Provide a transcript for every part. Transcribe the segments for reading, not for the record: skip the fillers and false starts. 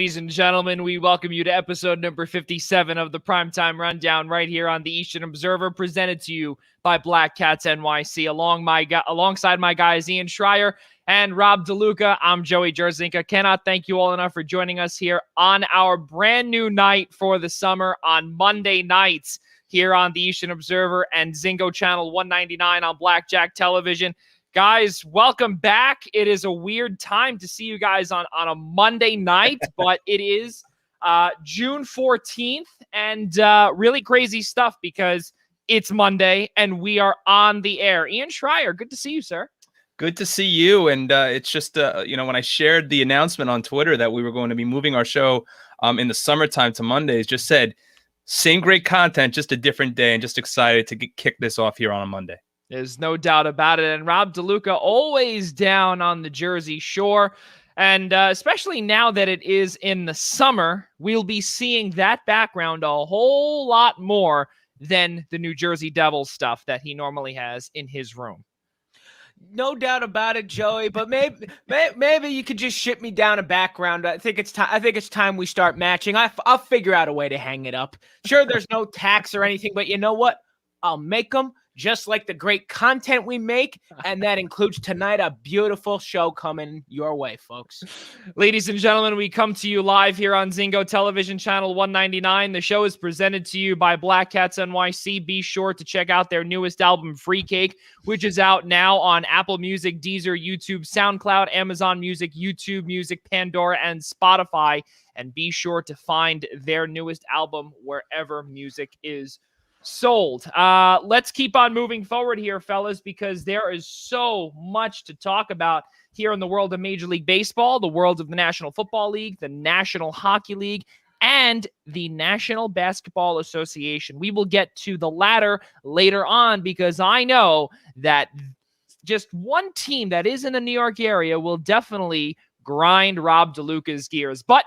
Ladies and gentlemen, we welcome you to episode number 57 of the Primetime Rundown right here on the Eastern Observer, presented to you by Black Cats NYC. Alongside my guys Ian Schraier and Rob DeLuca, I'm Joey Jarzynka. Cannot thank you all enough for joining us here on our brand new night for the summer on Monday nights here on the Eastern Observer and Zingo Channel 199 on Blackjack Television. Guys, welcome back. It is a weird time to see you guys on a Monday night, but it is June 14th, and really crazy stuff because it's Monday and we are on the air. Ian Schraier, good to see you, sir. Good to see you. And it's just, when I shared the announcement on Twitter that we were going to be moving our show in the summertime to Mondays, just said, same great content, just a different day, and just excited to kick this off here on a Monday. There's no doubt about it. And Rob DeLuca always down on the Jersey Shore. And especially now that it is in the summer, we'll be seeing that background a whole lot more than the New Jersey Devils stuff that he normally has in his room. No doubt about it, Joey. But maybe you could just ship me down a background. I think it's time we start matching. I'll figure out a way to hang it up. Sure, there's no tax or anything, but you know what? I'll make them. Just like the great content we make, and that includes tonight a beautiful show coming your way, folks. Ladies and gentlemen, we come to you live here on Zingo Television Channel 199. The show is presented to you by Black Cats NYC. Be sure to check out their newest album, Free Cake, which is out now on Apple Music, Deezer, YouTube, SoundCloud, Amazon Music, YouTube Music, Pandora, and Spotify. And be sure to find their newest album wherever music is sold. Let's keep on moving forward here, fellas, because there is so much to talk about here in the world of Major League Baseball, the world of the National Football League, the National Hockey League, and the National Basketball Association. We will get to the latter later on because I know that just one team that is in the New York area will definitely grind Rob DeLuca's gears. But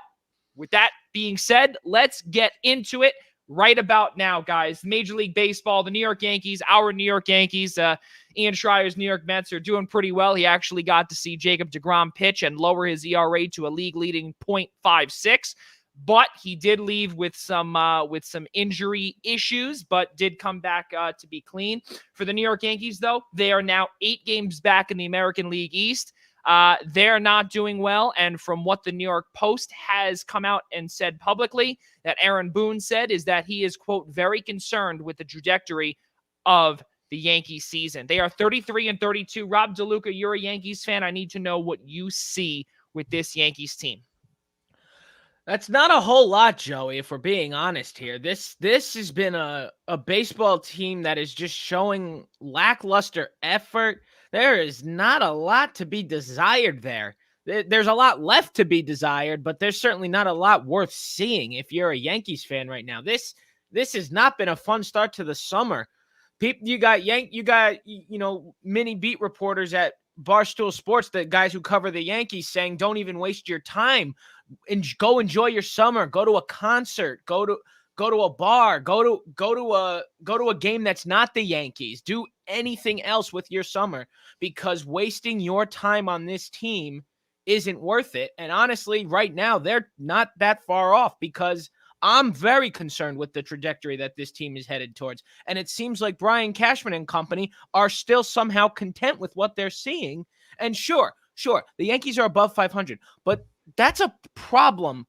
with that being said, let's get into it. Right about now, guys, Major League Baseball, the New York Yankees, our New York Yankees, Ian Schreier's New York Mets are doing pretty well. He actually got to see Jacob deGrom pitch and lower his ERA to a league-leading .56, but he did leave with some injury issues, but did come back to be clean. For the New York Yankees, though, they are now 8 games back in the American League East. They're not doing well, and from what the New York Post has come out and said publicly, that Aaron Boone said, is that he is, quote, very concerned with the trajectory of the Yankees season. They are 33-32. Rob DeLuca, you're a Yankees fan. I need to know what you see with this Yankees team. That's not a whole lot, Joey, if we're being honest here. This has been a baseball team that is just showing lackluster effort. There is not a lot to be desired there. There's a lot left to be desired, but there's certainly not a lot worth seeing if you're a Yankees fan right now. This has not been a fun start to the summer. You got mini beat reporters at Barstool Sports, the guys who cover the Yankees, saying don't even waste your time and go enjoy your summer. Go to a concert. Go to a bar. Go to a game that's not the Yankees. Do anything else with your summer, because wasting your time on this team isn't worth it. And honestly, right now, they're not that far off, because I'm very concerned with the trajectory that this team is headed towards. And it seems like Brian Cashman and company are still somehow content with what they're seeing. And sure, the Yankees are above 500, but that's a problem.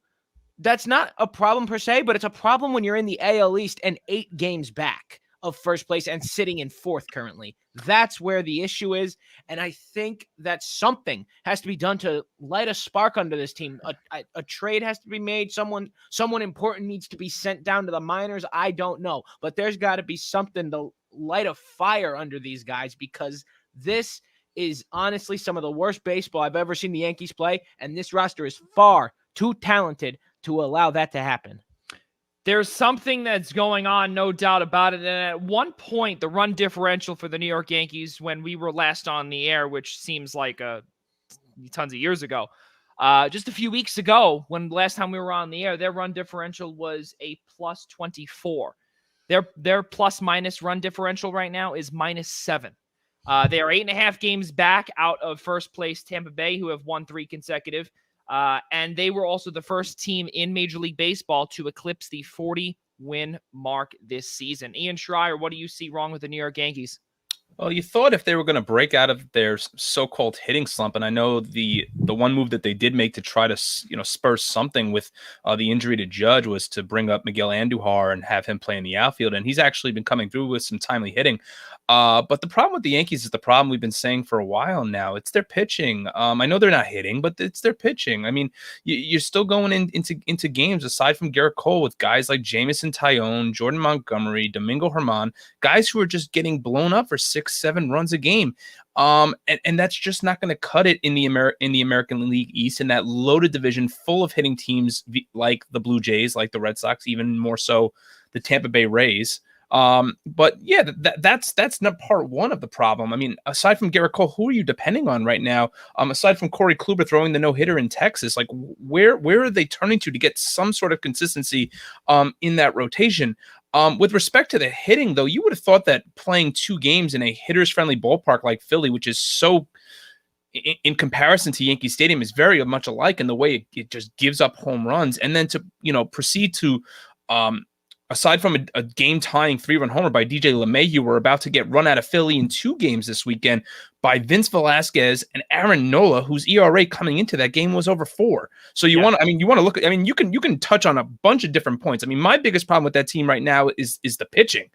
That's not a problem per se, but it's a problem when you're in the AL East and 8 games back of first place and sitting in 4th currently. That's where the issue is. And I think that something has to be done to light a spark under this team. A trade has to be made. Someone important needs to be sent down to the minors. I don't know, but there's got to be something to light a fire under these guys, because this is honestly some of the worst baseball I've ever seen the Yankees play. And this roster is far too talented to allow that to happen. There's something that's going on, no doubt about it. And at one point, the run differential for the New York Yankees, when we were last on the air, which seems like tons of years ago, just a few weeks ago, when last time we were on the air, their run differential was a plus 24. Their plus minus run differential right now is -7. They are 8.5 games back out of first place Tampa Bay, who have won 3 consecutive. And they were also the first team in Major League Baseball to eclipse the 40-win mark this season. Ian Schraier, what do you see wrong with the New York Yankees? Well, you thought if they were going to break out of their so-called hitting slump, and I know the one move that they did make to try to spur something with the injury to Judge was to bring up Miguel Andujar and have him play in the outfield, and he's actually been coming through with some timely hitting. But the problem with the Yankees is the problem we've been saying for a while now. It's their pitching. I know they're not hitting, but it's their pitching. I mean, you're still going into games aside from Garrett Cole with guys like Jamison Tyone, Jordan Montgomery, Domingo Germán, guys who are just getting blown up for 6-7 runs a game. And that's just not going to cut it in the American League East, in that loaded division full of hitting teams like the Blue Jays, like the Red Sox, even more so the Tampa Bay Rays. But yeah, that's not part one of the problem. I mean, aside from Garrett Cole, who are you depending on right now? Aside from Corey Kluber throwing the no-hitter in Texas, like where are they turning to get some sort of consistency in that rotation? With respect to the hitting, though, you would have thought that playing 2 games in a hitters-friendly ballpark like Philly, which is so in comparison to Yankee Stadium, is very much alike in the way it just gives up home runs, and then to proceed to aside from a game-tying 3-run homer by DJ LeMahieu, we're about to get run out of Philly in 2 games this weekend by Vince Velasquez and Aaron Nola, whose ERA coming into that game was over 4. So you want to look at, you can touch on a bunch of different points. I mean, my biggest problem with that team right now is the pitching,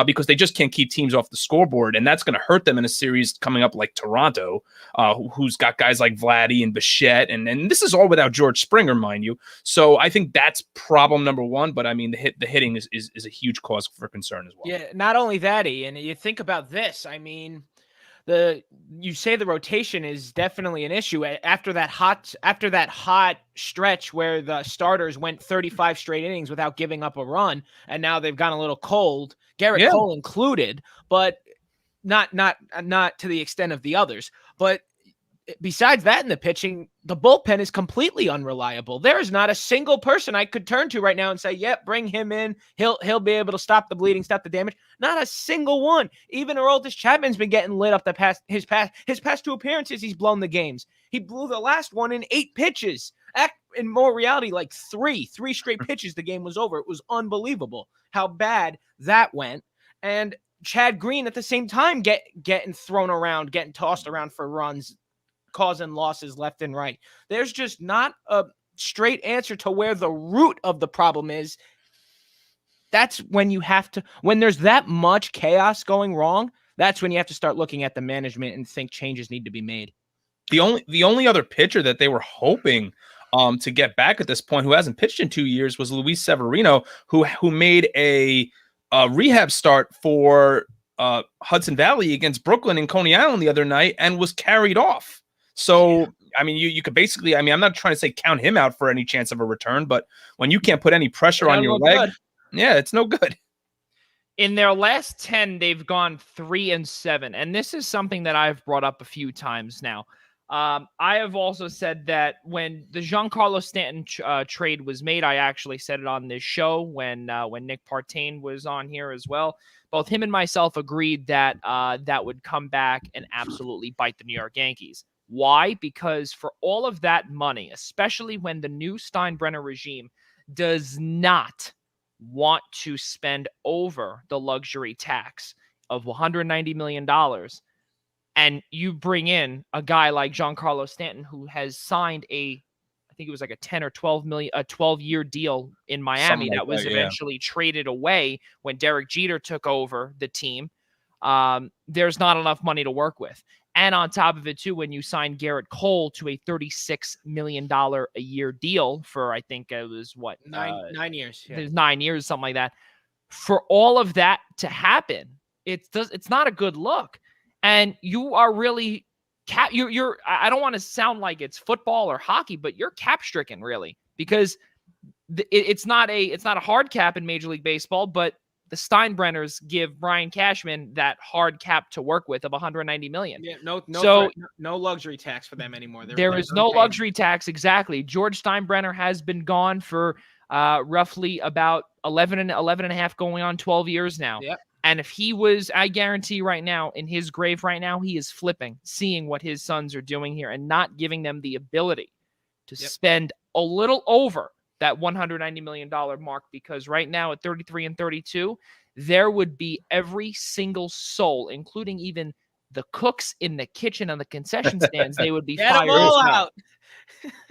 because they just can't keep teams off the scoreboard, and that's going to hurt them in a series coming up like Toronto, who's got guys like Vladdy and Bichette, and this is all without George Springer, mind you. So I think that's problem number 1. But I mean, the hitting is a huge cause for concern as well. Yeah, not only that, Ian, you think about this. I mean, you say the rotation is definitely an issue after that hot stretch where the starters went 35 straight innings without giving up a run, and now they've gone a little cold, Garrett Cole included, but not to the extent of the others. But besides that, in the pitching, the bullpen is completely unreliable. There is not a single person I could turn to right now and say, "Yep, bring him in. He'll be able to stop the bleeding, stop the damage." Not a single one. Even Aroldis Chapman's been getting lit up his past 2 appearances. He's blown the games. He blew the last one in 8 pitches. In more reality, like three straight pitches, the game was over. It was unbelievable how bad that went. And Chad Green at the same time getting thrown around, getting tossed around for runs, causing losses left and right. There's just not a straight answer to where the root of the problem is. That's when when there's that much chaos going wrong, that's when you have to start looking at the management and think changes need to be made. The only other pitcher that they were hoping to get back at this point, who hasn't pitched in 2 years, was Luis Severino, who made a rehab start for Hudson Valley against Brooklyn and Coney Island the other night and was carried off. So, I mean, you could basically, I'm not trying to say count him out for any chance of a return, but when you can't put any pressure on your leg, it's no good. In their last 10, they've gone 3-7. And this is something that I've brought up a few times now. I have also said that when the Giancarlo Stanton trade was made, I actually said it on this show when Nick Partain was on here as well. Both him and myself agreed that that would come back and absolutely bite the New York Yankees. Why? Because for all of that money, especially when the new Steinbrenner regime does not want to spend over the luxury tax of $190 million, and you bring in a guy like Giancarlo Stanton, who has signed I think it was like a 10 or 12-year deal in Miami that was eventually traded away when Derek Jeter took over the team. There's not enough money to work with. And on top of it, too, when you sign Garrett Cole to a $36 million a year deal for, I think it was 9 years. Yeah. 9 years, something like that. For all of that to happen, it's not a good look. And you are really you're I don't want to sound like it's football or hockey, but you're cap stricken really, because it's not a hard cap in Major League Baseball, but the Steinbrenners give Brian Cashman that hard cap to work with of $190 million. Yeah, no luxury tax for them anymore. There is no luxury tax. Exactly. George Steinbrenner has been gone for roughly about 11 and a half, going on 12 years now. Yep. And if he was, I guarantee right now, in his grave right now, he is flipping, seeing what his sons are doing here and not giving them the ability to spend a little over that $190 million mark, because right now at 33 and 32, there would be every single soul, including even the cooks in the kitchen and the concession stands, they would be Get fired them all as well. out.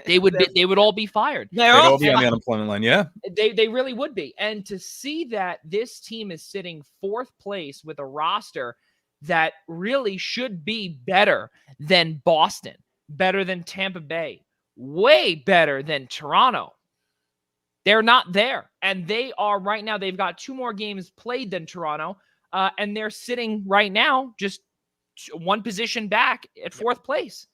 They would all be fired. They'd all be on the unemployment line. Yeah. They really would be. And to see that this team is sitting 4th place with a roster that really should be better than Boston, better than Tampa Bay, way better than Toronto. They're not there. And they are right now, they've got 2 more games played than Toronto. And they're sitting right now just 1 position back at 4th place.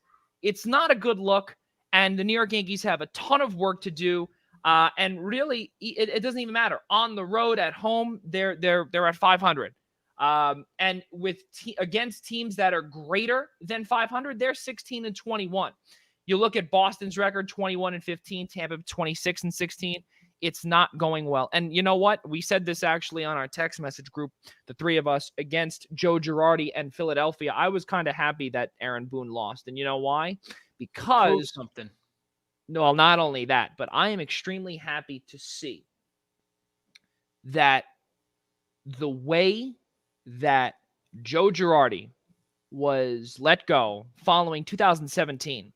It's not a good look. And the New York Yankees have a ton of work to do. And really, it doesn't even matter. On the road, at home, they're at 500. And with against teams that are greater than 500, they're 16 and 21. You look at Boston's record, 21 and 15, Tampa 26 and 16. It's not going well. And you know what? We said this actually on our text message group, the 3 of us, against Joe Girardi and Philadelphia. I was kind of happy that Aaron Boone lost. And you know why? Because something. No, not only that, but I am extremely happy to see that the way that Joe Girardi was let go following 2017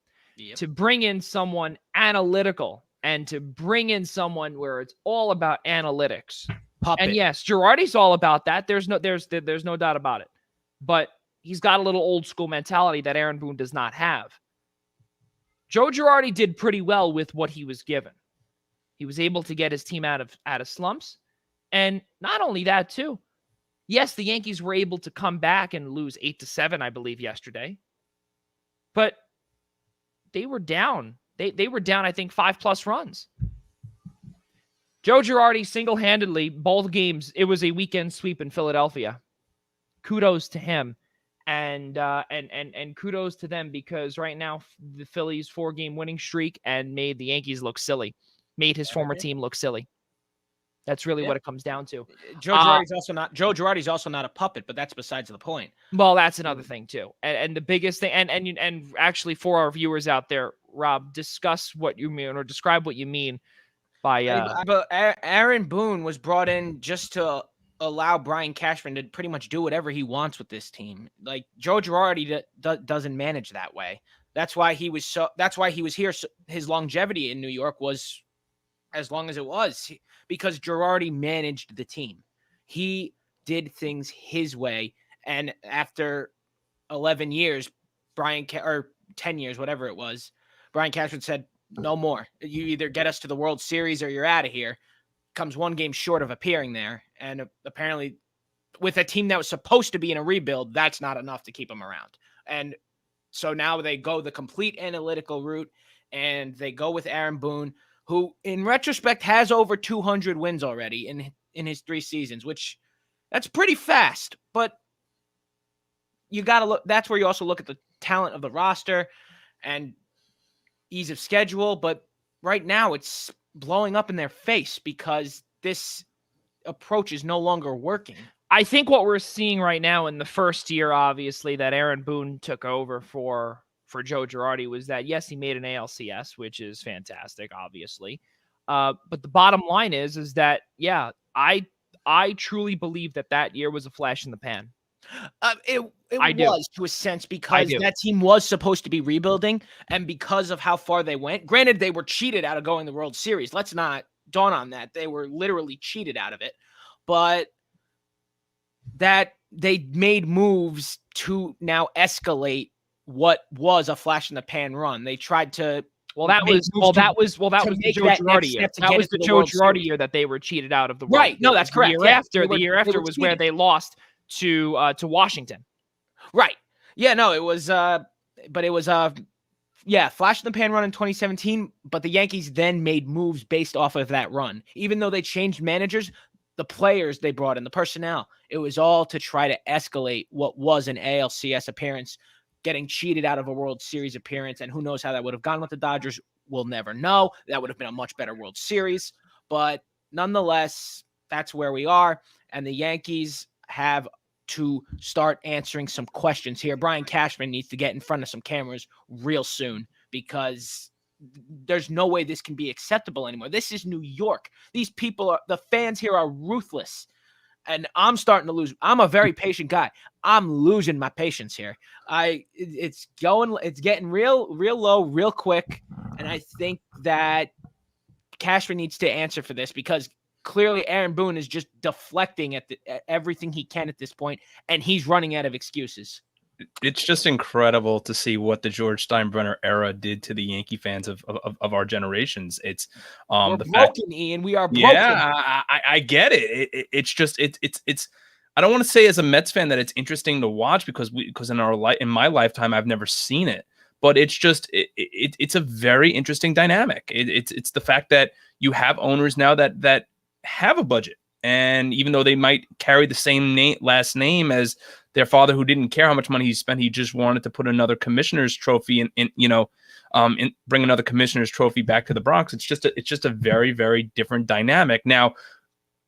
to bring in someone analytical and to bring in someone where it's all about analytics. Puppet. And yes, Girardi's all about that. There's no doubt about it. But he's got a little old school mentality that Aaron Boone does not have. Joe Girardi did pretty well with what he was given. He was able to get his team out of slumps. And not only that, too. Yes, the Yankees were able to come back and lose 8-7, I believe, yesterday. But they were down. They were down, I think, 5+ runs. Joe Girardi single-handedly, both games, it was a weekend sweep in Philadelphia. Kudos to him. And kudos to them, because right now the Phillies 4-game winning streak and made the Yankees look silly, made his former team look silly. That's really what it comes down to. Joe Girardi's also not a puppet, but that's besides the point. Well, that's another thing too. And the biggest thing, and actually for our viewers out there, Rob, discuss what you mean, or describe what you mean by. But Aaron Boone was brought in just to allow Brian Cashman to pretty much do whatever he wants with this team. Like, Joe Girardi doesn't manage that way. That's why he was here. His longevity in New York was as long as it was, because Girardi managed the team. He did things his way. And after 11 years, or 10 years, whatever it was, Brian Cashman said, no more. You either get us to the World Series or you're out of here. Comes 1 game short of appearing there. And apparently with a team that was supposed to be in a rebuild, that's not enough to keep him around. And so now they go the complete analytical route, and they go with Aaron Boone, who in retrospect has over 200 wins already in his 3 seasons, which that's pretty fast. But you got to look, that's where you also look at the talent of the roster and ease of schedule. But right now it's blowing up in their face because this approach is no longer working. I think what we're seeing right now in the first year, obviously, that Aaron Boone took over for Joe Girardi was that, yes, he made an ALCS, which is fantastic, obviously. But the bottom line is that, yeah, I truly believe that year was a flash in the pan. It was to a sense, because that team was supposed to be rebuilding, and because of how far they went. Granted, they were cheated out of going to the World Series. Let's not dawn on that. They were literally cheated out of it. But that they made moves to now escalate what was a flash in the pan run. They tried to that was the Joe Girardi year. That was the Joe Girardi year that they were cheated out of the World Series. No, that's correct. The year after was where they lost to Washington. Right. Yeah, no, it was but it was flash in the pan run in 2017, but the Yankees then made moves based off of that run. Even though they changed managers, the players they brought in, the personnel, it was all to try to escalate what was an ALCS appearance, getting cheated out of a World Series appearance. And who knows how that would have gone with the Dodgers. We'll never know. That would have been a much better World Series. But nonetheless, that's where we are. And the Yankees have to start answering some questions here. Brian Cashman needs to get in front of some cameras real soon, because there's no way this can be acceptable anymore. This is New York. These people the fans here are ruthless. And I'm starting to lose. I'm a very patient guy. I'm losing my patience here. It's getting real low, real quick. And I think that Cashman needs to answer for this, because clearly Aaron Boone is just deflecting at everything he can at this point, and he's running out of excuses. It's just incredible to see what the George Steinbrenner era did to the Yankee fans of our generations. It's we're broken, Ian. We are broken. Yeah, I get it. It's just I don't want to say as a Mets fan that it's interesting to watch because in my lifetime I've never seen it, but it's just it's a very interesting dynamic. It's the fact that you have owners now that have a budget, and even though they might carry the same last name as their father, who didn't care how much money he spent, he just wanted to put another commissioner's trophy bring another commissioner's trophy back to the Bronx. It's just a very, very different dynamic. Now,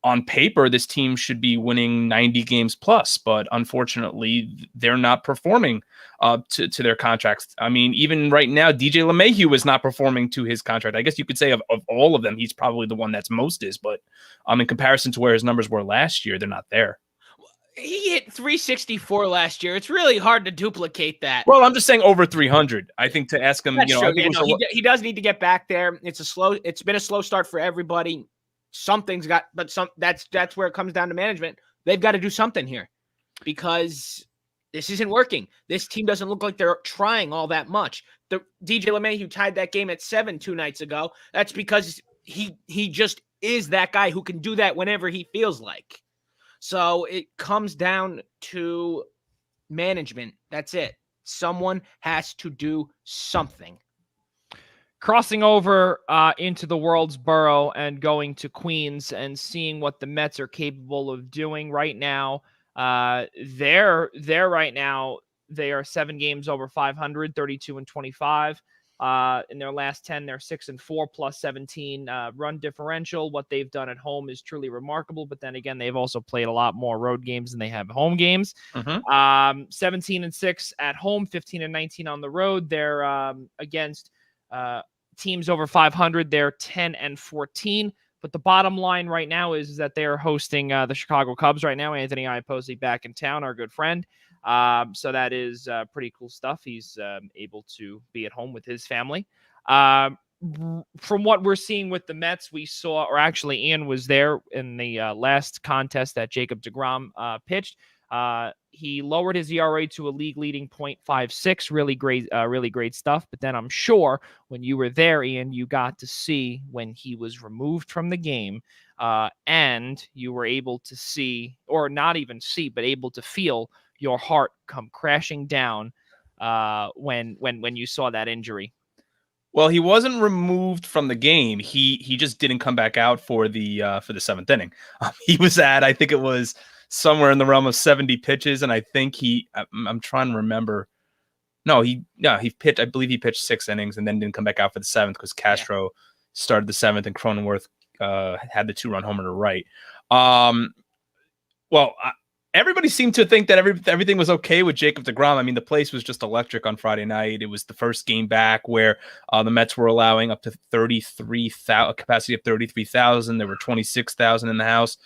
on paper, this team should be winning 90 games plus, but unfortunately, they're not performing to their contracts. I mean, even right now, DJ LeMahieu is not performing to his contract. I guess you could say of all of them, he's probably the one that's most is, but in comparison to where his numbers were last year, they're not there. He hit 364 last year. It's really hard to duplicate that. Well, I'm just saying over 300. I think to ask him, That's true. He does need to get back there. It's been a slow start for everybody. That's where it comes down to management. They've got to do something here, because this isn't working. This team doesn't look like they're trying all that much. The DJ LeMahieu tied that game at 7 2 nights ago. That's because he just is that guy who can do that whenever he feels like. So it comes down to management. That's it. Someone has to do something. Crossing over into the world's borough and going to Queens and seeing what the Mets are capable of doing right now. They're right now. They are 7 games over 500, 32-25. In their last 10, they're 6-4 plus 17 run differential. What they've done at home is truly remarkable. But then again, they've also played a lot more road games than they have home games. 17-6 at home, 15-19 on the road. They're against teams over 500. They're 10-14. But the bottom line right now is that they are hosting the Chicago Cubs right now. Anthony Iapoce back in town, our good friend. So that is pretty cool stuff. He's able to be at home with his family. From what we're seeing with the Mets, we saw, or actually Ian was there in the last contest that Jacob deGrom pitched. He lowered his ERA to a league-leading .56. Really great stuff. But then I'm sure when you were there, Ian, you got to see when he was removed from the game, and you were able to see, or not even see, but able to feel your heart come crashing down when you saw that injury. Well, he wasn't removed from the game. He just didn't come back out for the 7th inning. He was at, I think it was somewhere in the realm of 70 pitches, and I think I'm trying to remember. No, he pitched. I believe he pitched 6 innings and then didn't come back out for the 7th because Castro started the 7th and Cronenworth had the 2-run homer to right. Everybody seemed to think that everything was okay with Jacob deGrom. I mean, the place was just electric on Friday night. It was the first game back where the Mets were allowing up to 33,000, a capacity of 33,000. There were 26,000 in the house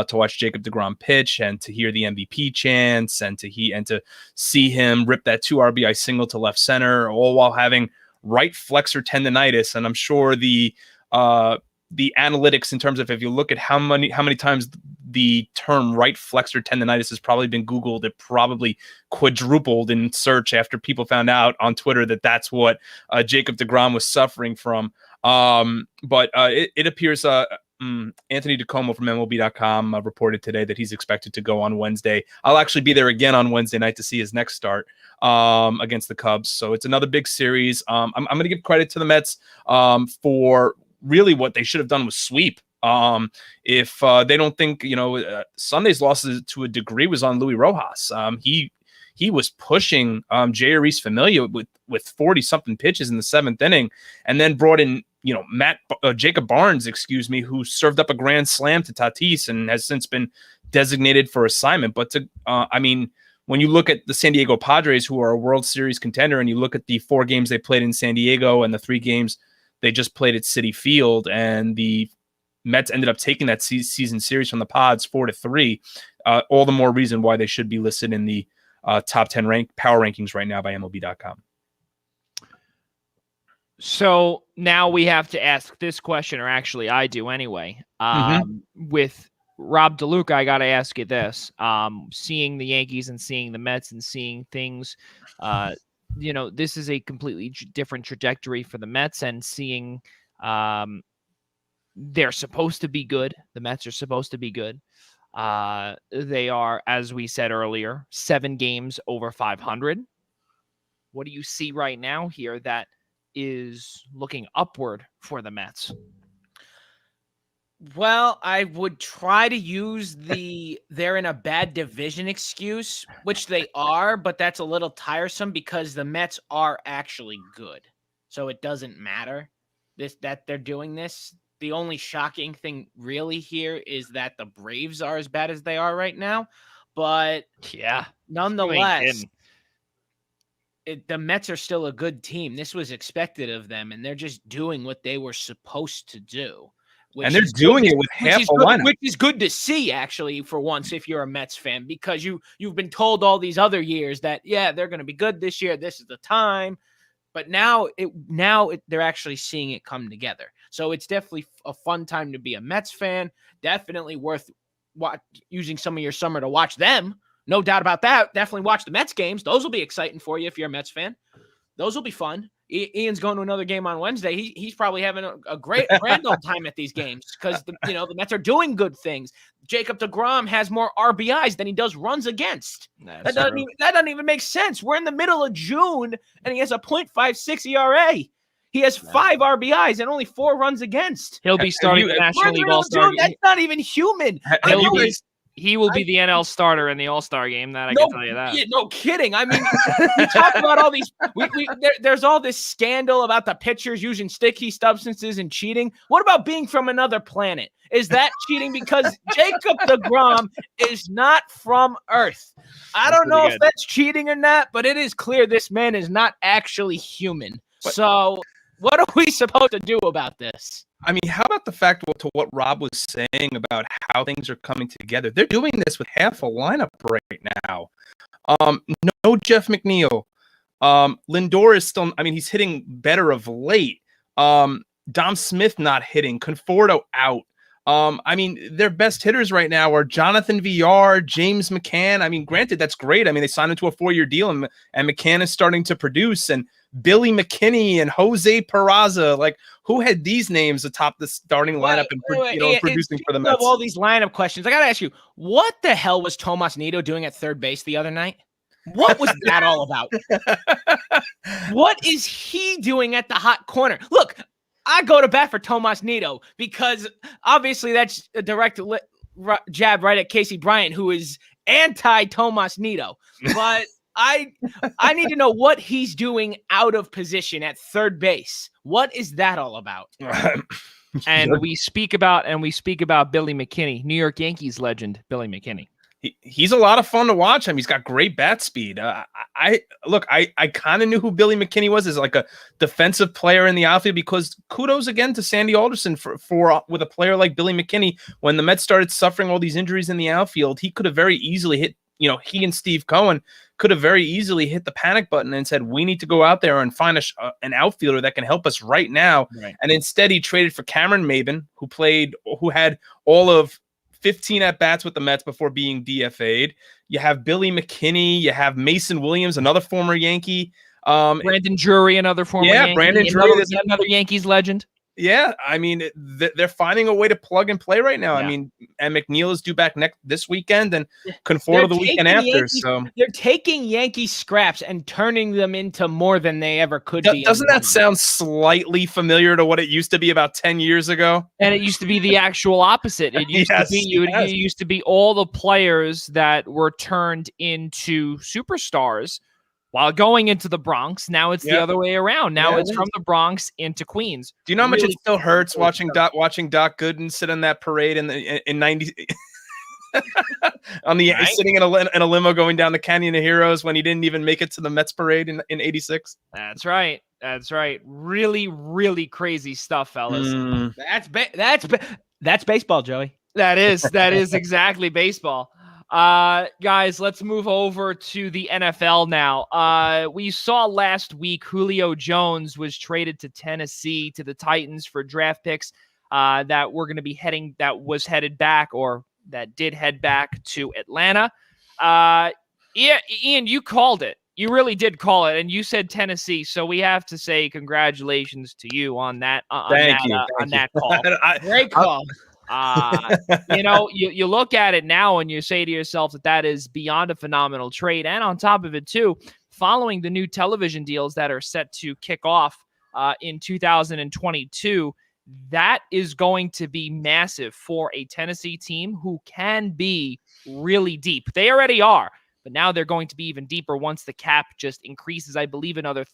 to watch Jacob deGrom pitch and to hear the MVP chants and to see him rip that 2 RBI single to left center, all while having right flexor tendonitis. And I'm sure the analytics in terms of if you look at how many times the term right flexor tendonitis has probably been Googled, it probably quadrupled in search after people found out on Twitter that that's what Jacob deGrom was suffering from. But it appears Anthony DiComo from MLB.com reported today that he's expected to go on Wednesday. I'll actually be there again on Wednesday night to see his next start against the Cubs. So it's another big series. I'm going to give credit to the Mets for really what they should have done was sweep. If they don't think, Sunday's losses to a degree was on Luis Rojas. He was pushing Jeurys Familia with 40 something pitches in the 7th inning, and then brought in, Jacob Barnes, who served up a grand slam to Tatis and has since been designated for assignment. But when you look at the San Diego Padres, who are a World Series contender, and you look at the 4 games they played in San Diego and the 3 games They just played at Citi Field, and the Mets ended up taking that season series from the Pods 4-3. All the more reason why they should be listed in the top 10 power rankings right now by MLB.com. So now we have to ask this question, or actually I do anyway. With Rob DeLuca, I got to ask you this. Seeing the Yankees and seeing the Mets and seeing things, this is a completely different trajectory for the Mets, and seeing they're supposed to be good. The Mets are supposed to be good. They are, as we said earlier, 7 games over 500. What do you see right now here that is looking upward for the Mets? Well, I would try to use they're in a bad division excuse, which they are, but that's a little tiresome because the Mets are actually good. So it doesn't matter that they're doing this. The only shocking thing really here is that the Braves are as bad as they are right now. But yeah, nonetheless, the Mets are still a good team. This was expected of them, and they're just doing what they were supposed to do. And they're doing it with half a lineup. Which is good to see, actually, for once, if you're a Mets fan, because you've been told all these other years that, yeah, they're going to be good this year. This is the time. But now they're actually seeing it come together. So it's definitely a fun time to be a Mets fan. Definitely worth using some of your summer to watch them. No doubt about that. Definitely watch the Mets games. Those will be exciting for you if you're a Mets fan. Those will be fun. Ian's going to another game on Wednesday. He's probably having a grand old time at these games because the Mets are doing good things. Jacob deGrom has more RBIs than he does runs against. That doesn't even make sense. We're in the middle of June and he has a .56 ERA. He has 5 RBIs and only 4 runs against. He'll be starting the National League All-Star. That's not even human. He will be the NL starter in the All-Star game. That I can tell you that. Yeah, no kidding. I mean, we talk about all these. There's all this scandal about the pitchers using sticky substances and cheating. What about being from another planet? Is that cheating? Because Jacob deGrom is not from Earth. I don't know if that's cheating or not, but it is clear this man is not actually human. So what are we supposed to do about this? I mean, how about the fact to what Rob was saying about how things are coming together? They're doing this with half a lineup right now. No Jeff McNeil. Lindor is still, I mean, he's hitting better of late. Dom Smith not hitting. Conforto out. I mean, their best hitters right now are Jonathan Villar, James McCann. I mean, granted, that's great. I mean, they signed him to a 4-year deal, and McCann is starting to produce. And Billy McKinney and Jose Peraza, like, who had these names atop the starting lineup and producing for the Mets? Of all these lineup questions, I gotta ask you, what the hell was Tomas Nido doing at third base the other night? What was that all about? What is he doing at the hot corner? Look, I go to bat for Tomas Nido because obviously that's a direct jab right at Casey Bryant, who is anti-Tomas Nido. But I need to know what he's doing out of position at third base. What is that all about? And we speak about Billy McKinney, New York Yankees legend Billy McKinney. He's a lot of fun to watch. I mean, he's got great bat speed. I kind of knew who Billy McKinney was as like a defensive player in the outfield, because kudos again to Sandy Alderson for with a player like Billy McKinney. When the Mets started suffering all these injuries in the outfield, he could have very easily hit, he and Steve Cohen could have very easily hit the panic button and said, we need to go out there and find an outfielder that can help us right now. Right. And instead he traded for Cameron Maybin, who had all of 15 at-bats with the Mets before being DFA'd. You have Billy McKinney. You have Mason Williams, another former Yankee. Brandon Drury, another former Yankee. Brandon Drury. Another Yankees legend. Yeah, I mean, they're finding a way to plug and play right now. Yeah. I mean, and McNeil is due back this weekend, and Conforto the weekend after. So they're taking Yankee scraps and turning them into more than they ever could be. Doesn't that sound slightly familiar to what it used to be about 10 years ago? And it used to be the actual opposite. It used to be it used to be all the players that were turned into superstars while going into the Bronx. Now it's the other way around. Now it's from the Bronx into Queens. Do you know how much it still hurts watching Doc Gooden sit on that parade in 90? on the Right? sitting in a limo going down the Canyon of Heroes when he didn't even make it to the Mets parade in '86. That's right. That's right. Really, really crazy stuff, fellas. That's baseball, Joey. That is exactly baseball. Guys, let's move over to the NFL now. We saw last week Julio Jones was traded to Tennessee to the Titans for draft picks that was headed back, or that did head back to Atlanta. Yeah, Ian, you called it. You really did call it, and you said Tennessee. So we have to say congratulations to you on that. Thank you. That call. Great call. You look at it now and you say to yourself that is beyond a phenomenal trade. And on top of it, too, following the new television deals that are set to kick off in 2022, that is going to be massive for a Tennessee team who can be really deep. They already are, but now they're going to be even deeper once the cap just increases, I believe, another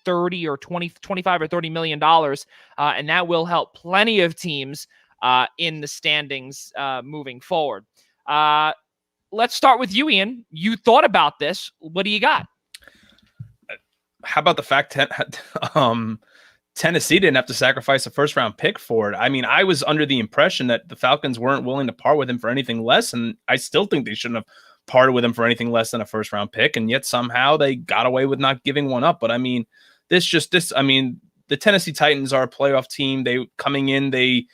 30 or 20, 25 or $30 million. And that will help plenty of teams in the standings moving forward. Let's start with you, Ian. You thought about this. What do you got? How about the fact Tennessee didn't have to sacrifice a first-round pick for it? I mean, I was under the impression that the Falcons weren't willing to part with him for anything less, and I still think they shouldn't have parted with him for anything less than a first-round pick, and yet somehow they got away with not giving one up. But I mean, the Tennessee Titans are a playoff team. They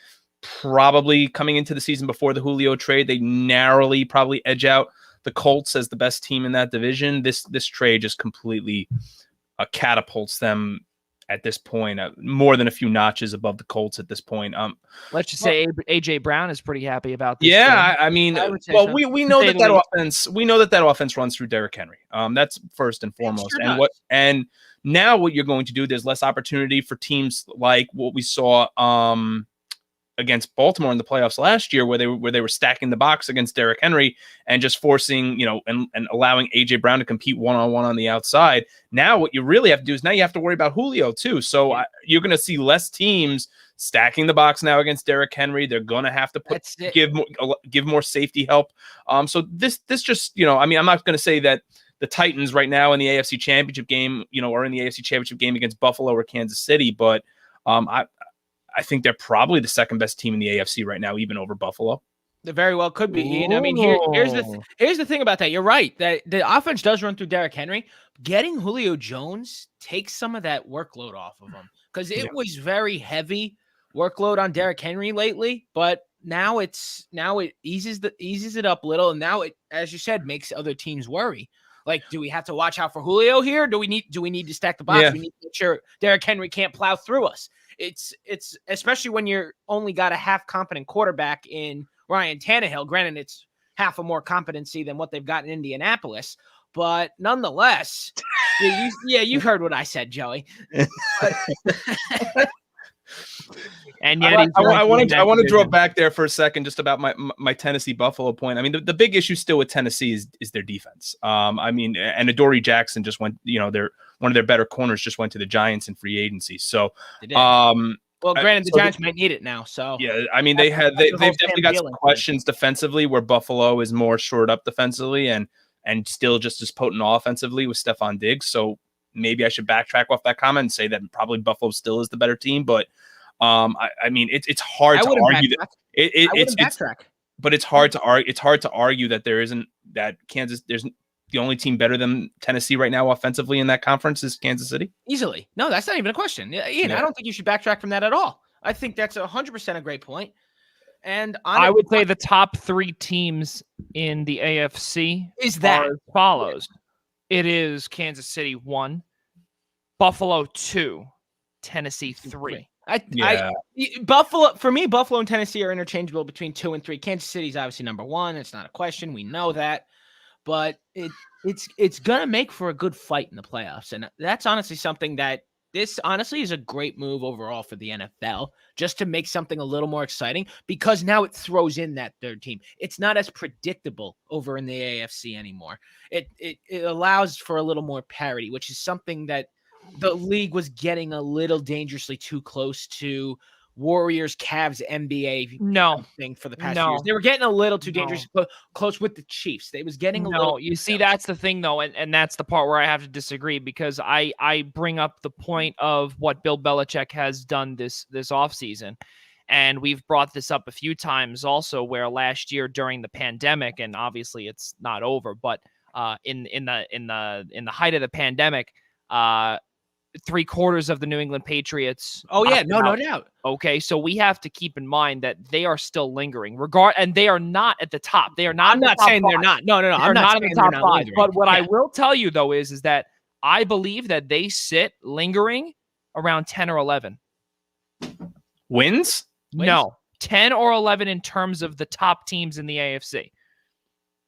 probably coming into the season before the Julio trade, they narrowly probably edge out the Colts as the best team in that division. This trade just completely catapults them at this point, more than a few notches above the Colts at this point. Let's just say AJ Brown is pretty happy about this. Yeah, I mean, so. we know that offense. We know that offense runs through Derrick Henry. That's first and foremost. Sure and now what you're going to do? There's less opportunity for teams like what we saw against Baltimore in the playoffs last year, where they were stacking the box against Derrick Henry and just forcing, and allowing AJ Brown to compete one-on-one on the outside. Now what you really have to do is now you have to worry about Julio too. So you're going to see less teams stacking the box now against Derrick Henry. They're going to have to give more safety help. So this just, I mean, I'm not going to say that the Titans right now in the AFC Championship game, are in the AFC Championship game against Buffalo or Kansas City, but I think they're probably the second best team in the AFC right now, even over Buffalo. They very well could be. Ian. I mean, here's the thing about that. You're right that the offense does run through Derrick Henry. Getting Julio Jones takes some of that workload off of him, because it was very heavy workload on Derrick Henry lately. But now it eases it up a little, and now it, as you said, makes other teams worry. Like, do we have to watch out for Julio here? Do we need to stack the box? Yeah. We need to make sure Derrick Henry can't plow through us. It's especially when you're only got a half competent quarterback in Ryan Tannehill. Granted, it's half a more competency than what they've got in Indianapolis, but nonetheless, you heard what I said, Joey. And yet I want to draw back there for a second, just about my Tennessee Buffalo point. I mean, the big issue still with Tennessee is their defense. I mean, and Adoree Jackson just went, one of their better corners just went to the Giants in free agency. So, well, granted, the Giants might need it now. So yeah, I mean, they've definitely got some questions defensively, where Buffalo is more shored up defensively and still just as potent offensively with Stephon Diggs. So maybe I should backtrack off that comment and say that probably Buffalo still is the better team. But I mean, it's hard to argue that but it's hard to argue. It's hard to argue that there's the only team better than Tennessee right now offensively in that conference is Kansas City. Easily. No, that's not even a question. Ian, I don't think you should backtrack from that at all. I think that's 100% a great point. And I would say the top three teams in the AFC are as follows. It is Kansas City 1, Buffalo 2, Tennessee 3. Buffalo and Tennessee are interchangeable between 2 and 3. Kansas City is obviously number 1. It's not a question. We know that. But it's going to make for a good fight in the playoffs. And that's honestly something that this honestly is a great move overall for the NFL, just to make something a little more exciting, because now it throws in that third team. It's not as predictable over in the AFC anymore. It allows for a little more parity, which is something that the league was getting a little dangerously too close to Warriors, Cavs, NBA No, thing for the past no, few years. They were getting a little too no. dangerous, close with the Chiefs. They was getting a No, little. you see, that's the thing, though, and that's the part where I have to disagree because I bring up the point of what Bill Belichick has done this offseason. And we've brought this up a few times also where last year during the pandemic, and obviously it's not over, but in the height of the pandemic, 3/4 of the New England Patriots. Oh yeah, opted no out. doubt. Okay, so we have to keep in mind that they are still lingering, and they are not at the top. They are not. I'm not saying they're not. No. They're I'm not in saying the top they're not 5. lingering. But what I Yeah. will tell you though is that I believe that they sit lingering around 10 or 11. Wins? No, 10 or 11 in terms of the top teams in the AFC.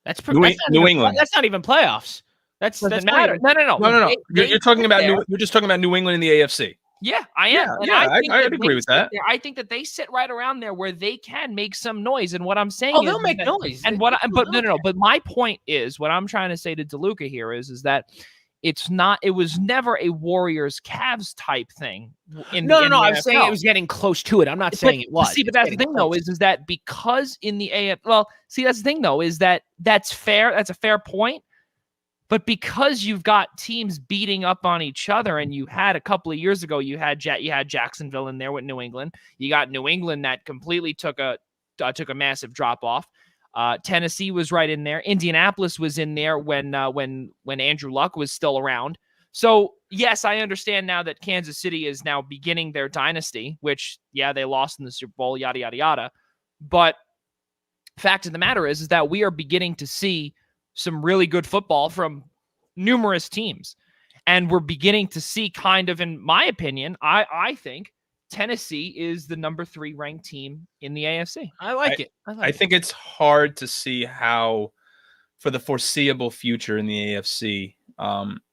That's New England. That's not even playoffs. That's Doesn't not matter. even- No. You're talking about you're just talking about New England in the AFC. Yeah, I am. Yeah, And I'd agree with that. I think that they sit right around there where they can make some noise. And what I'm saying Oh, is they'll make that, noise. And but no. But my point is, what I'm trying to say to DeLuca here is that it was never a Warriors Cavs type thing. No. I'm saying it was getting close to it. I'm not saying it was. See, but that's the thing though, is that because in the AF, that's the thing though, is that's fair. That's a fair point. But because you've got teams beating up on each other, and you had a couple of years ago, you had Jacksonville in there with New England. You got New England that completely took a massive drop off. Tennessee was right in there. Indianapolis was in there when Andrew Luck was still around. So yes, I understand now that Kansas City is now beginning their dynasty, which they lost in the Super Bowl, yada yada yada. But fact of the matter is that we are beginning to see some really good football from numerous teams. And we're beginning to see kind of, in my opinion, I think Tennessee is the number 3 ranked team in the AFC. I like it. I think it's hard to see how, for the foreseeable future in the AFC,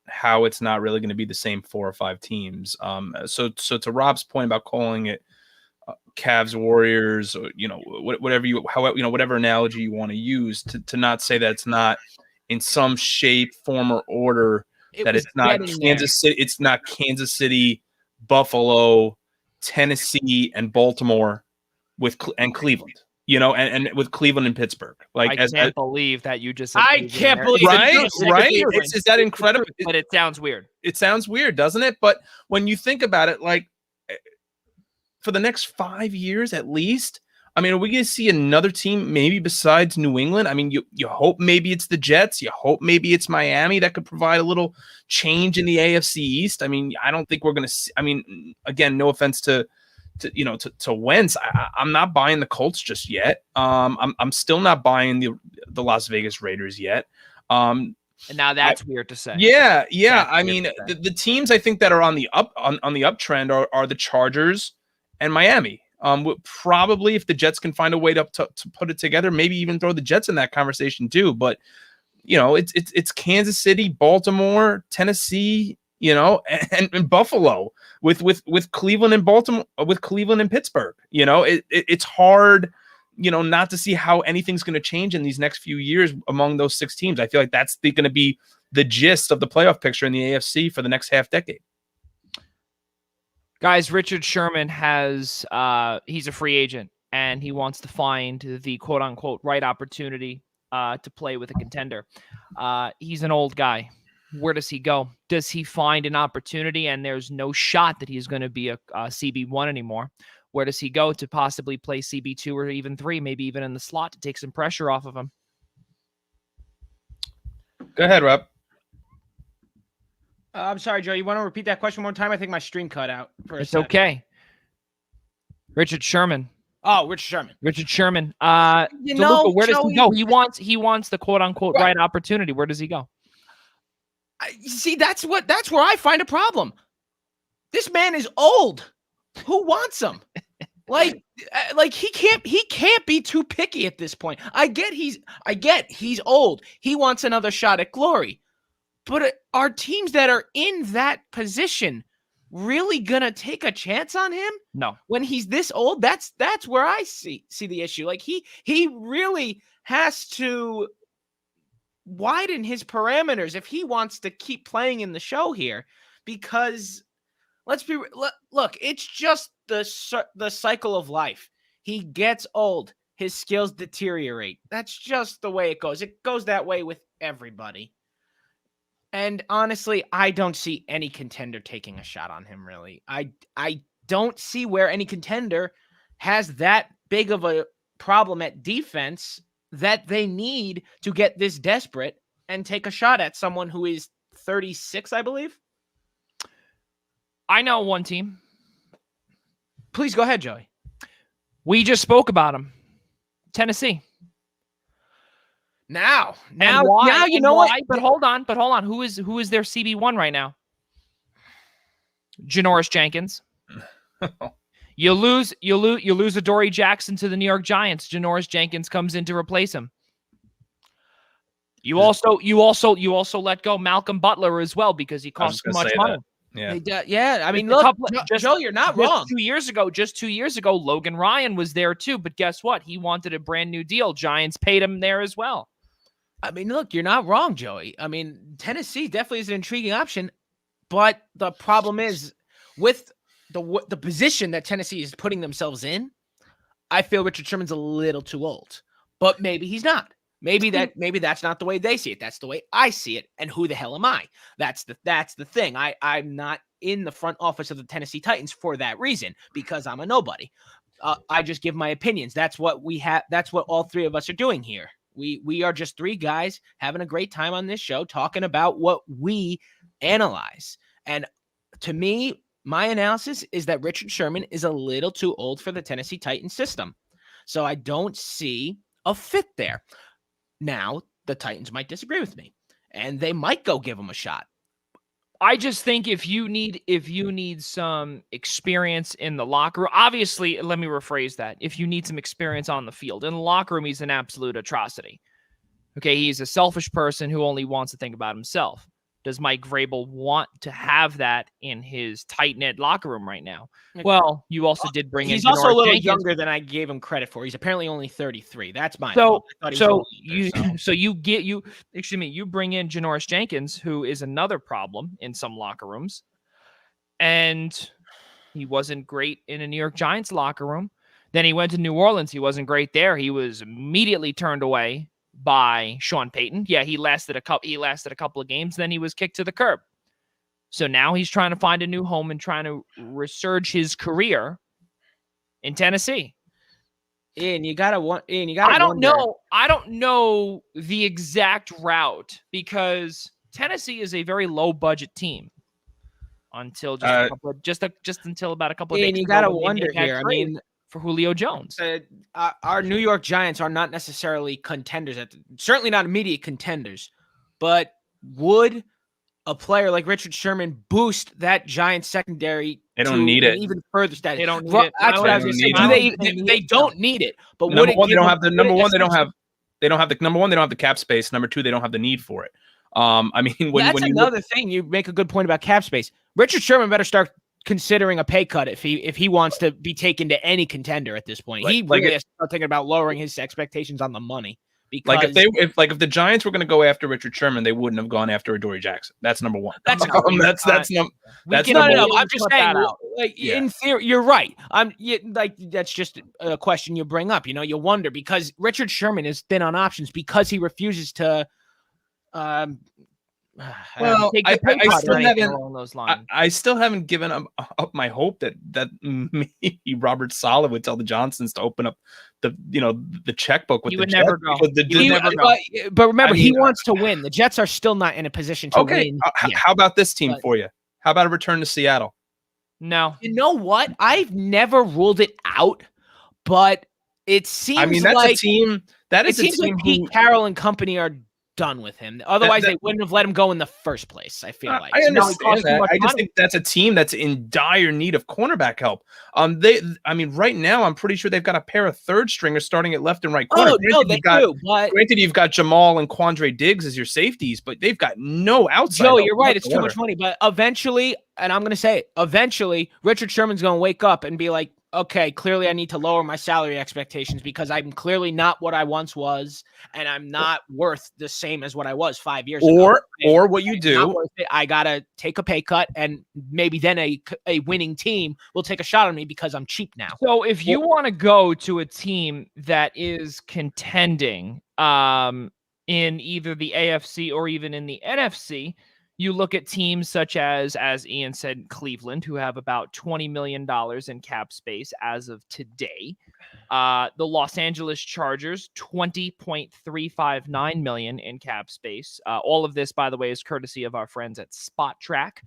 how it's not really going to be the same 4 or 5 teams. So to Rob's point about calling it Cavs, Warriors, or, whatever analogy you want to use, to not say that it's not in some shape, form, or order, that it's not Kansas City. It's not Kansas City, Buffalo, Tennessee, and Baltimore and Cleveland. And with Cleveland and Pittsburgh. Like, I can't believe that you just said I can't believe it. Right? Is that incredible? But it sounds weird. It sounds weird, doesn't it? But when you think about it, like, for the next 5 years at least, I mean, are we going to see another team maybe besides New England? I mean, you hope maybe it's the Jets. You hope maybe it's Miami that could provide a little change in the AFC East. I mean, I don't think we're going to see. I mean, again, no offense to Wentz. I'm not buying the Colts just yet. I'm still not buying the Las Vegas Raiders yet. And now that's weird to say. Yeah. I mean, the teams I think that are on the uptrend are the Chargers and Miami. Probably, if the Jets can find a way to put it together, maybe even throw the Jets in that conversation too. But it's Kansas City, Baltimore, Tennessee, and Buffalo with Cleveland and Baltimore, with Cleveland and Pittsburgh. It's hard, not to see how anything's going to change in these next few years among those 6 teams. I feel like that's going to be the gist of the playoff picture in the AFC for the next half decade. Guys, Richard Sherman he's a free agent, and he wants to find the quote unquote right opportunity to play with a contender. He's an old guy. Where does he go? Does he find an opportunity? And there's no shot that he's going to be a CB1 anymore. Where does he go to possibly play CB2 or even 3, maybe even in the slot, to take some pressure off of him? Go ahead, Rob. I'm sorry, Joe. You want to repeat that question one more time? I think my stream cut out. It's okay. Richard Sherman. Oh, Richard Sherman. Richard Sherman. DeLuca, where does he go? He wants the quote unquote right opportunity. Where does he go? See, that's where I find a problem. This man is old. Who wants him? Like he can't be too picky at this point. I get he's old. He wants another shot at glory. But are teams that are in that position really gonna take a chance on him? No. When he's this old, that's where I see the issue. Like he really has to widen his parameters if he wants to keep playing in the show here, because Look, it's just the cycle of life. He gets old. His skills deteriorate. That's just the way it goes. It goes that way with everybody. And honestly, I don't see any contender taking a shot on him, really. I don't see where any contender has that big of a problem at defense that they need to get this desperate and take a shot at someone who is 36, I believe. I know one team. Please go ahead, Joey. We just spoke about him. Tennessee. Now you know what? But hold on. Who is their CB1 right now? Janoris Jenkins. You lose Adoree Jackson to the New York Giants. Janoris Jenkins comes in to replace him. You also let go Malcolm Butler as well because he cost too much money. Yeah. I mean, look, Joe, you're not wrong. 2 years ago, Logan Ryan was there too. But guess what? He wanted a brand new deal. Giants paid him there as well. I mean, look, you're not wrong, Joey. I mean, Tennessee definitely is an intriguing option. But the problem is with the position that Tennessee is putting themselves in, I feel Richard Sherman's a little too old. But maybe he's not. Maybe that's not the way they see it. That's the way I see it. And who the hell am I? That's the thing. I'm not in the front office of the Tennessee Titans for that reason, because I'm a nobody. I just give my opinions. That's what we have. That's what all three of us are doing here. We are just three guys having a great time on this show, talking about what we analyze. And to me, my analysis is that Richard Sherman is a little too old for the Tennessee Titans system. So I don't see a fit there. Now, the Titans might disagree with me, and they might go give him a shot. I just think if you need some experience in the locker room, obviously, let me rephrase that. If you need some experience on the field, in the locker room, he's an absolute atrocity. Okay, he's a selfish person who only wants to think about himself. Does Mike Vrabel want to have that in his tight-knit locker room right now? Well, you also did bring in He's also a little Jenkins. younger than I gave him credit for. He's apparently only 33. That's my fault. You bring in Janoris Jenkins, who is another problem in some locker rooms, and he wasn't great in a New York Giants locker room. Then he went to New Orleans. He wasn't great there. He was immediately turned away by Sean Payton. Yeah, he lasted a couple of games, then he was kicked to the curb. So now he's trying to find a new home and trying to resurge his career in Tennessee. I don't know the exact route because Tennessee is a very low budget team until until about a couple of days. And you got to wonder here. I mean, for Julio Jones. Our New York Giants are not necessarily contenders, certainly not immediate contenders, but would a player like Richard Sherman boost that Giants secondary? They don't need it. Even further status. They don't need it. That's what I was going to say. They don't need it. But number one, they don't have the number one, they don't have the cap space. Number two, they don't have the need for it. I mean, that's another thing. You make a good point about cap space. Richard Sherman better start considering a pay cut if he wants to be taken to any contender at this point. He really has to start thinking about lowering his expectations on the money. Because if the Giants were going to go after Richard Sherman, they wouldn't have gone after Adoree Jackson. That's number one. I'm just saying. In theory, you're right. That's just a question you bring up. You know, you wonder because Richard Sherman is thin on options because he refuses to. I still haven't given up my hope that maybe Robert Saleh would tell the Johnsons to open up the checkbook with the Jets. But remember, he wants to win. The Jets are still not in a position to win. How about this team for you? How about a return to Seattle? No. You know what? I've never ruled it out, but it seems that's a team. Pete Carroll and company are done with him. Otherwise, they wouldn't have let him go in the first place. I feel like. I understand that. I just think that's a team that's in dire need of cornerback help. Right now, I'm pretty sure they've got a pair of third stringers starting at left and right corner. Granted, you've got Jamal and Quandre Diggs as your safeties, but they've got no outside. Joe, you're right. It's too much money. But eventually, and I'm going to say it, eventually, Richard Sherman's going to wake up and be like, okay, clearly I need to lower my salary expectations because I'm clearly not what I once was, and I'm not worth the same as what I was 5 years ago. Or what you Not do, worth it. I gotta take a pay cut, and maybe then a winning team will take a shot on me because I'm cheap now. So if you want to go to a team that is contending in either the AFC or even in the NFC, you look at teams such as Ian said, Cleveland, who have about $20 million in cap space as of today. The Los Angeles Chargers, $20.359 million in cap space. All of this, by the way, is courtesy of our friends at Spot Track.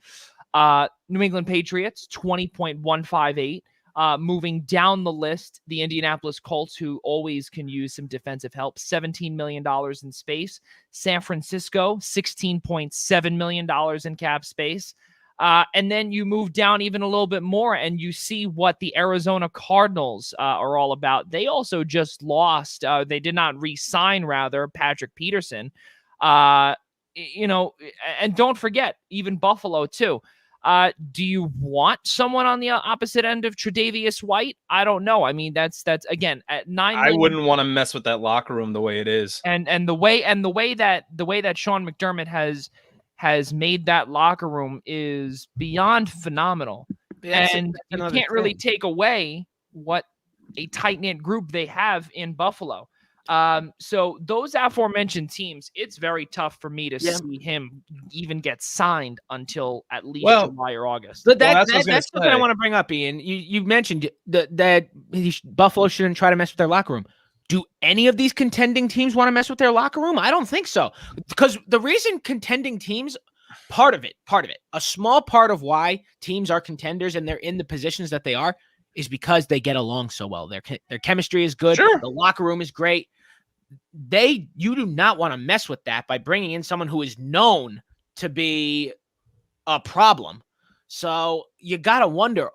New England Patriots, 20.158. Moving down the list, the Indianapolis Colts, who always can use some defensive help, $17 million in space. San Francisco, $16.7 million in cap space. And then you move down even a little bit more and you see what the Arizona Cardinals are all about. They also just lost. They did not re-sign, rather, Patrick Peterson. And don't forget, even Buffalo, too. Do you want someone on the opposite end of Tre'Davious White? I don't know. I mean, that's again at $9 million. I wouldn't want to mess with that locker room the way it is. And the way that Sean McDermott has made that locker room is beyond phenomenal. And you can't really take away what a tight-knit group they have in Buffalo. So those aforementioned teams, it's very tough for me to see him even get signed until at least July or August. But that's something I want to bring up, Ian. You mentioned that Buffalo shouldn't try to mess with their locker room. Do any of these contending teams want to mess with their locker room? I don't think so. Because the reason contending teams, part of it, a small part of why teams are contenders and they're in the positions that they are is because they get along so well. Their chemistry is good. Sure. The locker room is great. You do not want to mess with that by bringing in someone who is known to be a problem. So you got to wonder,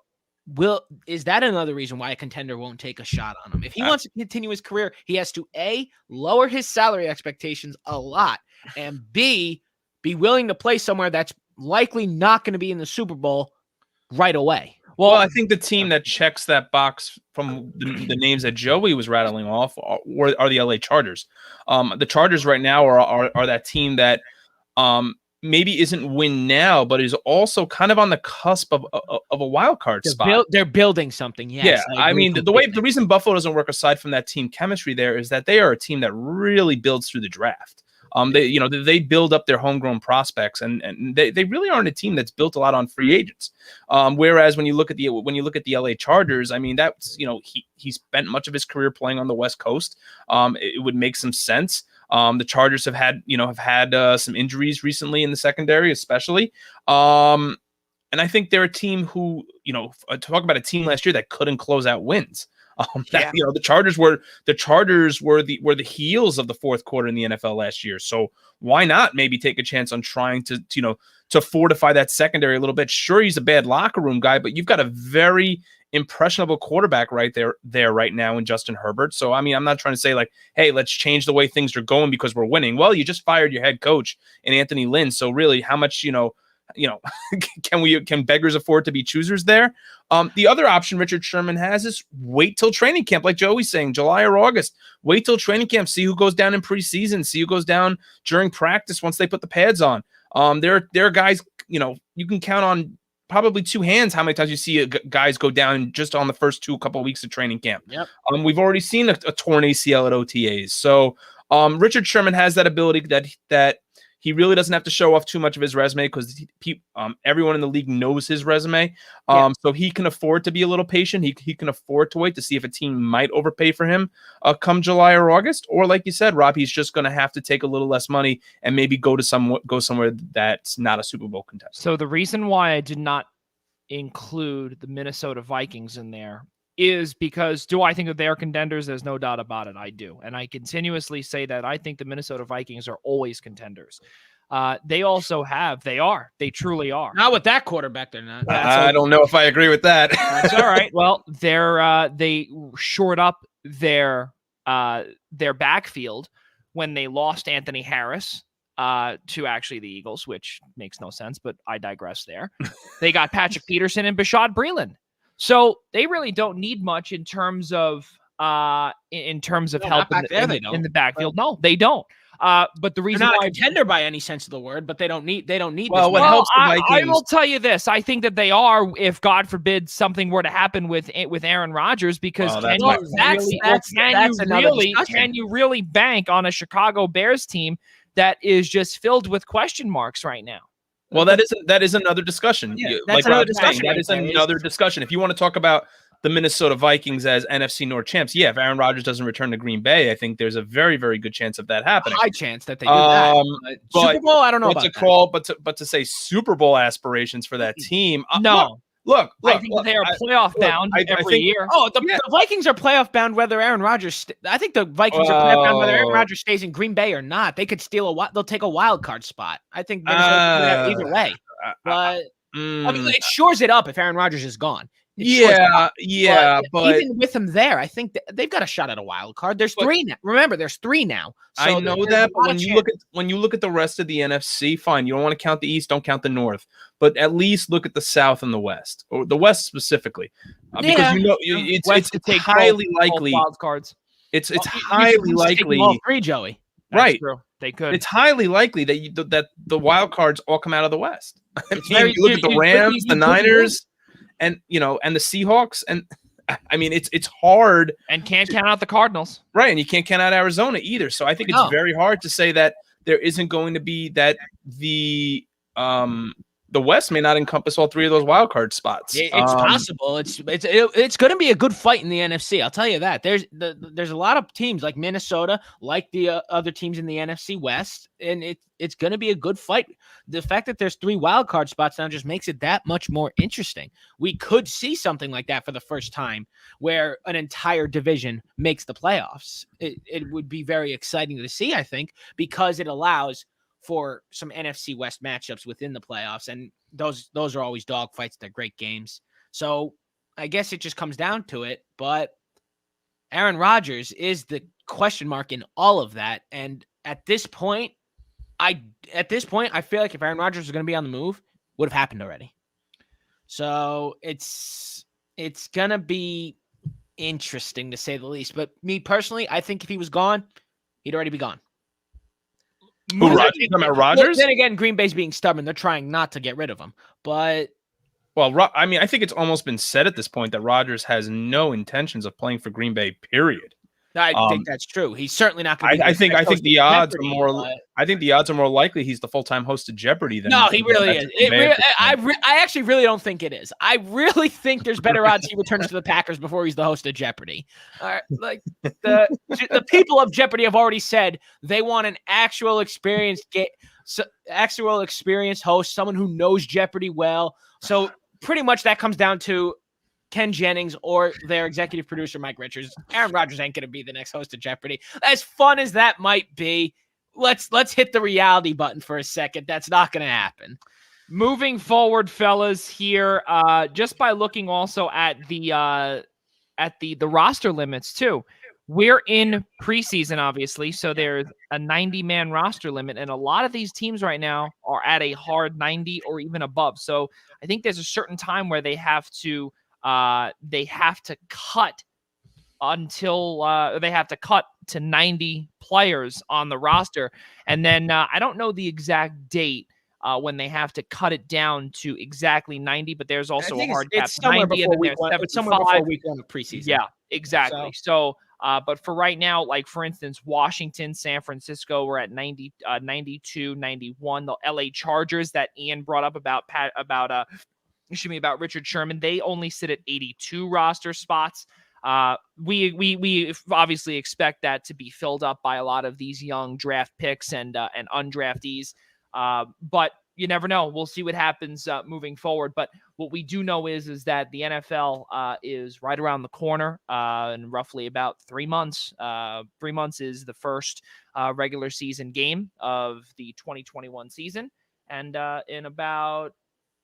is that another reason why a contender won't take a shot on him? If he wants to continue his career, he has to A, lower his salary expectations a lot, and B, be willing to play somewhere that's likely not going to be in the Super Bowl right away. Well, I think the team that checks that box from the names that Joey was rattling off are the LA Chargers. The Chargers right now are that team that maybe isn't win now, but is also kind of on the cusp of a wild card spot. They're building something. Yes, yeah, I mean the reason Buffalo doesn't work aside from that team chemistry there is that they are a team that really builds through the draft. They build up their homegrown prospects, and they really aren't a team that's built a lot on free agents. Whereas when you look at the LA Chargers, I mean that's he spent much of his career playing on the West Coast. It would make some sense. The Chargers have had some injuries recently in the secondary, especially. And I think they're a team who talk about a team last year that couldn't close out wins. The Chargers were the heels of the fourth quarter in the NFL last year. So why not maybe take a chance on trying to fortify that secondary a little bit? Sure, he's a bad locker room guy, but you've got a very impressionable quarterback right there right now in Justin Herbert. So I mean, I'm not trying to say like, hey, let's change the way things are going because we're winning. Well, you just fired your head coach in Anthony Lynn. So really, how much can beggars afford to be choosers there? The other option Richard Sherman has is wait till training camp, like Joey's saying, July or August. Wait till training camp, see who goes down in preseason, see who goes down during practice once they put the pads on. There are guys, you can count on probably two hands how many times you see guys go down just on the first couple of weeks of training camp. Yep. We've already seen a torn ACL at OTAs. So Richard Sherman has that ability that he really doesn't have to show off too much of his resume because everyone in the league knows his resume. So he can afford to be a little patient. He can afford to wait to see if a team might overpay for him come July or August. Or like you said, Rob, he's just going to have to take a little less money and maybe go somewhere that's not a Super Bowl contender. So the reason why I did not include the Minnesota Vikings in there is because do I think that they are contenders? There's no doubt about it. I do. And I continuously say that I think the Minnesota Vikings are always contenders. They truly are. Not with that quarterback, they're not. I don't know if I agree with that. That's all right. Well, they shored up their backfield when they lost Anthony Harris to actually the Eagles, which makes no sense, but I digress there. They got Patrick Peterson and Bashaud Breeland. So they really don't need much in terms of help back there, they in don't, the backfield. No, they don't. But the They're reason not why a contender by any sense of the word, but they don't need Well, this. what much. helps the I Vikings? will tell you this. I think that they are, if God forbid something were to happen with Aaron Rodgers, because Well, can you really bank on a Chicago Bears team that is just filled with question marks right now? Well, that is another discussion. Yeah, Like that's another Rob's saying, discussion that right is there, another discussion. If you want to talk about the Minnesota Vikings as NFC North champs, yeah, if Aaron Rodgers doesn't return to Green Bay, I think there's a very, very good chance of that happening. High chance that they do that. But Super Bowl, I don't know about that. But to say Super Bowl aspirations for that team, No. Look, I think they are playoff bound every year. Oh, the Vikings are playoff bound whether Aaron Rodgers. I think the Vikings are playoff bound whether Aaron Rodgers stays in Green Bay or not. They could they'll take a wild card spot. I think Minnesota either way. But I mean, it shores it up if Aaron Rodgers is gone. But even with him there, I think they've got a shot at a wild card. There's three now. Remember, there's three now. So I know that, but when you look at the rest of the NFC, fine. You don't want to count the East, don't count the North, but at least look at the South and the West, or the West specifically, because it's highly likely wild cards. It's highly likely all three, Joey. Right. True. They could. It's highly likely that the wild cards all come out of the West. I mean, you look at the Rams, the Niners, and and the Seahawks, and I mean it's hard. And can't count out the Cardinals. Right, and you can't count out Arizona either. So I think it's very hard to say that there isn't going to be that the West may not encompass all three of those wild card spots. It's possible. It's going to be a good fight in the NFC. I'll tell you that. There's a lot of teams like Minnesota, like the other teams in the NFC West, and it's going to be a good fight. The fact that there's three wild card spots now just makes it that much more interesting. We could see something like that for the first time, where an entire division makes the playoffs. It would be very exciting to see, I think, because it allows for some NFC West matchups within the playoffs. And those are always dogfights. They're great games. So I guess it just comes down to it. But Aaron Rodgers is the question mark in all of that. And at this point, I feel like if Aaron Rodgers was going to be on the move, would have happened already. So it's going to be interesting to say the least. But me personally, I think if he was gone, he'd already be gone. Who, Rodgers? Then again, Green Bay's being stubborn. They're trying not to get rid of him. But I mean, I think it's almost been said at this point that Rodgers has no intentions of playing for Green Bay, period. I think that's true. He's certainly not going to. I think the odds are more. I think the odds are more likely he's the full-time host of Jeopardy than. No, he really is. I actually really don't think it is. I really think there's better odds he returns to the Packers before he's the host of Jeopardy. All right, like the people of Jeopardy have already said they want an actual experienced host, someone who knows Jeopardy well. So pretty much that comes down to Ken Jennings or their executive producer, Mike Richards. Aaron Rodgers ain't going to be the next host of Jeopardy. As fun as that might be, let's hit the reality button for a second. That's not going to happen. Moving forward, fellas, here, just by looking also at the roster limits too. We're in preseason, obviously, so there's a 90-man roster limit, and a lot of these teams right now are at a hard 90 or even above. So I think there's a certain time where they have to cut to 90 players on the roster. And then I don't know the exact date when they have to cut it down to exactly 90, but there's also a hard cap. It's somewhere before week 1 of preseason. Yeah, exactly. So but for right now, like for instance, Washington, San Francisco, we're at 90, 92, 91. The LA Chargers that Ian brought up about Richard Sherman, they only sit at 82 roster spots. We obviously expect that to be filled up by a lot of these young draft picks and undraftees. But you never know. We'll see what happens moving forward. But what we do know is that the NFL is right around the corner in roughly about 3 months. 3 months is the first regular season game of the 2021 season. And in about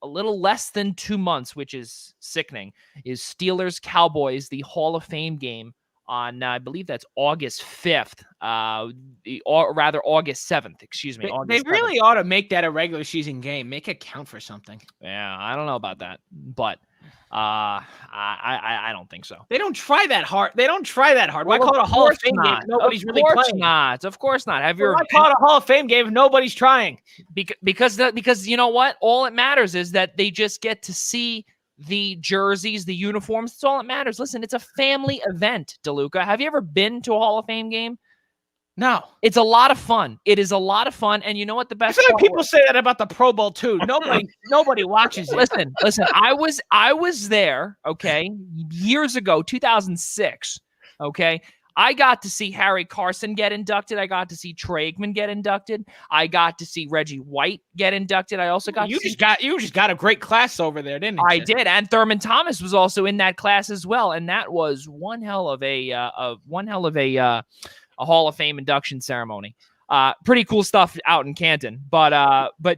a little less than 2 months, which is sickening, is Steelers-Cowboys, the Hall of Fame game on, I believe that's August 5th, or rather August 7th, excuse me. They really ought to make that a regular season game. Make it count for something. Yeah, I don't know about that, but I don't think so. They don't try that hard. Why Well, call it a Hall of Fame game not. if nobody's really Of course playing? not. Of course not. Have Why your call it a Hall of Fame game if nobody's trying? because you know what? All it matters is that they just get to see the jerseys, the uniforms. That's all that matters. Listen, it's a family event, DeLuca. Have you ever been to a Hall of Fame game? No. It's a lot of fun. It is a lot of fun. And you know what the I best feel like part people was? say that about the Pro Bowl too. Nobody watches it. Listen, I was there, okay, years ago, 2006, okay? I got to see Harry Carson get inducted. I got to see Troy Aikman get inducted. I got to see Reggie White get inducted. I also got you just got a great class over there, didn't you? I did, and Thurman Thomas was also in that class as well, and that was one hell of a Hall of Fame induction ceremony. Pretty cool stuff out in Canton, but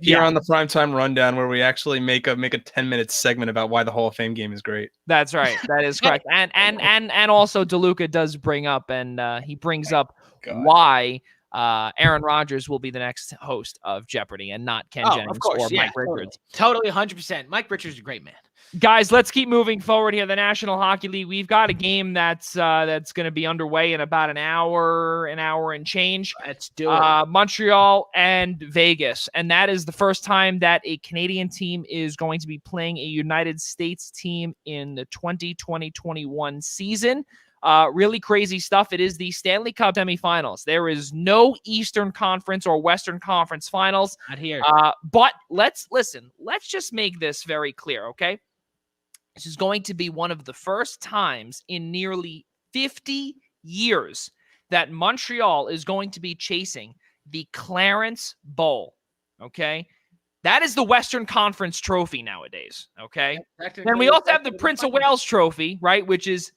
Here yeah, on the Primetime Rundown, where we actually make a 10-minute segment about why the Hall of Fame game is great. that's right. That is correct. And also DeLuca does bring up, and he brings up why Aaron Rodgers will be the next host of Jeopardy and not Ken Jennings or Mike Richards. Totally 100%. Mike Richards is a great man. Guys, let's keep moving forward here. The National Hockey League. We've got a game that's going to be underway in about an hour and change. Let's do it. Montreal and Vegas, and that is the first time that a Canadian team is going to be playing a United States team in the 2020-21 season. Really crazy stuff. It is the Stanley Cup semifinals. There is no Eastern Conference or Western Conference finals. Not here. But let's just make this very clear, okay? This is going to be one of the first times in nearly 50 years that Montreal is going to be chasing the Clarence Bowl, okay? That is the Western Conference trophy nowadays, okay? Then we also have the Prince of Wales trophy, right, which is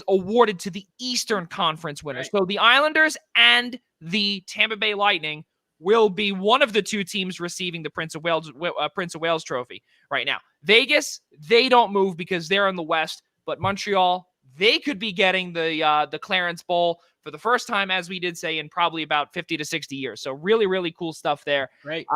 awarded to the Eastern Conference winners. Right. So the Islanders and the Tampa Bay Lightning will be one of the two teams receiving the Prince of Wales trophy right now. Vegas, they don't move because they're in the West, but Montreal, they could be getting the Clarence Bowl for the first time, as we did say, in probably about 50 to 60 years. So really, really cool stuff there. Right.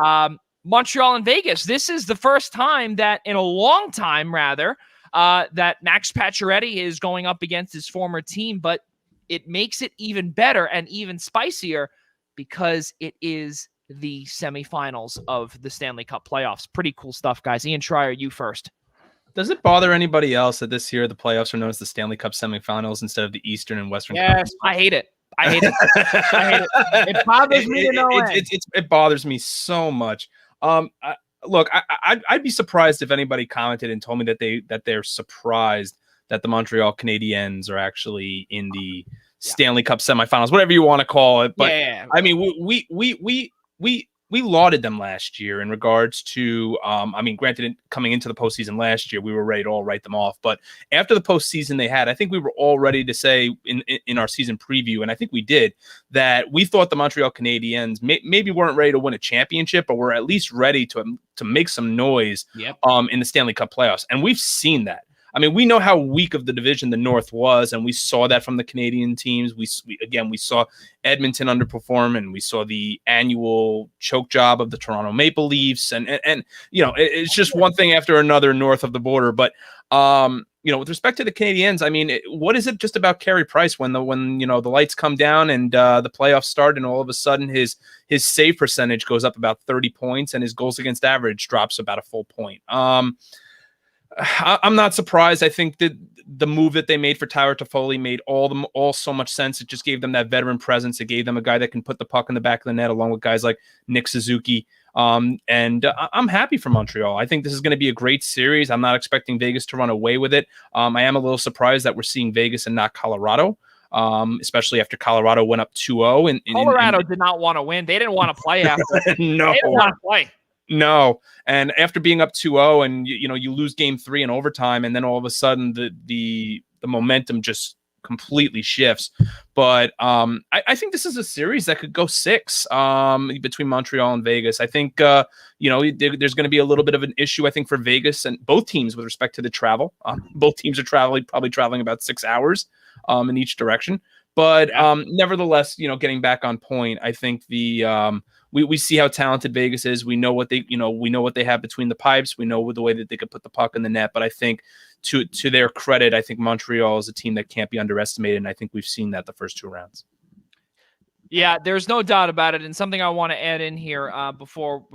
Montreal and Vegas, this is the first time that in a long time, rather, that Max Pacioretty is going up against his former team, but it makes it even better and even spicier because it is the semifinals of the Stanley Cup playoffs. Pretty cool stuff, guys. Ian Schraier, you first. Does it bother anybody else that this year the playoffs are known as the Stanley Cup semifinals instead of the Eastern and Western Conference? I hate it. I hate it. It bothers me to no end. It bothers me so much. Look, I'd be surprised if anybody commented and told me that they're surprised that the Montreal Canadiens are actually in the Stanley Cup semifinals, whatever you want to call it. But I mean, we lauded them last year in regards to, I mean, granted, coming into the postseason last year, we were ready to all write them off. But after the postseason they had, I think we were all ready to say in our season preview, and I think we did, that we thought the Montreal Canadiens maybe weren't ready to win a championship, but were at least ready to make some noise in the Stanley Cup playoffs. And we've seen that. I mean, we know how weak of the division the North was, and we saw that from the Canadian teams. We saw Edmonton underperform, and we saw the annual choke job of the Toronto Maple Leafs, and you know, it's just one thing after another north of the border. But you know, with respect to the Canadiens, I mean, what is it just about Carey Price when you know the lights come down and the playoffs start, and all of a sudden his save percentage goes up about 30 points, and his goals against average drops about a full point. I'm not surprised. I think that the move that they made for Tyler Toffoli made all so much sense. It just gave them that veteran presence. It gave them a guy that can put the puck in the back of the net, along with guys like Nick Suzuki. And I'm happy for Montreal. I think this is going to be a great series. I'm not expecting Vegas to run away with it. I am a little surprised that we're seeing Vegas and not Colorado, especially after Colorado went up 2-0. Colorado did not want to win. They didn't want to play after. No. They didn't want to play. No, and after being up 2-0 and you lose game 3 in overtime, and then all of a sudden the momentum just completely shifts. But I think this is a series that could go 6 between Montreal and Vegas. I think there's going to be a little bit of an issue, I think, for Vegas and both teams with respect to the travel. Both teams are probably traveling about 6 hours in each direction. But nevertheless, getting back on point, I think we see how talented Vegas is. We know what they have between the pipes. We know the way that they could put the puck in the net. But I think to their credit, I think Montreal is a team that can't be underestimated, and I think we've seen that the first 2 rounds. Yeah, there's no doubt about it. And something I want to add in here before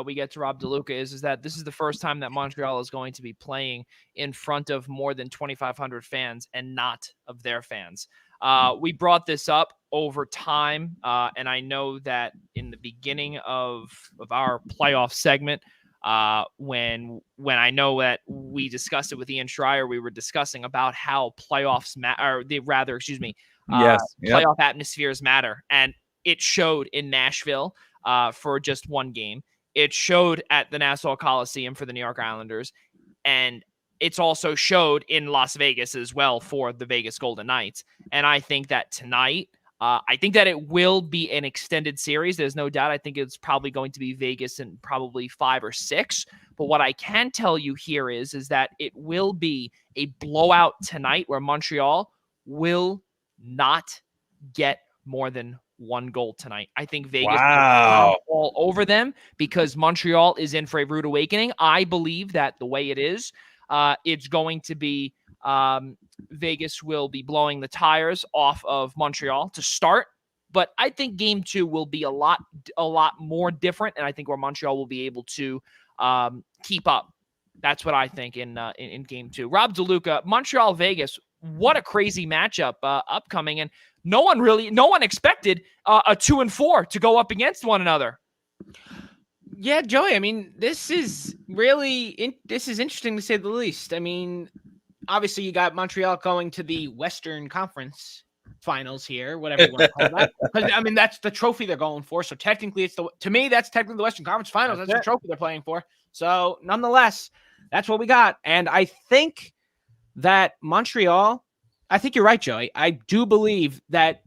we get to Rob DeLuca is that this is the first time that Montreal is going to be playing in front of more than 2,500 fans and not of their fans. We brought this up over time, and I know that in the beginning of our playoff segment, when I know that we discussed it with Ian Schraier, we were discussing about how playoffs playoff atmospheres matter. And it showed in Nashville for just one game. It showed at the Nassau Coliseum for the New York Islanders. And it's also showed in Las Vegas as well for the Vegas Golden Knights. And I think that tonight, I think that it will be an extended series. There's no doubt. I think it's probably going to be Vegas in probably 5 or 6. But what I can tell you here is that it will be a blowout tonight where Montreal will not get more than 1 goal tonight. I think Vegas will all over them because Montreal is in for a rude awakening. I believe that the way it is, it's going to be Vegas will be blowing the tires off of Montreal to start. But I think game 2 will be a lot more different, and I think where Montreal will be able to keep up. That's what I think in game 2. Rob DeLuca, Montreal Vegas. What a crazy matchup upcoming, and no one expected a 2 and 4 to go up against one another. Yeah, Joey. I mean, this is interesting to say the least. I mean, obviously you got Montreal going to the Western Conference Finals here, whatever you want to call that. Because I mean, that's the trophy they're going for. So technically, to me, that's technically the Western Conference Finals. That's the trophy they're playing for. So nonetheless, that's what we got, and I think that Montreal, I think you're right, Joey. I do believe that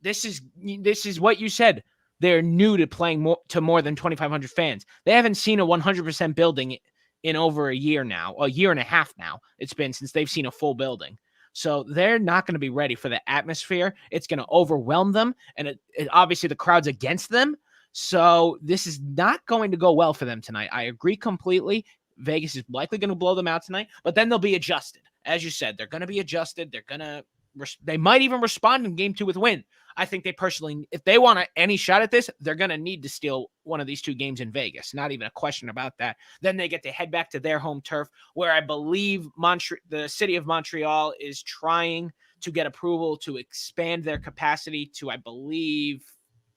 this is what you said. They're new to playing more than 2,500 fans. They haven't seen a 100% building in over a year now, a year and a half now. It's been since they've seen a full building. So they're not going to be ready for the atmosphere. It's going to overwhelm them, and it obviously the crowd's against them. So this is not going to go well for them tonight. I agree completely. Vegas is likely going to blow them out tonight, but then they'll be adjusted. As you said, they're going to be adjusted. They might even respond in game 2 with win. I think they personally, if they want any shot at this, they're going to need to steal one of these 2 games in Vegas. Not even a question about that. Then they get to head back to their home turf, where I believe the city of Montreal is trying to get approval to expand their capacity to, I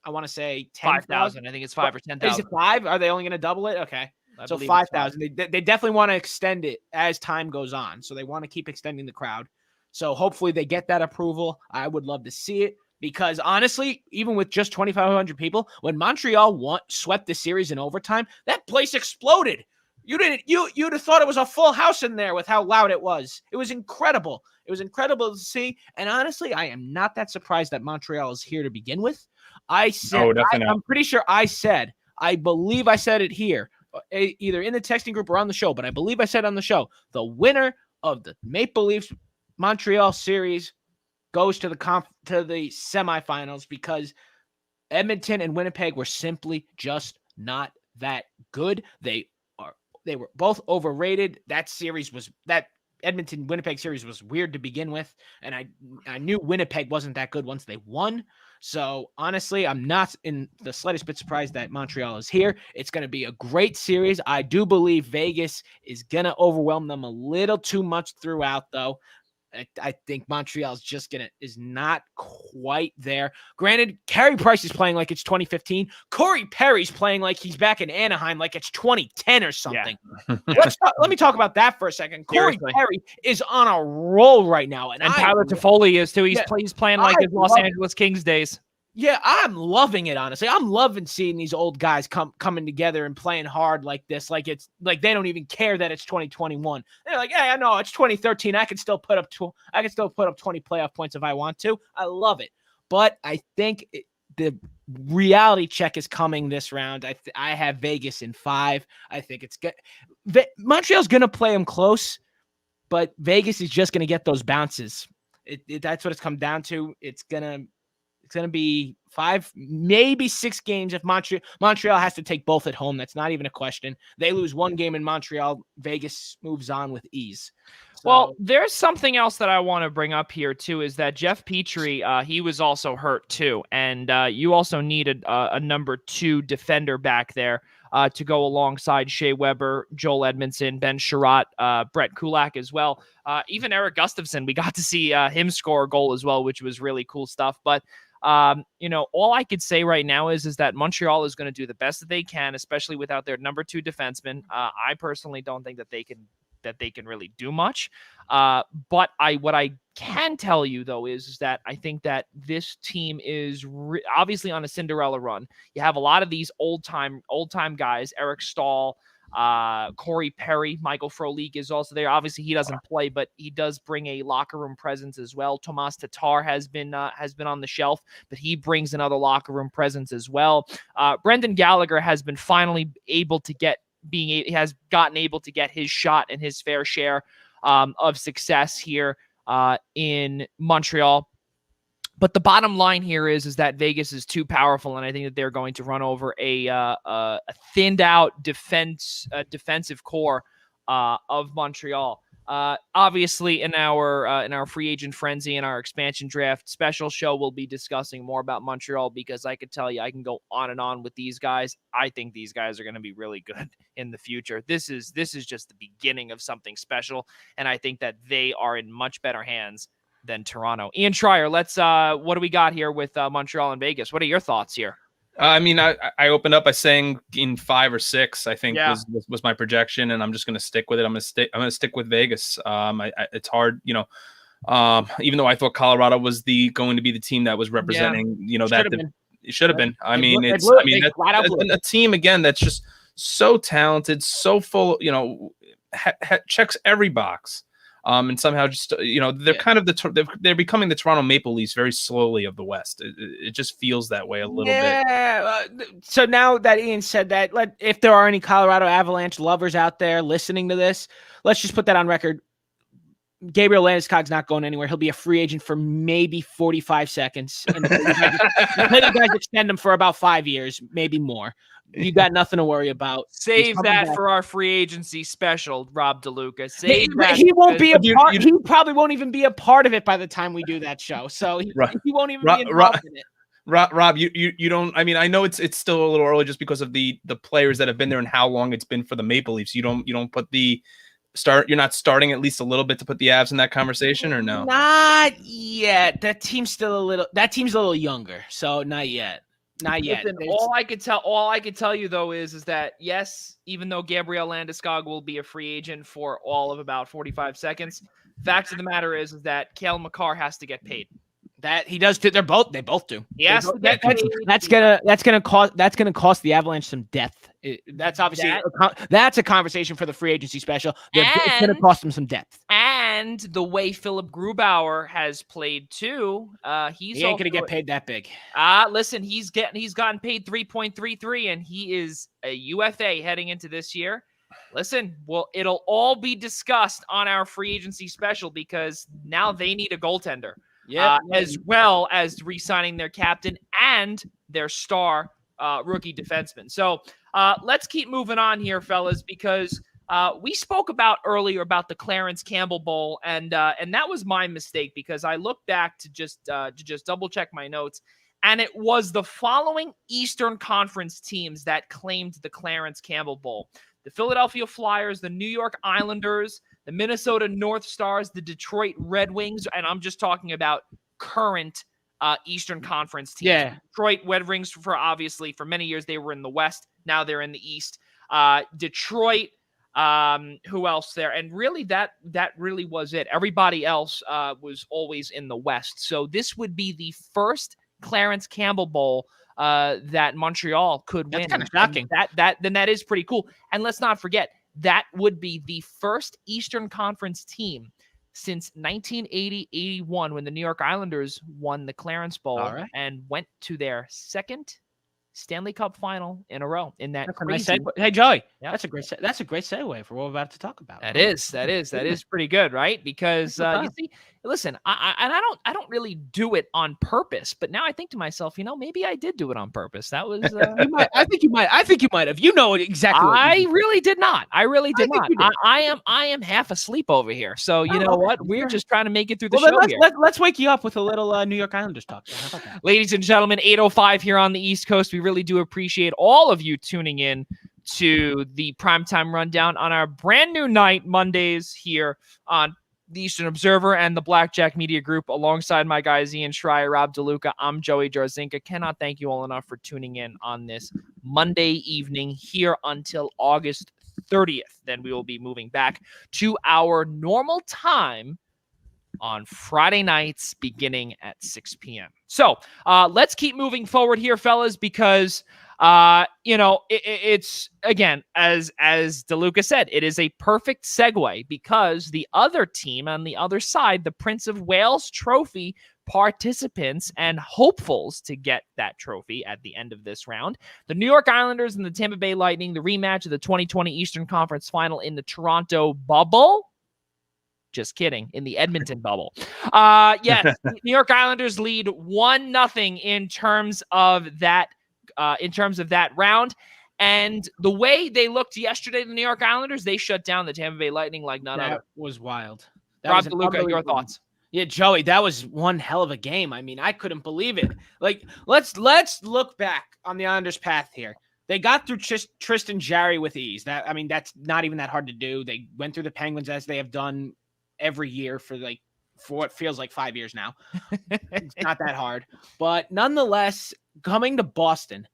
want to say 5,000. I think it's 5 or 10,000. Is it 5? Are they only going to double it? Okay. So 5,000. They definitely want to extend it as time goes on. So they want to keep extending the crowd. So hopefully they get that approval. I would love to see it because honestly, even with just 2,500 people, when Montreal swept the series in overtime, that place exploded. You'd have thought it was a full house in there with how loud it was. It was incredible. It was incredible to see. And honestly, I am not that surprised that Montreal is here to begin with. I'm pretty sure I believe I said it here, either in the texting group or on the show, but I believe I said on the show, the winner of the Maple Leafs Montreal series goes to the semifinals because Edmonton and Winnipeg were simply just not that good. They were both overrated. That Edmonton Winnipeg series was weird to begin with, and I knew Winnipeg wasn't that good once they won. So honestly, I'm not in the slightest bit surprised that Montreal is here. It's going to be a great series. I do believe Vegas is going to overwhelm them a little too much throughout, though. I think Montreal is not quite there. Granted, Carey Price is playing like it's 2015. Corey Perry's playing like he's back in Anaheim, like it's 2010 or something. Yeah. Let me talk about that for a second. Corey Perry is on a roll right now, and Tyler Toffoli is too. He's playing like his Los Angeles Kings days. Yeah, I'm loving it, honestly. I'm loving seeing these old guys coming together and playing hard like this. Like it's like they don't even care that it's 2021. They're like, "Hey, I know it's 2013. I can still put up 20 playoff points if I want to." I love it. But I think the reality check is coming this round. I have Vegas in 5. I think it's good. Montreal's going to play them close, but Vegas is just going to get those bounces. That's what it's come down to. It's going to be 5, maybe 6 games. If Montreal has to take both at home, that's not even a question. They lose 1 game in Montreal, Vegas moves on with ease. Well, there's something else that I want to bring up here, too, is that Jeff Petrie, he was also hurt, too. And you also needed a number 2 defender back there to go alongside Shea Weber, Joel Edmondson, Ben Sherratt, Brett Kulak as well. Even Eric Gustafson, we got to see him score a goal as well, which was really cool stuff. But, all I could say right now is that Montreal is going to do the best that they can, especially without their number 2 defenseman. I personally don't think that they can really do much. But what I can tell you, though, is that I think that this team is obviously on a Cinderella run. You have a lot of these old-time guys, Eric Stahl, Corey Perry, Michael Frolik is also there. Obviously, he doesn't play, but he does bring a locker room presence as well. Tomas Tatar has been on the shelf, but he brings another locker room presence as well. Brendan Gallagher has been finally able to get his shot and his fair share of success here in Montreal. But the bottom line here is that Vegas is too powerful, and I think that they're going to run over a thinned out defensive core of Montreal. Obviously, in our free agent frenzy and our expansion draft special show, we'll be discussing more about Montreal, because I could tell you I can go on and on with these guys. I think these guys are going to be really good in the future. This is just the beginning of something special, and I think that they are in much better hands than Toronto. Ian Schraier, let's what do we got here with Montreal and Vegas? What are your thoughts here? I opened up by saying in 5 or 6, I think was my projection, and I'm just going to stick with it. I'm going to stick with Vegas. It's hard, even though I thought Colorado was going to be the team that was representing, it should have been. It's a team again that's just so talented, so full, checks every box. And somehow just, they're kind of they're becoming the Toronto Maple Leafs very slowly of the West. It just feels that way a little bit. So now that Ian said that, if there are any Colorado Avalanche lovers out there listening to this, let's just put that on record. Gabriel Landeskog's not going anywhere. He'll be a free agent for maybe 45 seconds. And you guys extend him for about 5 years, maybe more. You got nothing to worry about. Save that for our free agency special, Rob DeLuca. He won't be a part. He probably won't even be a part of it by the time we do that show. So he won't even be involved in it. Rob, you don't. I know it's still a little early just because of the players that have been there and how long it's been for the Maple Leafs. You don't put the start. You're not starting at least a little bit to put the Avs in that conversation, or no? Not yet. That team's a little younger, so not yet. Not yet. Listen, all I could tell you though is that yes, even though Gabriel Landeskog will be a free agent for all of about 45 seconds, fact of the matter is that Cale Makar has to get paid. That he does too. They both do. Yes, that's gonna cost the Avalanche some depth. That's obviously that's a conversation for the free agency special. It's gonna cost them some depth. And the way Philip Grubauer has played too, he ain't gonna get paid that big. Listen, he's gotten paid 3.33, and he is a UFA heading into this year. Listen, well, it'll all be discussed on our free agency special, because now they need a goaltender. As well as re-signing their captain and their star rookie defenseman. So let's keep moving on here, fellas, because we spoke earlier about the Clarence Campbell Bowl, and that was my mistake, because I looked back to just double check my notes, and it was the following Eastern Conference teams that claimed the Clarence Campbell Bowl: the Philadelphia Flyers, the New York Islanders, the Minnesota North Stars, the Detroit Red Wings, and I'm just talking about current Eastern Conference teams. Yeah. Detroit Red Wings, for many years they were in the West. Now they're in the East. Detroit, who else there? And really that really was it. Everybody else was always in the West. So this would be the first Clarence Campbell Bowl that Montreal could win. That's kind of shocking. Then that is pretty cool. And let's not forget, that would be the first Eastern Conference team since 1980-81, when the New York Islanders won the Clarence Bowl and went to their second Stanley Cup final in a row. In that crazy... Hey, Joey, that's a great segue for what we're about to talk about. That is pretty good, right? Because you see, listen, I don't really do it on purpose, but now I think to myself, maybe I did do it on purpose. That was You might. I think you might have. You know exactly. What I really did not. I really did think not. you did. I am half asleep over here. So you know okay. what? We're just trying to make it through the Well, show then here. let's wake you up with a little New York Islanders talk. How about that? Ladies and gentlemen, 8:05 here on the East Coast. We really do appreciate all of you tuning in to the Primetime Rundown on our brand new night, Mondays, here on the Eastern Observer and the Blackjack Media Group, alongside my guys Ian Schraier, Rob DeLuca. I'm Joey Jarzynka. Cannot thank you all enough for tuning in on this Monday evening here until August 30th. Then we will be moving back to our normal time on Friday nights beginning at 6 p.m. So let's keep moving forward here, fellas, because it's, again, as DeLuca said, it is a perfect segue because the other team on the other side, the Prince of Wales Trophy participants and hopefuls to get that trophy at the end of this round, the New York Islanders and the Tampa Bay Lightning, the rematch of the 2020 Eastern Conference Final in the Toronto bubble. Just kidding. In the Edmonton bubble. Yes, New York Islanders lead 1-0 in terms of that round. And the way they looked yesterday, the New York Islanders, they shut down the Tampa Bay Lightning like none other. That was wild. That Rob was DeLuca, your thoughts? Yeah, Joey, that was one hell of a game. I mean, I couldn't believe it. Like, let's look back on the Islanders' path here. They got through Tristan Jarry with ease. That's not even that hard to do. They went through the Penguins as they have done every year for what feels like 5 years now. It's not that hard. But nonetheless, coming to Boston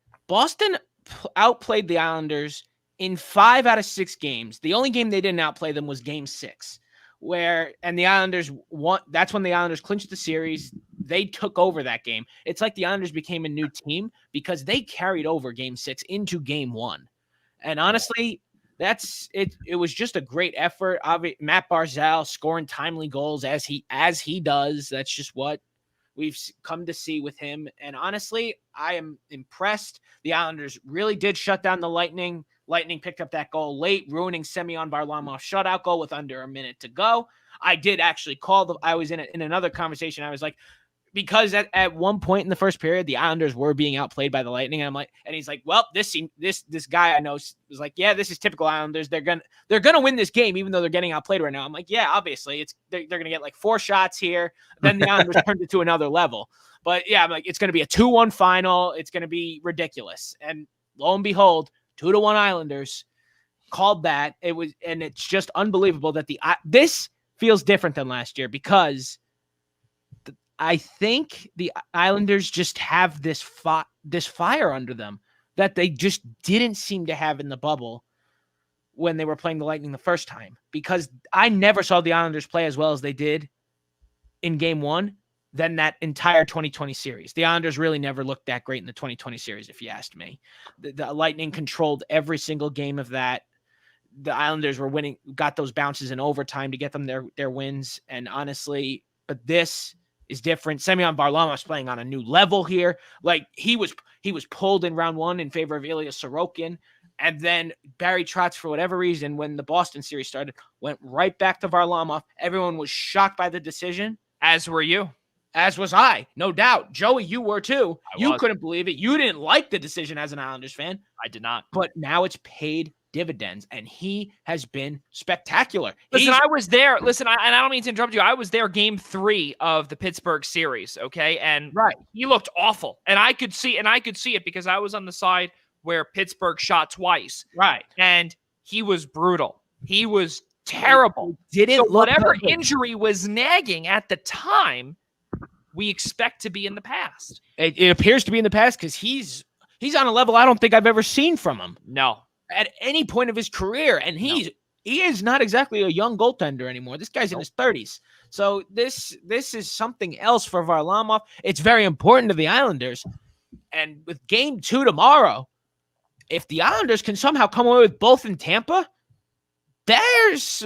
outplayed the Islanders in 5 out of 6 games. The only game they didn't outplay them was game 6, and the Islanders won. That's when the Islanders clinched the series. They took over that game. It's like the Islanders became a new team because they carried over game 6 into game 1. And honestly, that's it. It was just a great effort. Matt Barzal scoring timely goals as he does. That's just what we've come to see with him. And honestly, I am impressed. The Islanders really did shut down the Lightning. Lightning picked up that goal late, ruining Semyon Varlamov's shutout goal with under a minute to go. I did actually I was in another conversation. I was like, because at one point in the first period, the Islanders were being outplayed by the Lightning. And I'm like, and he's like, well, this guy I know was like, yeah, this is typical Islanders. They're gonna win this game, even though they're getting outplayed right now. I'm like, yeah, obviously they're gonna get like 4 shots here. Then the Islanders turned it to another level. But yeah, I'm like, it's gonna be a 2-1 final. It's gonna be ridiculous. And lo and behold, 2-1 Islanders called that. And it's just unbelievable that this feels different than last year because I think the Islanders just have this fire under them that they just didn't seem to have in the bubble when they were playing the Lightning the first time, because I never saw the Islanders play as well as they did in game 1 than that entire 2020 series. The Islanders really never looked that great in the 2020 series, if you asked me. The Lightning controlled every single game of that. The Islanders were winning, got those bounces in overtime to get them their wins. And honestly, but this is different. Semyon Varlamov's playing on a new level here. Like he was pulled in round 1 in favor of Ilya Sorokin. And then Barry Trotz, for whatever reason, when the Boston series started, went right back to Varlamov. Everyone was shocked by the decision. As were you. As was I, no doubt. Joey, you were too. I was. Couldn't believe it. You didn't like the decision as an Islanders fan. I did not. But now it's paid dividends, and he has been spectacular. Listen, I was there. Listen, I don't mean to interrupt you. I was there game 3 of the Pittsburgh series, okay? And he looked awful. And I could see it because I was on the side where Pittsburgh shot twice. Right. And he was brutal. He was terrible. Whatever injury was nagging at the time, we expect to be in the past. It appears to be in the past because he's on a level I don't think I've ever seen from him. No. At any point of his career. And he is not exactly a young goaltender anymore. This guy's in his 30s. So this is something else for Varlamov. It's very important to the Islanders. And with game 2 tomorrow, if the Islanders can somehow come away with both in Tampa, that's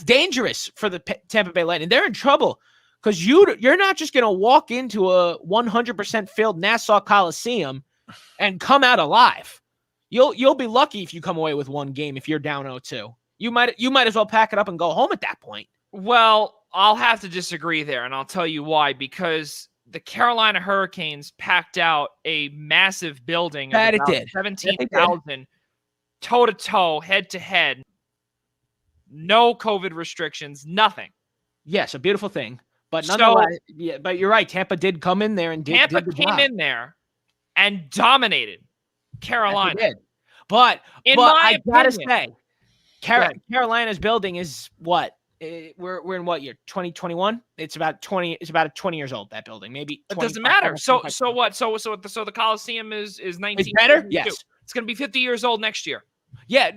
dangerous for the Tampa Bay Lightning. They're in trouble because you're not just going to walk into a 100% filled Nassau Coliseum and come out alive. You'll be lucky if you come away with one game if you're down 0-2. You might as well pack it up and go home at that point. Well, I'll have to disagree there, and I'll tell you why. Because the Carolina Hurricanes packed out a massive building of about 17,000 toe-to-toe, head-to-head. No COVID restrictions, nothing. Yes, a beautiful thing. But nonetheless, yeah, but you're right. Tampa did come in there and did Tampa the came job. in there and dominated Carolina. Yes, But my I gotta opinion, say, Carolina's building is what? We're in what year? 2021. It's about 20 years old. That building, maybe. It doesn't matter. So what? So the Coliseum is 19. It's better. Yes, it's going to be 50 years old next year. Yeah,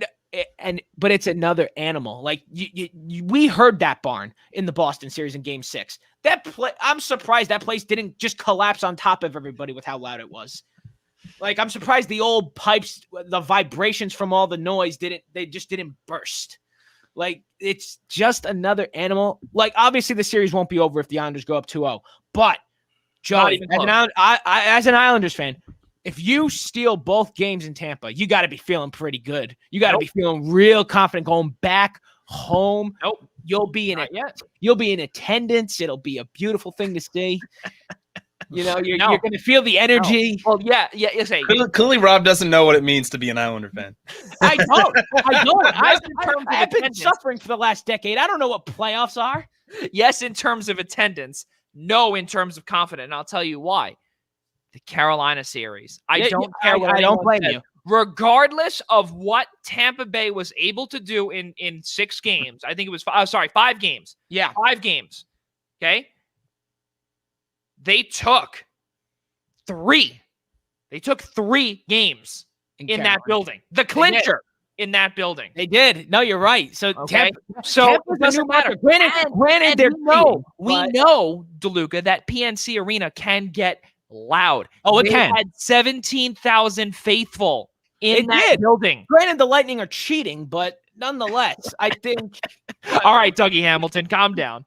but it's another animal. Like we heard that barn in the Boston series in Game 6. I'm surprised that place didn't just collapse on top of everybody with how loud it was. Like, I'm surprised the old pipes, the vibrations from all the noise just didn't burst. Like, it's just another animal. Like, obviously the series won't be over if the Islanders go up 2-0. But, Joey, as an Islanders fan, if you steal both games in Tampa, you got to be feeling pretty good. You got to be feeling real confident going back home. Nope. You'll be in attendance. It'll be a beautiful thing to see. You're going to feel the energy. No. Well, yeah. Clearly, Rob doesn't know what it means to be an Islander fan. I don't. I've been suffering for the last decade. I don't know what playoffs are. Yes, in terms of attendance. No, in terms of confidence. And I'll tell you why. The Carolina series. I don't care what I don't blame you. Regardless of what Tampa Bay was able to do in 6 games. I think it was 5 games. Yeah. 5 games. Okay. They took 3. They took 3 games in that building. The clincher in that building. They did. No, you're right. So it doesn't matter. Granted, we know, DeLuca, that PNC Arena can get loud. Oh, it they can. Had 17,000 faithful in that building. Granted, the Lightning are cheating, but nonetheless, I think. All right, Dougie Hamilton, calm down.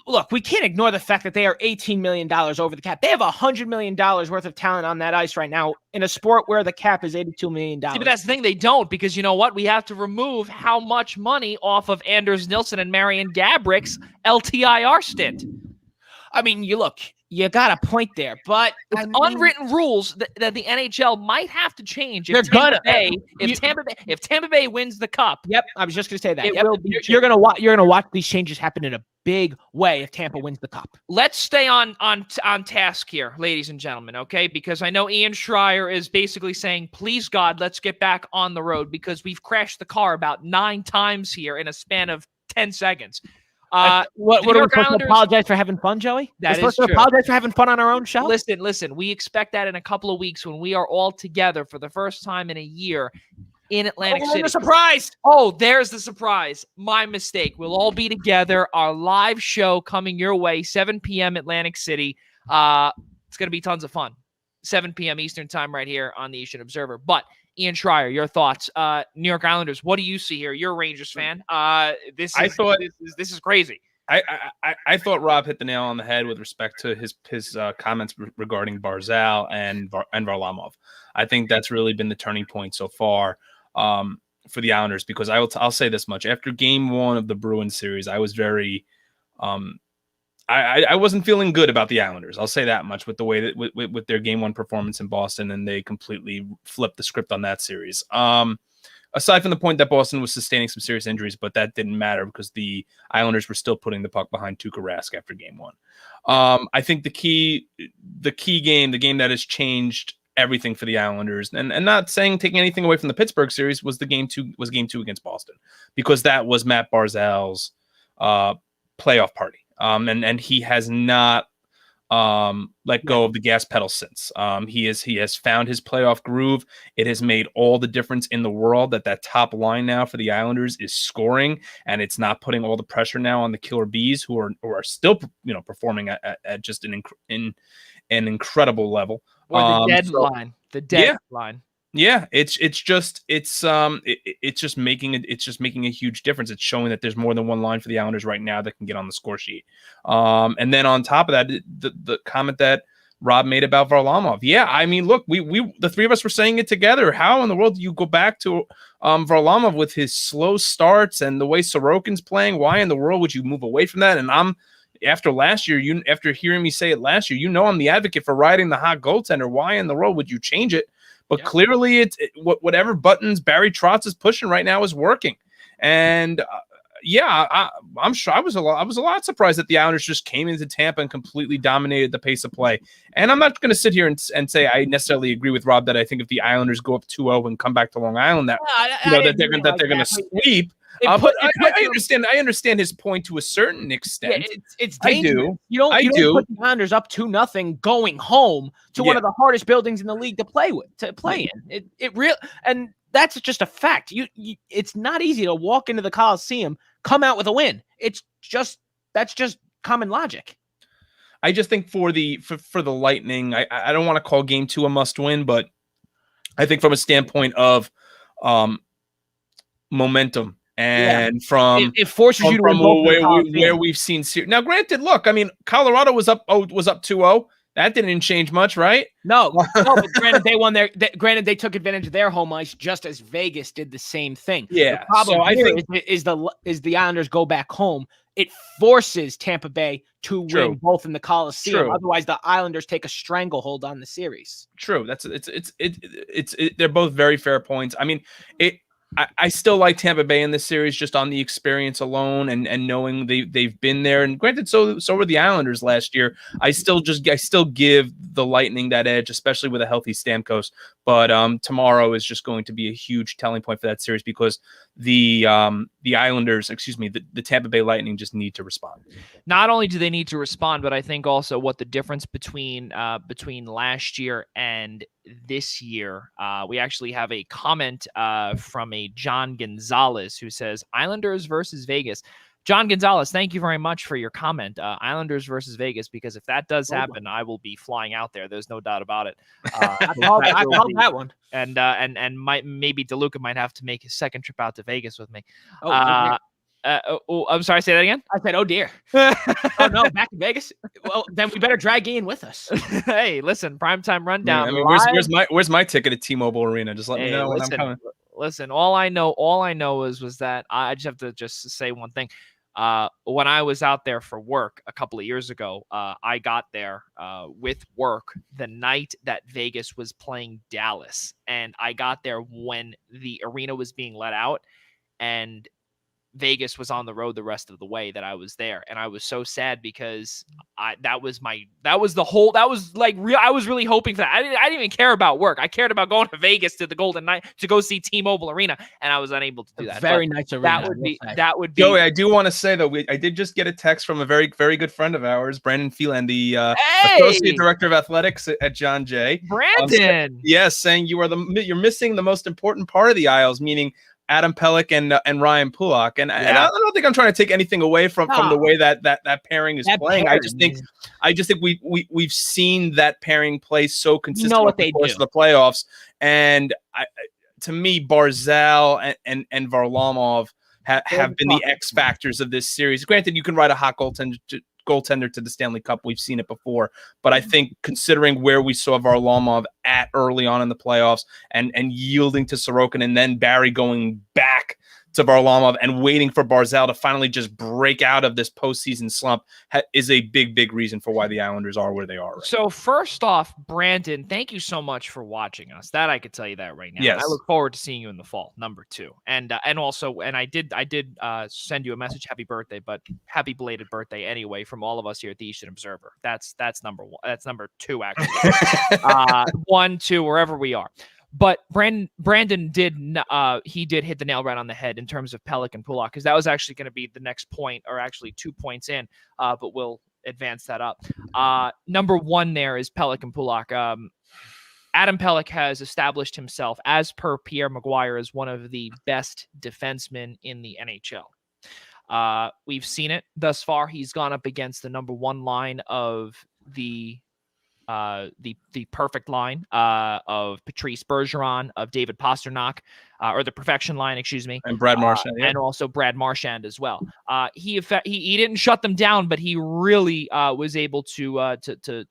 Look, we can't ignore the fact that they are $18 million over the cap. They have $100 million worth of talent on that ice right now in a sport where the cap is $82 million. See, but that's the thing. They don't, because you know what? We have to remove how much money off of Anders Nilsson and Marian Gabrick's LTIR stint. I mean, you got a point there, but unwritten rules that the NHL might have to change. If Tampa Bay wins the cup. Yep, I was just going to say that. It will be. You're going to watch these changes happen in a big way if Tampa wins the cup. Let's stay on task here, ladies and gentlemen, okay? Because I know Ian Schraier is basically saying, please God, let's get back on the road because we've crashed the car about 9 times here in a span of 10 seconds. What are we supposed to apologize for having fun, Joey? That is true. Apologize for having fun on our own show? Listen. We expect that in a couple of weeks when we are all together for the first time in a year in Atlantic City. The surprise! Oh, there's the surprise. My mistake. We'll all be together. Our live show coming your way, 7 p.m. Atlantic City. It's going to be tons of fun. 7 p.m. Eastern time right here on the Eastern Observer. But Ian Schraier, your thoughts. New York Islanders, what do you see here? You're a Rangers fan. This is crazy. I thought Rob hit the nail on the head with respect to his comments regarding Barzal and Varlamov. I think that's really been the turning point so far for the Islanders, because I'll say this much. After Game 1 of the Bruins series, I was very I wasn't feeling good about the Islanders. I'll say that much with the way that with their Game 1 performance in Boston, and they completely flipped the script on that series. Aside from the point that Boston was sustaining some serious injuries, but that didn't matter because the Islanders were still putting the puck behind Tuukka Rask after Game 1. I think the key game, the game that has changed everything for the Islanders, and not saying taking anything away from the Pittsburgh series, was Game 2 against Boston, because that was Matt Barzal's playoff party. And he has not let go of the gas pedal since. He has found his playoff groove. It has made all the difference in the world that top line now for the Islanders is scoring, and it's not putting all the pressure now on the Killer Bees, who are still performing at just an incredible level. Or the deadline. The deadline. Yeah, it's just making a huge difference. It's showing that there's more than one line for the Islanders right now that can get on the score sheet. And then on top of that, the comment that Rob made about Varlamov. Yeah, I mean, look, we the three of us were saying it together. How in the world do you go back to Varlamov with his slow starts and the way Sorokin's playing? Why in the world would you move away from that? And after last year, after hearing me say it last year, I'm the advocate for riding the hot goaltender. Why in the world would you change it? But clearly, whatever buttons Barry Trotz is pushing right now is working. And I'm sure I was a lot surprised that the Islanders just came into Tampa and completely dominated the pace of play. And I'm not going to sit here and say I necessarily agree with Rob that I think if the Islanders go up 2-0 and come back to Long Island, that they're going to sweep. But I understand his point to a certain extent. Yeah, it's dangerous. You don't put the Islanders up 2-0 going home to one of the hardest buildings in the league to play in. It real and that's just a fact. It's not easy to walk into the Coliseum, come out with a win. That's just common logic. I just think for the Lightning, I don't want to call Game 2 a must win, but I think from a standpoint of momentum. And from it forces you to win where we've seen now. Granted, look, I mean, Colorado was up 2-0. That didn't change much, right? No. But granted, they won granted, they took advantage of their home ice just as Vegas did the same thing. Yeah. The problem is the Islanders go back home. It forces Tampa Bay to win both in the Coliseum. True. Otherwise, the Islanders take a stranglehold on the series. True. They're both very fair points. I mean, I still like Tampa Bay in this series just on the experience alone and knowing they've been there. And granted, so were the Islanders last year. I still give the Lightning that edge, especially with a healthy Stamkos. But tomorrow is just going to be a huge telling point for that series because the Islanders, the Tampa Bay Lightning just need to respond. Not only do they need to respond, but I think also what the difference between last year and this year, we actually have a comment from a John Gonzalez who says Islanders versus Vegas. John Gonzalez, thank you very much for your comment. Islanders versus Vegas, because if that does happen, I will be flying out there. There's no doubt about it. I called that one. And maybe DeLuca might have to make his second trip out to Vegas with me. I'm sorry, say that again? I said, oh dear. Oh no, back to Vegas? Well, then we better drag Ian with us. Hey, listen, Primetime Rundown. I mean, where's my ticket at T-Mobile Arena? Just let me know when I'm coming. Listen, all I know was that I just have to say one thing. When I was out there for work a couple of years ago, I got there with work the night that Vegas was playing Dallas. And I got there when the arena was being let out and Vegas was on the road the rest of the way that I was there. And I was so sad because I was really hoping for that. I didn't even care about work. I cared about going to Vegas to the Golden Knight to go see T-Mobile Arena, and I was unable to do that. Very nice arena. That would be. Joey, I do want to say though, I did just get a text from a very, very good friend of ours, Brandon Phelan, the associate director of athletics at John Jay. Brandon, yes, saying you're missing the most important part of the Isles, meaning Adam Pelech and Ryan Pulock, and I don't think I'm trying to take anything away from the way that pairing is playing. I just think we've seen that pairing play so consistently over the course of the playoffs, and to me, Barzal and Varlamov have been the X factors of this series. Granted, you can ride a hot goaltender to the Stanley Cup. We've seen it before. But I think considering where we saw Varlamov at early on in the playoffs and yielding to Sorokin and then Barry going back to Varlamov and waiting for Barzal to finally just break out of this postseason slump is a big, big reason for why the Islanders are where they are. Right so first off, Brandon, thank you so much for watching us. That I could tell you that right now. Yes. I look forward to seeing you in the fall, number 2. And also, I did send you a message, happy birthday, but happy belated birthday anyway from all of us here at the Eastern Observer. That's number 1. That's number 2, actually. 1, 2, wherever we are. But Brandon did hit the nail right on the head in terms of Pelech and Pulock, because that was actually going to be the next point, or actually 2 points in, but we'll advance that up. Number 1 there is Pelech and Pulock. Adam Pelech has established himself, as per Pierre Maguire, as one of the best defensemen in the NHL. We've seen it thus far. He's gone up against the number 1 line of the the perfect line of Patrice Bergeron, of David Pastrnak, or the perfection line, excuse me, and Brad Marchand, and also Brad Marchand as well. He didn't shut them down, but he really was able to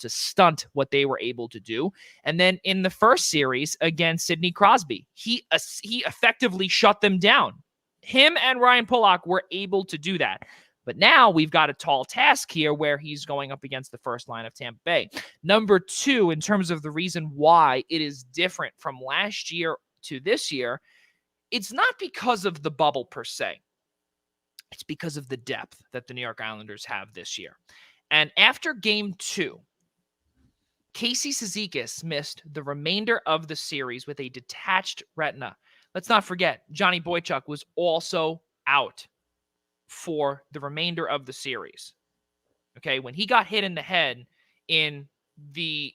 stunt what they were able to do. And then in the first series against Sidney Crosby, he effectively shut them down. Him and Ryan Pulock were able to do that. But now we've got a tall task here where he's going up against the first line of Tampa Bay. Number two, in terms of the reason why it is different from last year to this year, it's not because of the bubble per se. It's because of the depth that the New York Islanders have this year. And after game 2, Casey Cizikas missed the remainder of the series with a detached retina. Let's not forget, Johnny Boychuk was also out for the remainder of the series. Okay, when he got hit in the head in the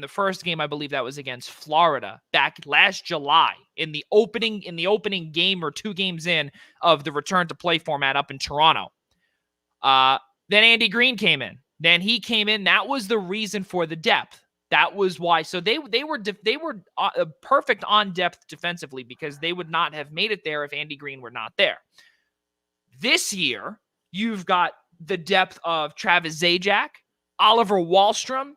first game, I believe that was against Florida back last July, in the opening game or 2 games in of the return to play format up in Toronto. Then Andy Green came in. Then he came in. That was the reason for the depth. That was why. So they were perfect on depth defensively, because they would not have made it there if Andy Green were not there. This year, you've got the depth of Travis Zajac, Oliver Wahlstrom,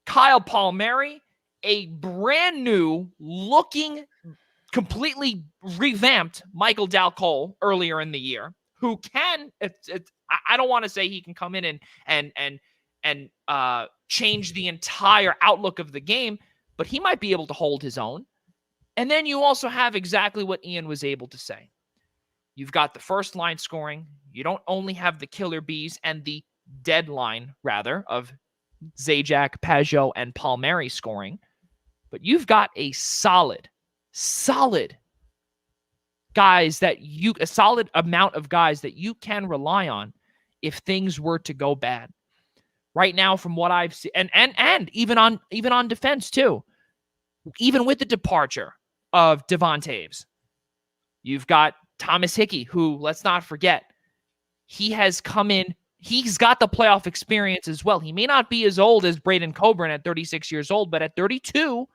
Kyle Palmieri, a brand new looking, completely revamped Michael Dalcol earlier in the year, who can, I don't want to say he can come in and change the entire outlook of the game, but he might be able to hold his own. And then you also have exactly what Ian was able to say. You've got the first line scoring. You don't only have the killer bees and the deadline, rather, of Zajac, Pajot, and Palmieri scoring, but you've got a solid guys a solid amount of guys that you can rely on if things were to go bad. Right now, from what I've seen, and even on defense too, even with the departure of Devon Taves, you've got Thomas Hickey, who, let's not forget, he has come in. He's got the playoff experience as well. He may not be as old as Braden Coburn at 36 years old, but at 32,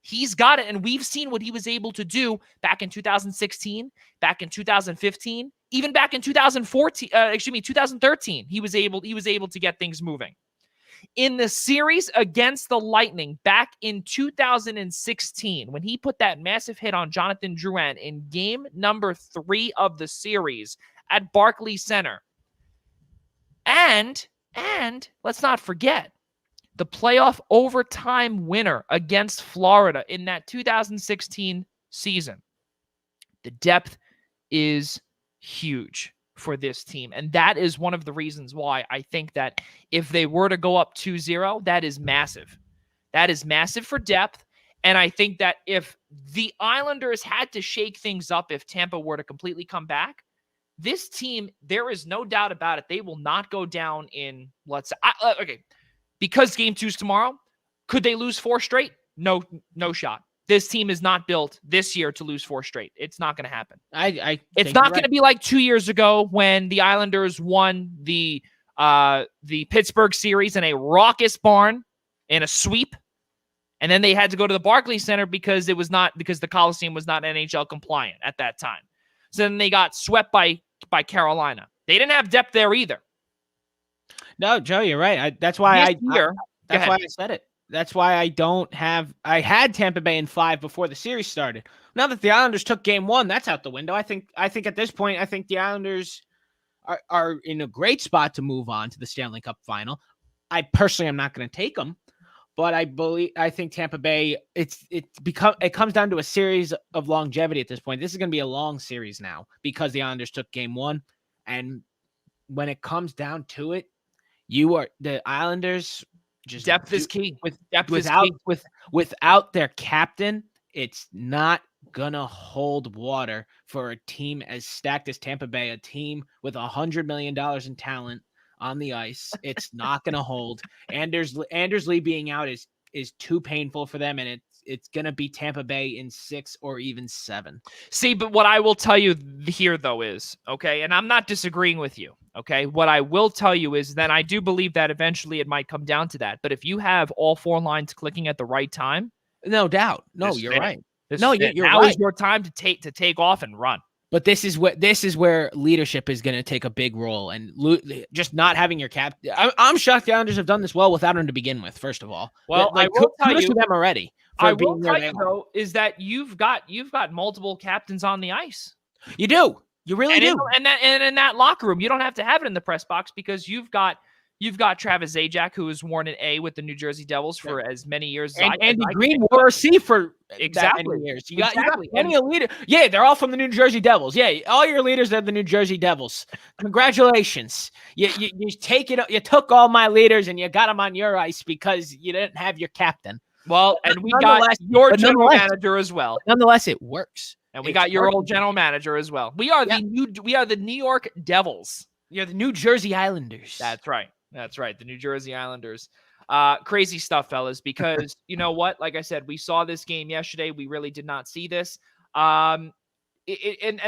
he's got it. And we've seen what he was able to do back in 2016, back in 2015, even back in 2013. He was able to get things moving. In the series against the Lightning back in 2016, when he put that massive hit on Jonathan Drouin in game number 3 of the series at Barclays Center. And let's not forget the playoff overtime winner against Florida in that 2016 season. The depth is huge for this team. And that is one of the reasons why I think that if they were to go up 2-0, that is massive. That is massive for depth. And I think that if the Islanders had to shake things up, if Tampa were to completely come back, this team, there is no doubt about it, they will not go down in, okay, because game 2's tomorrow, could they lose 4 straight? No shot. This team is not built this year to lose 4 straight. It's not going to happen. It's not going to be like 2 years ago when the Islanders won the Pittsburgh series in a raucous barn in a sweep, and then they had to go to the Barclays Center because the Coliseum was not NHL compliant at that time. So then they got swept by Carolina. They didn't have depth there either. No, Joe, you're right. That's why I said it. That's why I had Tampa Bay in 5 before the series started. Now that the Islanders took game 1, that's out the window. I think at this point, I think the Islanders are in a great spot to move on to the Stanley Cup final. I personally am not going to take them, but I think Tampa Bay, it comes down to a series of longevity at this point. This is going to be a long series now because the Islanders took game 1. And when it comes down to it, the Islanders just depth is key. Without their captain, it's not gonna hold water for a team as stacked as Tampa Bay, a team with $100 million in talent on the ice. It's not gonna hold. Anders Lee being out is too painful for them, and it's gonna be Tampa Bay in 6 or even 7. See, but what I will tell you here, though, is, okay, and I'm not disagreeing with you, okay? What I will tell you is that I do believe that eventually it might come down to that. But if you have all 4 lines clicking at the right time, No doubt. No, this you're is it. right. This No, is it. you're Now right. is your time to take off and run. But this is where leadership is going to take a big role, and just not having your cap. I'm shocked the Islanders have done this well without him to begin with. First of all, Well, I will tell kudos you, to them already. I will tell you though, is that you've got multiple captains on the ice. You do. You really do. And in that locker room, you don't have to have it in the press box because you've got Travis Zajac, who has worn an A with the New Jersey Devils for as many years. And Andy Green wore a C for exactly that many years. You got plenty of leaders. Yeah, they're all from the New Jersey Devils. Yeah, all your leaders are the New Jersey Devils. Congratulations. You took all my leaders and you got them on your ice because you didn't have your captain. Well, and we got your general manager as well. Nonetheless, it works. And we got your old general manager as well. We are the New York Devils. You're the New Jersey Islanders. That's right. The New Jersey Islanders. Crazy stuff, fellas, because you know what? Like I said, we saw this game yesterday. We really did not see this. And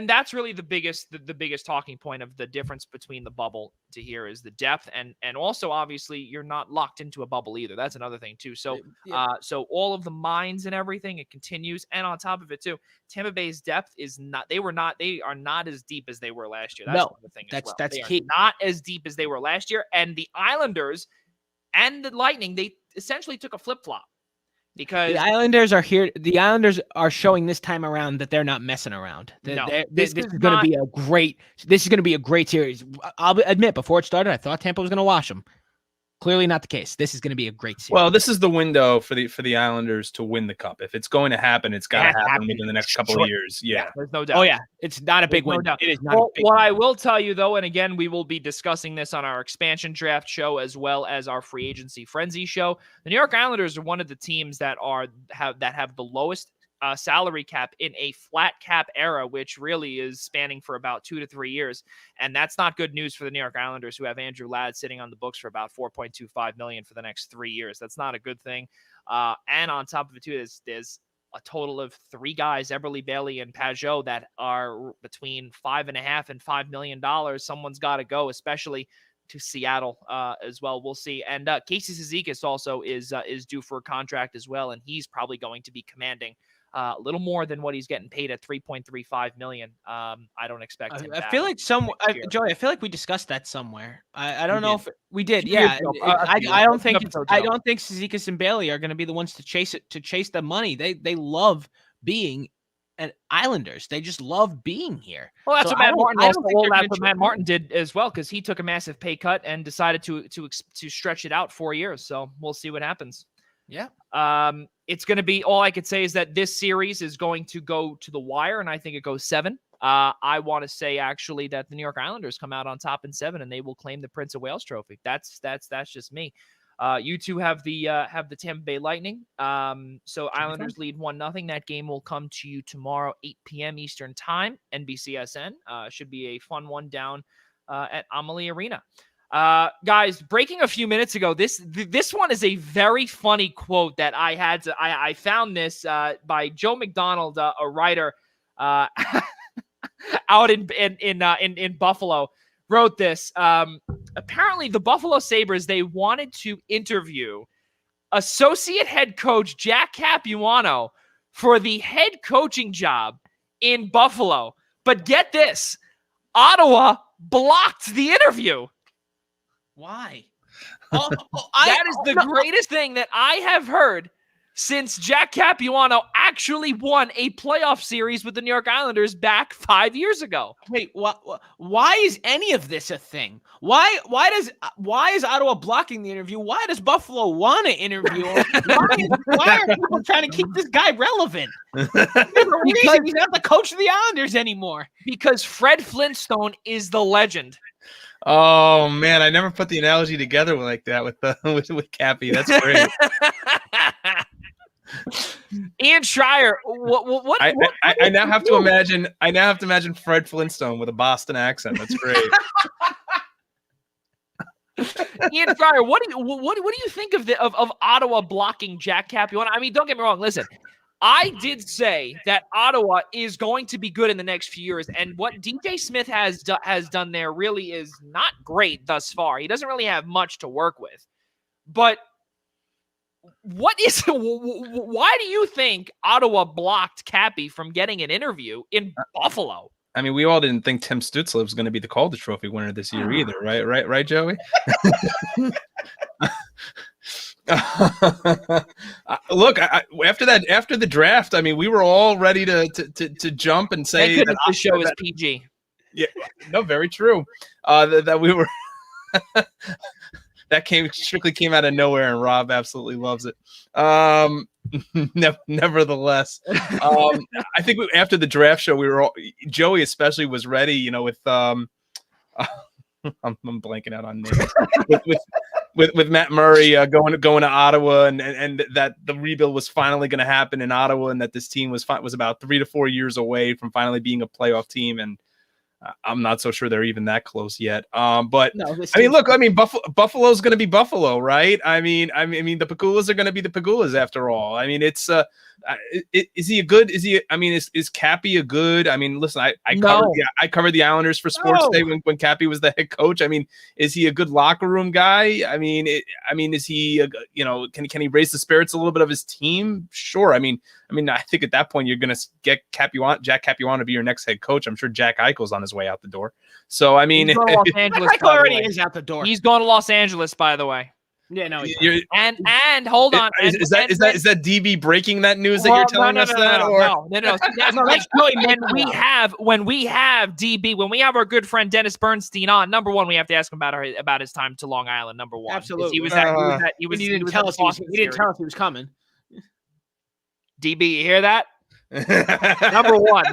that's really the biggest talking point of the difference between the bubble to here is the depth. And also, obviously, you're not locked into a bubble either. That's another thing, too. So, so all of the mines and everything, it continues. And on top of it, too, Tampa Bay's depth is not, they are not as deep as they were last year. That's the thing as well. That's they key. Are not as deep as they were last year. And the Islanders and the Lightning, they essentially took a flip-flop. Because the Islanders are here. The Islanders are showing this time around that they're not messing around. This is going to be a great. This is going to be a great series. I'll admit, before it started, I thought Tampa was going to wash them. Clearly not the case. This is going to be a great series. Well, this is the window for the Islanders to win the cup. If it's going to happen, it's got to happen within the next couple of years. Yeah, there's no doubt. Oh yeah, it's not a big win. No, it is not. What I will tell you though, and again, we will be discussing this on our expansion draft show as well as our free agency frenzy show. The New York Islanders are one of the teams that have the lowest salary cap in a flat cap era, which really is spanning for about 2 to 3 years. And that's not good news for the New York Islanders, who have Andrew Ladd sitting on the books for about $4.25 million for the next 3 years. That's not a good thing. And on top of it, too, there's a total of 3 guys, Eberle, Bailey, and Pajot, that are between $5.5 and $5 million. Someone's got to go, especially to Seattle as well. We'll see. And Casey Cizikas also is due for a contract as well, and he's probably going to be commanding a little more than what he's getting paid at $3.35 million. I don't expect him. I feel like Joey, I feel like we discussed that somewhere. I don't know if we did. Yeah, I don't think Cizikas and Bailey are going to be the ones to chase the money. They love being Islanders. They just love being here. Well, that's what Matt Martin. That's what Matt Martin did as well, because he took a massive pay cut and decided to stretch it out 4 years. So we'll see what happens. Yeah. It's going to be, all I could say is that this series is going to go to the wire, and I think it goes 7. I want to say actually that the New York Islanders come out on top in 7, and they will claim the Prince of Wales trophy. That's just me. You two have the Tampa Bay Lightning. So Islanders lead 1-0. That game will come to you tomorrow, 8 p.m. Eastern Time, NBCSN. Should be a fun one down at Amalie Arena. Guys, breaking a few minutes ago, this one is a very funny quote that I found this by Joe McDonald, a writer out in Buffalo, wrote this. Apparently the Buffalo Sabres, they wanted to interview associate head coach Jack Capuano for the head coaching job in Buffalo. But get this, Ottawa blocked the interview. Why? That is the greatest thing that I have heard since Jack Capuano actually won a playoff series with the New York Islanders back 5 years ago. Wait, why is any of this a thing? Why is Ottawa blocking the interview? Why does Buffalo want to interview him? Why are people trying to keep this guy relevant? Because he's not the coach of the Islanders anymore. Because Fred Flintstone is the legend. Oh man, I never put the analogy together like that with Cappy. That's great. Ian Schraier, what? I now have to imagine. I now have to imagine Fred Flintstone with a Boston accent. That's great. Ian Schraier, what do you think of Ottawa blocking Jack Capuano? I mean, don't get me wrong. Listen, I did say that Ottawa is going to be good in the next few years, and what DJ Smith has done there really is not great thus far. He doesn't really have much to work with. But why do you think Ottawa blocked Cappy from getting an interview in Buffalo? I mean, we all didn't think Tim Stützle was going to be the Calder Trophy winner this year either, right, Joey? Look, after the draft, I mean, we were all ready to jump and say that the show is PG. Yeah, no, very true. That we were. That strictly came out of nowhere, and Rob absolutely loves it. Nevertheless, I think after the draft show, Joey especially was ready. With I'm blanking out on names. with Matt Murray going to Ottawa, and that the rebuild was finally going to happen in Ottawa, and that this team was about 3 to 4 years away from finally being a playoff team, and I'm not so sure they're even that close yet. But no, I mean, look, I mean, Buffalo's going to be Buffalo, right? I mean, the Pagulas are going to be the Pagulas after all. I mean, it's is he a good? Is Cappy a good? I mean, listen, I covered the Islanders for Sports Day when Cappy was the head coach. I mean, is he a good locker room guy? I mean, is he can he raise the spirits a little bit of his team? Sure. I mean, I think at that point you're going to get Jack Capuano to be your next head coach. I'm sure Jack Eichel's on his way out the door. So I mean, Eichel already is out the door. He's going to Los Angeles, by the way. Yeah, no. And hold on. Is that DB breaking that news that you're telling us that? No. That's really when we have DB, when we have our good friend Dennis Bernstein on. Number one, we have to ask him about his time to Long Island. Number one, absolutely. He didn't tell us he was coming. DB, you hear that? Number one.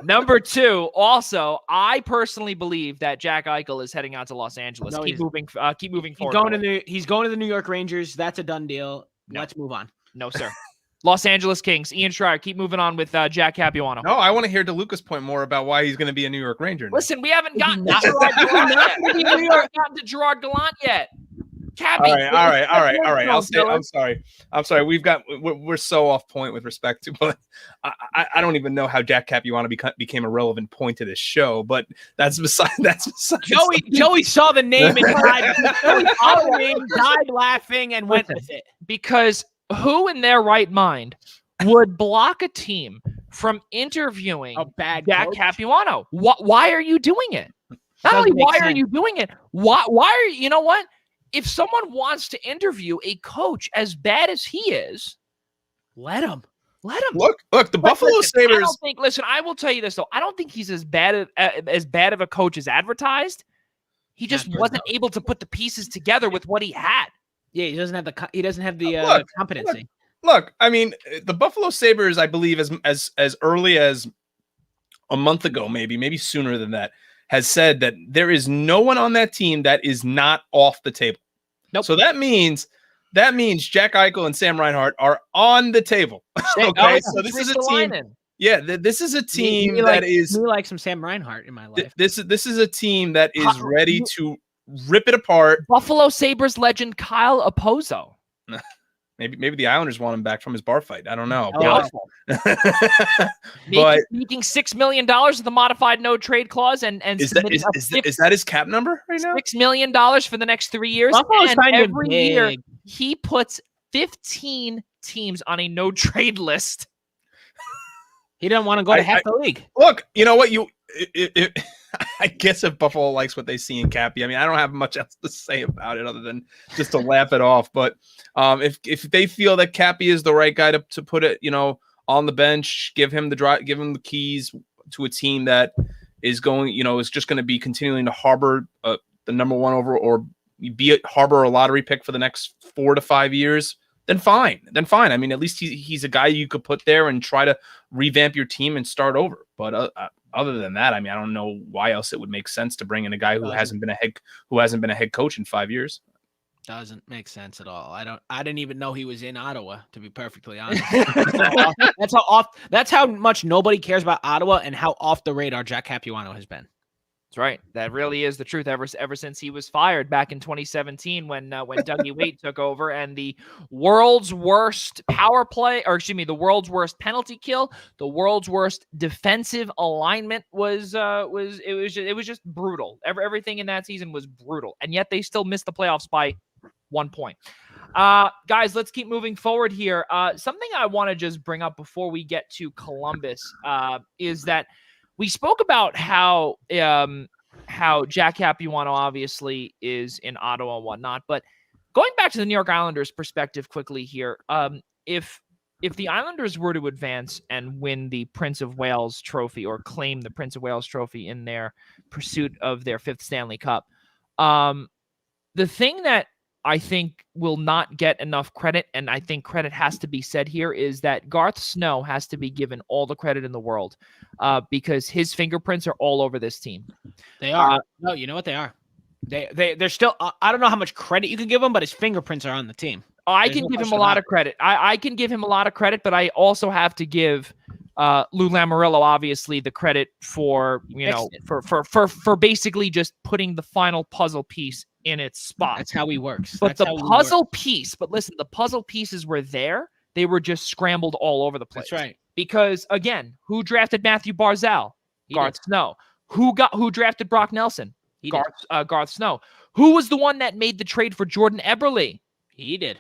Number two, also, I personally believe that Jack Eichel is heading out to Los Angeles. Keep moving forward. He's going to the New York Rangers. That's a done deal. No. Let's move on. No, sir. Los Angeles Kings. Ian Schraier, keep moving on with Jack Capuano. No, I want to hear DeLuca's point more about why he's going to be a New York Ranger now. Listen, we haven't gotten to Gerard Gallant yet. Cappy. All right. I'm sorry. We're so off point with respect to, but I don't even know how Jack Capuano became a relevant point to this show. But that's beside. Joey saw the name and died laughing and went with it. Because who in their right mind would block a team from interviewing Jack Capuano? Why are you doing it? Not only why are you doing it, why are you? You know what? If someone wants to interview a coach as bad as he is, let him. Look, the Buffalo Sabres. I will tell you this though. I don't think he's as bad of a coach as advertised. He just wasn't able to put the pieces together with what he had. Yeah, he doesn't have the competency. Look, I mean, the Buffalo Sabres, I believe, as early as a month ago, maybe sooner than that, has said that there is no one on that team that is not off the table. Nope. So that means Jack Eichel and Sam Reinhart are on the table. Okay, so this is a team. Yeah, this is a team that is. Me like some Sam Reinhart in my life. This is a team that is ready to rip it apart. Buffalo Sabres legend Kyle Opozo. Maybe the Islanders want him back from his bar fight. I don't know. But making $6 million with the modified no trade clause, and is that his cap number right now? $6 million for the next 3 years. Buffalo's and every year he puts 15 teams on a no trade list. He doesn't want to go to half the league. Look, you know what I guess if Buffalo likes what they see in Cappy, I mean, I don't have much else to say about it other than just to laugh it off. But if they feel that Cappy is the right guy to put it, on the bench, give him the keys to a team that is going, is just going to be continuing to harbor the number one or harbor a lottery pick for the next 4 to 5 years, then fine. I mean, at least he's a guy you could put there and try to revamp your team and start over. But other than that, I mean, I don't know why else it would make sense to bring in a guy who hasn't been a head coach in 5 years. Doesn't make sense at all. I didn't even know he was in Ottawa, to be perfectly honest. That's how much nobody cares about Ottawa and how off the radar Jack Capuano has been. That's right. That really is the truth. Ever since he was fired back in 2017, when Dougie Waite took over, and the world's worst power play, or excuse me, the world's worst penalty kill, the world's worst defensive alignment was just brutal. Everything in that season was brutal, and yet they still missed the playoffs by 1 point. Guys, let's keep moving forward here. Something I want to just bring up before we get to Columbus is that we spoke about how Jack Capuano obviously is in Ottawa and whatnot, but going back to the New York Islanders perspective quickly here, if the Islanders were to advance and win the Prince of Wales trophy, or claim the Prince of Wales trophy in their pursuit of their 5th Stanley Cup, the thing that I think will not get enough credit, and I think credit has to be said here, is that Garth Snow has to be given all the credit in the world because his fingerprints are all over this team. They are. No, you know what they are. They're still. I don't know how much credit you can give him, but his fingerprints are on the team. I can give him a lot of credit. I can give him a lot of credit, but I also have to give Lou Lamoriello obviously the credit for for basically just putting the final puzzle piece in its spot. That's how he works. But the puzzle piece, but listen, the puzzle pieces were there. They were just scrambled all over the place. That's right. Because again, who drafted Matthew Barzal? Garth Snow. Who drafted Brock Nelson? Garth Snow. Who was the one that made the trade for Jordan Eberle? He did.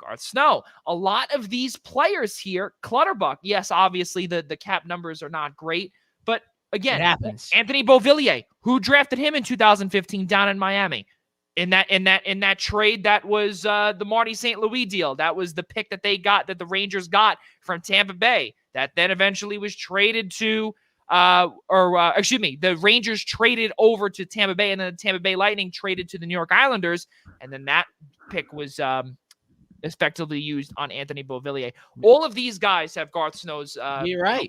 Garth Snow. A lot of these players here, Clutterbuck, yes, obviously the cap numbers are not great, but again, it happens. Anthony Beauvillier, who drafted him in 2015 down in Miami. In that trade, that was the Marty St. Louis deal. That was the pick that the Rangers got from Tampa Bay. That then eventually was traded to, the Rangers traded over to Tampa Bay, and then the Tampa Bay Lightning traded to the New York Islanders, and then that pick was effectively used on Anthony Beauvillier. All of these guys have Garth Snow's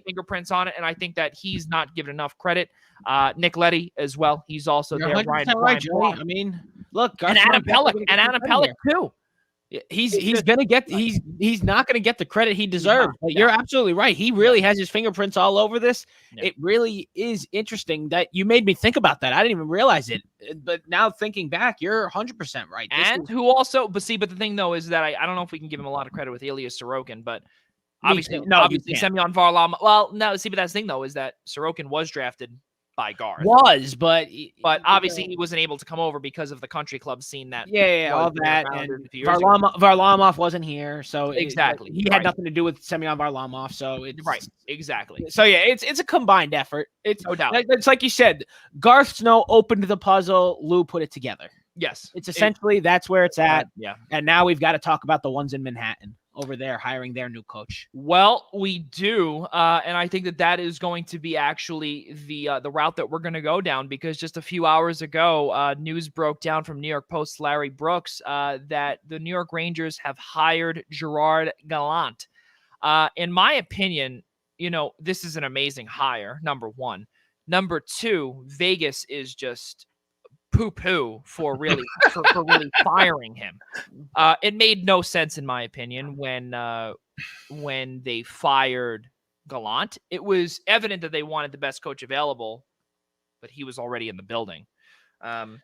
fingerprints on it, and I think that he's not given enough credit. Nick Leddy as well. He's also there. Right, Joey. I mean, look, Garth and Adam Pelech too. He's not gonna get the credit he deserves. But you're absolutely right. He really has his fingerprints all over this. Yeah. It really is interesting that you made me think about that. I didn't even realize it. But now thinking back, you're 100% right. But the thing though is that I don't know if we can give him a lot of credit with Ilya Sorokin, but obviously Semyon Varlamov. Well, no, but that's the thing though is that Sorokin was drafted by Garth. But obviously he wasn't able to come over because of the country club scene that all that, and Varlamov wasn't here, so exactly he had nothing to do with Semyon Varlamov, so it's exactly. So yeah, it's a combined effort. It's no doubt. It's like you said, Garth Snow opened the puzzle, Lou put it together. Yes, it's essentially that's where it's at. Yeah, and now we've got to talk about the ones in Manhattan over there hiring their new coach. Well, we do, and I think that is going to be actually the route that we're going to go down, because just a few hours ago, news broke down from New York Post's Larry Brooks that the New York Rangers have hired Gerard Gallant. In my opinion, this is an amazing hire, number one. Number two, Vegas is just poo-poo for really firing him. It made no sense in my opinion when they fired Gallant. It was evident that they wanted the best coach available, but he was already in the building. The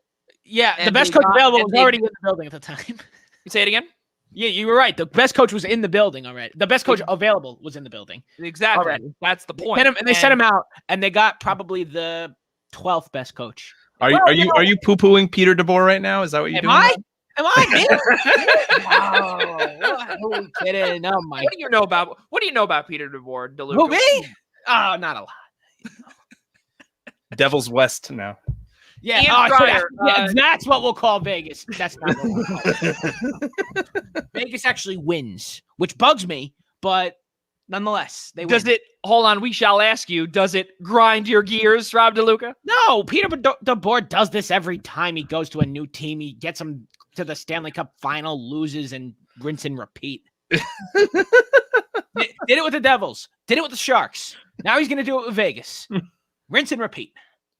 best coach available was already in the building at the time. You say it again? Yeah, you were right. The best coach was in the building already. The best coach available was in the building. Exactly. Already. That's the point. They sent him out, and they got probably the 12th best coach. Are you poo-pooing Peter DeBoer right now? Is that what you're doing? Am I? Who are we kidding? Oh my! What do you know about Peter DeBoer? DeLuca? Who, me? Oh, not a lot. Devil's West now. Yeah, Schraier, that's what we'll call Vegas. That's not what we'll call it. Vegas actually wins, which bugs me, but nonetheless, they win. Hold on, we shall ask you, does it grind your gears, Rob DeLuca? No, Peter DeBoer does this every time he goes to a new team. He gets them to the Stanley Cup final, loses, and rinse and repeat. Did it with the Devils. Did it with the Sharks. Now he's going to do it with Vegas. Rinse and repeat.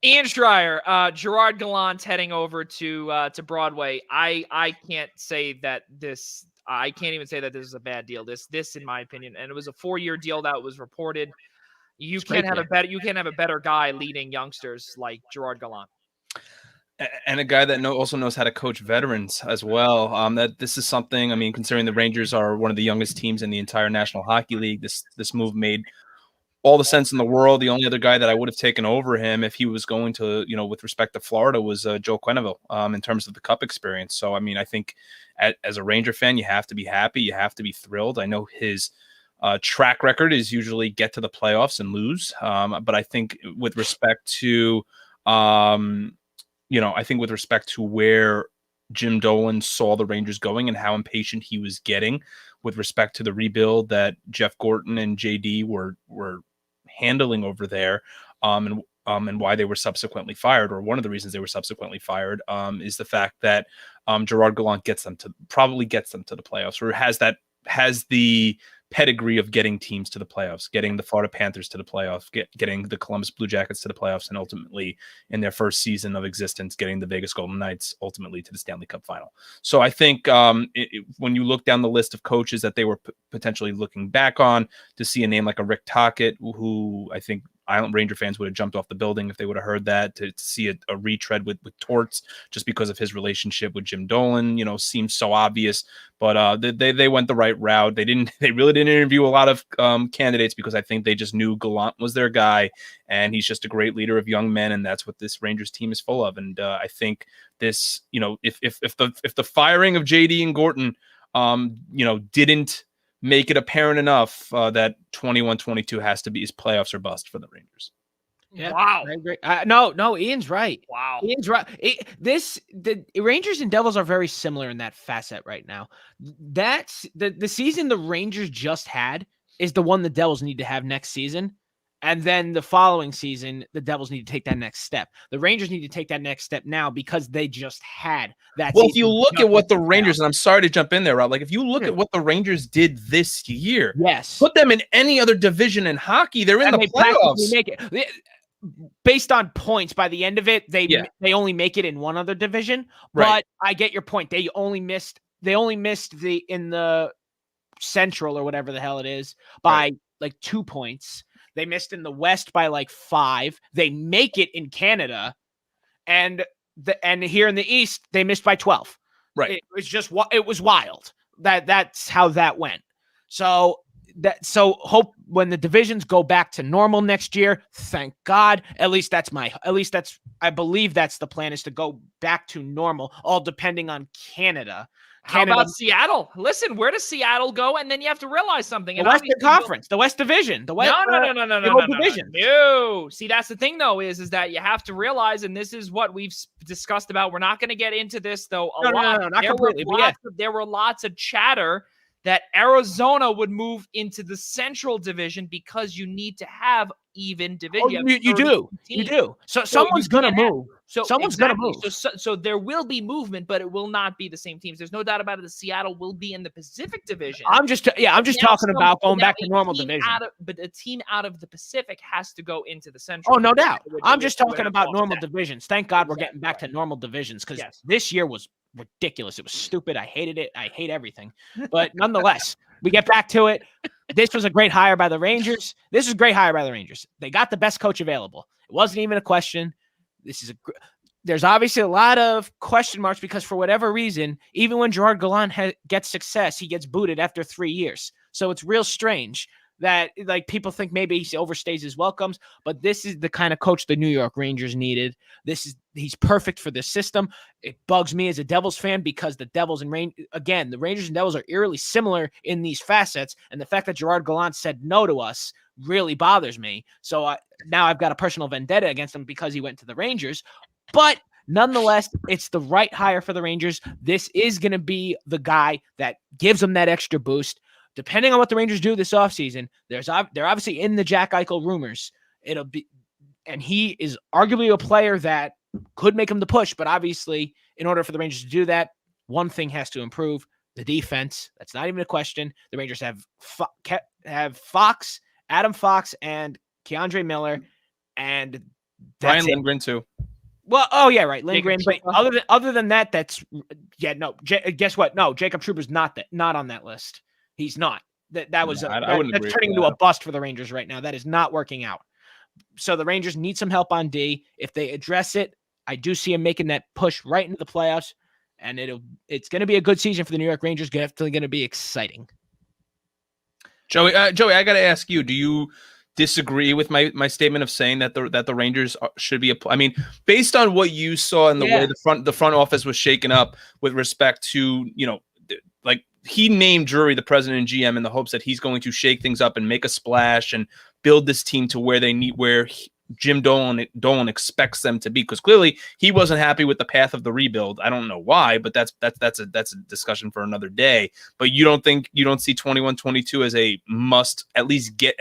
Ian Schraier, Gerard Gallant heading over to Broadway. I can't say that this. I can't even say that this is a bad deal. This, in my opinion, and it was a 4-year deal that was reported. You can't have a better guy leading youngsters like Gerard Gallant. And a guy that also knows how to coach veterans as well. That this is something. I mean, considering the Rangers are one of the youngest teams in the entire National Hockey League, this move made all the sense in the world. The only other guy that I would have taken over him if he was going to, with respect to Florida, was Joe Quenneville in terms of the Cup experience. So, I mean, I think as a Ranger fan, you have to be happy. You have to be thrilled. I know his track record is usually get to the playoffs and lose. But I think with respect to, I think with respect to where Jim Dolan saw the Rangers going and how impatient he was getting with respect to the rebuild that Jeff Gorton and JD were handling over there, and why they were subsequently fired, or one of the reasons they were subsequently fired, is the fact that Gerard Gallant gets them to the playoffs, or has the pedigree of getting teams to the playoffs, getting the Florida Panthers to the playoffs, getting the Columbus Blue Jackets to the playoffs, and ultimately in their first season of existence, getting the Vegas Golden Knights ultimately to the Stanley Cup final. So I think when you look down the list of coaches that they were potentially looking back on, to see a name like a Rick Tocchet, who I think Island Ranger fans would have jumped off the building if they would have heard that, to see a retread with Torts, just because of his relationship with Jim Dolan, seems so obvious, but they went the right route. They really didn't interview a lot of candidates, because I think they just knew Gallant was their guy, and he's just a great leader of young men, and that's what this Rangers team is full of. And I think this, if the firing of JD and Gorton, didn't make it apparent enough that 21-22 has to be his playoffs or bust for the Rangers. Yeah. Wow. No, Ian's right. Wow. Ian's right. The Rangers and Devils are very similar in that facet right now. That's the season the Rangers just had is the one the Devils need to have next season. And then the following season, the Devils need to take that next step. The Rangers need to take that next step now, because they just had that. Well, if you look at what the Rangers, and I'm sorry to jump in there, Rob, if you look at what the Rangers did this year, yes, put them in any other division in hockey, they're in the playoffs. Make it. Based on points, by the end of it, they only make it in one other division. Right. But I get your point. They only missed in the Central, or whatever the hell it is, by like 2 points. They missed in the West by like 5. They make it in Canada, and here in the East they missed by 12. Right. It was wild. That's how that went. So hope when the divisions go back to normal next year, thank God. I believe that's the plan, is to go back to normal, all depending on Canada. How about Seattle? Listen, where does Seattle go? And then you have to realize something. The Western Conference, the West Division, the West. No. Division. No. See, that's the thing, though, is that you have to realize, and this is what we've discussed about. We're not going to get into this, though. No, not completely. There were lots of chatter that Arizona would move into the Central Division, because you need to have even division. You do. So someone's going to move. Someone's going to move. So there will be movement, but it will not be the same teams. There's no doubt about it. The Seattle will be in the Pacific Division. I'm just talking about going back to normal division. But a team out of the Pacific has to go into the Central. Oh, no doubt. I'm just talking about normal divisions. Thank God we're getting back to normal divisions, because this year was ridiculous. It was stupid. I hated it. I hate everything. But nonetheless, we get back to it. This was a great hire by the Rangers. They got the best coach available. It wasn't even a question. There's obviously a lot of question marks, because for whatever reason, even when Gerard Gallant gets success, he gets booted after 3 years. So it's real strange that people think maybe he overstays his welcomes, but this is the kind of coach the New York Rangers needed. He's perfect for this system. It bugs me as a Devils fan, because the Devils and the Rangers and Devils are eerily similar in these facets, and the fact that Gerard Gallant said no to us really bothers me. So now I've got a personal vendetta against him because he went to the Rangers, but nonetheless, it's the right hire for the Rangers. This is going to be the guy that gives them that extra boost. Depending on what the Rangers do this offseason, they're obviously in the Jack Eichel rumors. And he is arguably a player that could make him the push, but obviously, in order for the Rangers to do that, one thing has to improve: the defense. That's not even a question. The Rangers have Fox, Adam Fox, and Keandre Miller, and Brian Lindgren too. Well, oh yeah, right, Lindgren. But other than that, guess what? No, Jacob Trouba's not on that list. He's not. That's turning into a bust for the Rangers right now. That is not working out. So the Rangers need some help on D. If they address it, I do see him making that push right into the playoffs, and it's going to be a good season for the New York Rangers. Definitely going to be exciting. Joey, I got to ask you: do you disagree with my statement of saying that the Rangers should be I mean, based on what you saw in the way the front office was shaken up with respect to, like he named Drury the president and GM in the hopes that he's going to shake things up and make a splash and build this team to where they need Jim Dolan expects them to be, because clearly he wasn't happy with the path of the rebuild. I don't know why, but that's a discussion for another day. But you don't see 21-22 as a must at least get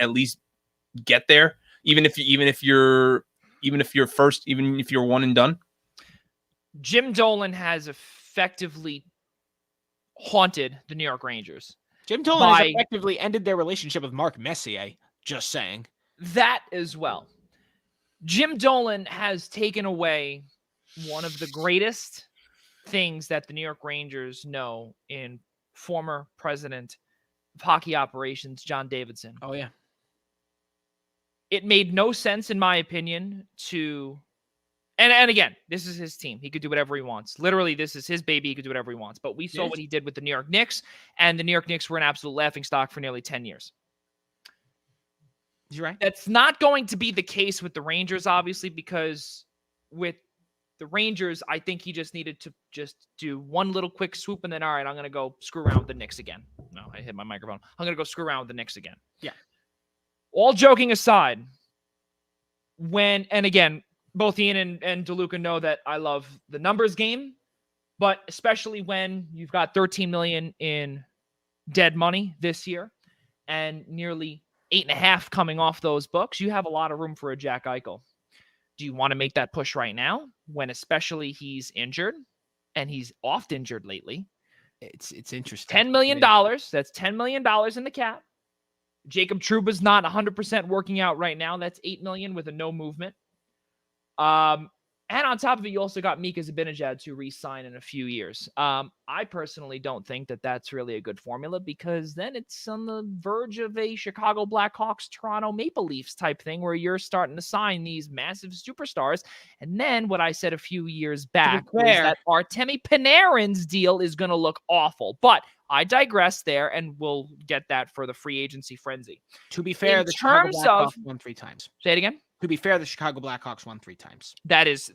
there, even if you're one and done. Jim Dolan has effectively haunted the New York Rangers. Jim Dolan has effectively ended their relationship with Mark Messier. Just saying that as well. Jim Dolan has taken away one of the greatest things that the New York Rangers know in former president of hockey operations, John Davidson. Oh, yeah. It made no sense, in my opinion, and again, this is his team. He could do whatever he wants. Literally, this is his baby. He could do whatever he wants. But we saw what he did with the New York Knicks, and the New York Knicks were an absolute laughingstock for nearly 10 years. You're right. That's not going to be the case with the Rangers, obviously, because with the Rangers, I think he just needed to just do one little quick swoop and then, all right, I'm going to go screw around with the Knicks again. No, I hit my microphone. I'm going to go screw around with the Knicks again. Yeah. All joking aside, and again, both Ian and DeLuca know that I love the numbers game, but especially when you've got $13 million in dead money this year and nearly 8.5 coming off those books, you have a lot of room for a Jack Eichel. Do you want to make that push right now, when especially he's injured, and he's oft injured lately? It's interesting. $10 million. That's $10 million in the cap. Jacob Trouba's not 100% working out right now. That's $8 million with a no movement. And on top of it, you also got Mika Zibanejad to re-sign in a few years. I personally don't think that that's really a good formula, because then it's on the verge of a Chicago Blackhawks, Toronto Maple Leafs type thing, where you're starting to sign these massive superstars. And then what I said a few years back was that Artemi Panarin's deal is going to look awful. But I digress there, and we'll get that for the free agency frenzy. To be fair, the Chicago Blackhawks won 3 times. Say it again. To be fair, the Chicago Blackhawks won 3 times. That is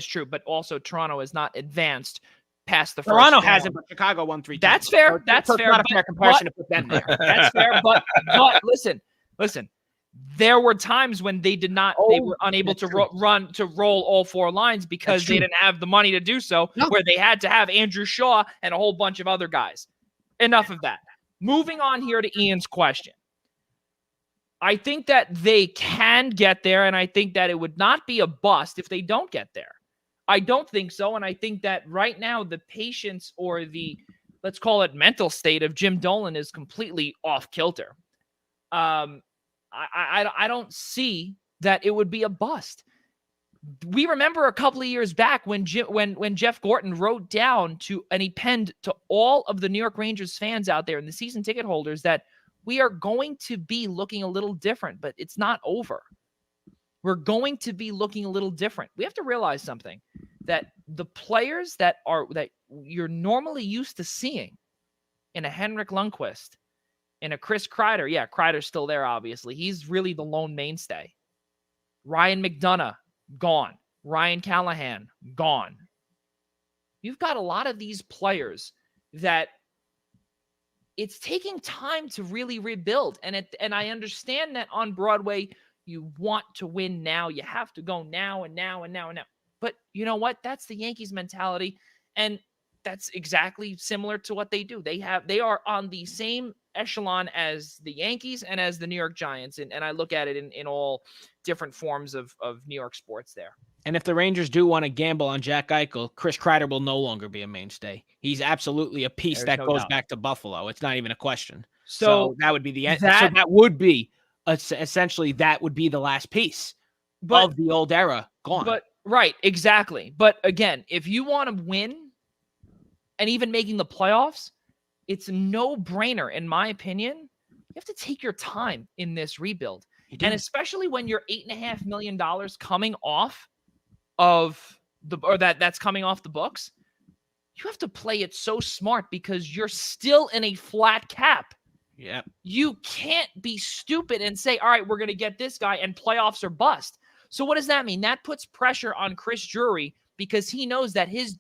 true, but also Toronto has not advanced past the first Toronto round. hasn't, but Chicago won 3 times. That's fair. That's fair. Not a fair comparison to put them there. That's fair. But listen. There were times when they did not. They were unable to roll all 4 lines because they didn't have the money to do so. No. Where they had to have Andrew Shaw and a whole bunch of other guys. Enough of that. Moving on here to Ian's question. I think that they can get there, and I think that it would not be a bust if they don't get there. I don't think so, and I think that right now the patience, or the, let's call it, mental state of Jim Dolan is completely off kilter. I don't see that it would be a bust. We remember a couple of years back when Jeff Gorton wrote down and he penned to all of the New York Rangers fans out there and the season ticket holders that we are going to be looking a little different, but it's not over. We're going to be looking a little different. We have to realize something, that the players that you're normally used to seeing in a Henrik Lundqvist, in a Chris Kreider. Yeah, Kreider's still there, obviously. He's really the lone mainstay. Ryan McDonough, gone. Ryan Callahan, gone. You've got a lot of these players that it's taking time to really rebuild. And I understand that on Broadway, you want to win now. You have to go now and now and now and now. But you know what? That's the Yankees mentality. And that's exactly similar to what they do. They are on the same echelon as the Yankees and as the New York Giants. And I look at it in all different forms of New York sports there. And if the Rangers do want to gamble on Jack Eichel, Chris Kreider will no longer be a mainstay. He's absolutely a piece that goes back to Buffalo. It's not even a question. So that would be the end. So that would be essentially that would be the last piece of the old era gone. But right, exactly. But again, if you want to win and even making the playoffs, it's a no-brainer, in my opinion. You have to take your time in this rebuild. And especially when you're $8.5 million coming off of that's coming off the books, you have to play it so smart because you're still in a flat cap. Yeah. You can't be stupid and say, all right, we're going to get this guy and playoffs are bust. So what does that mean? That puts pressure on Chris Drury because he knows that his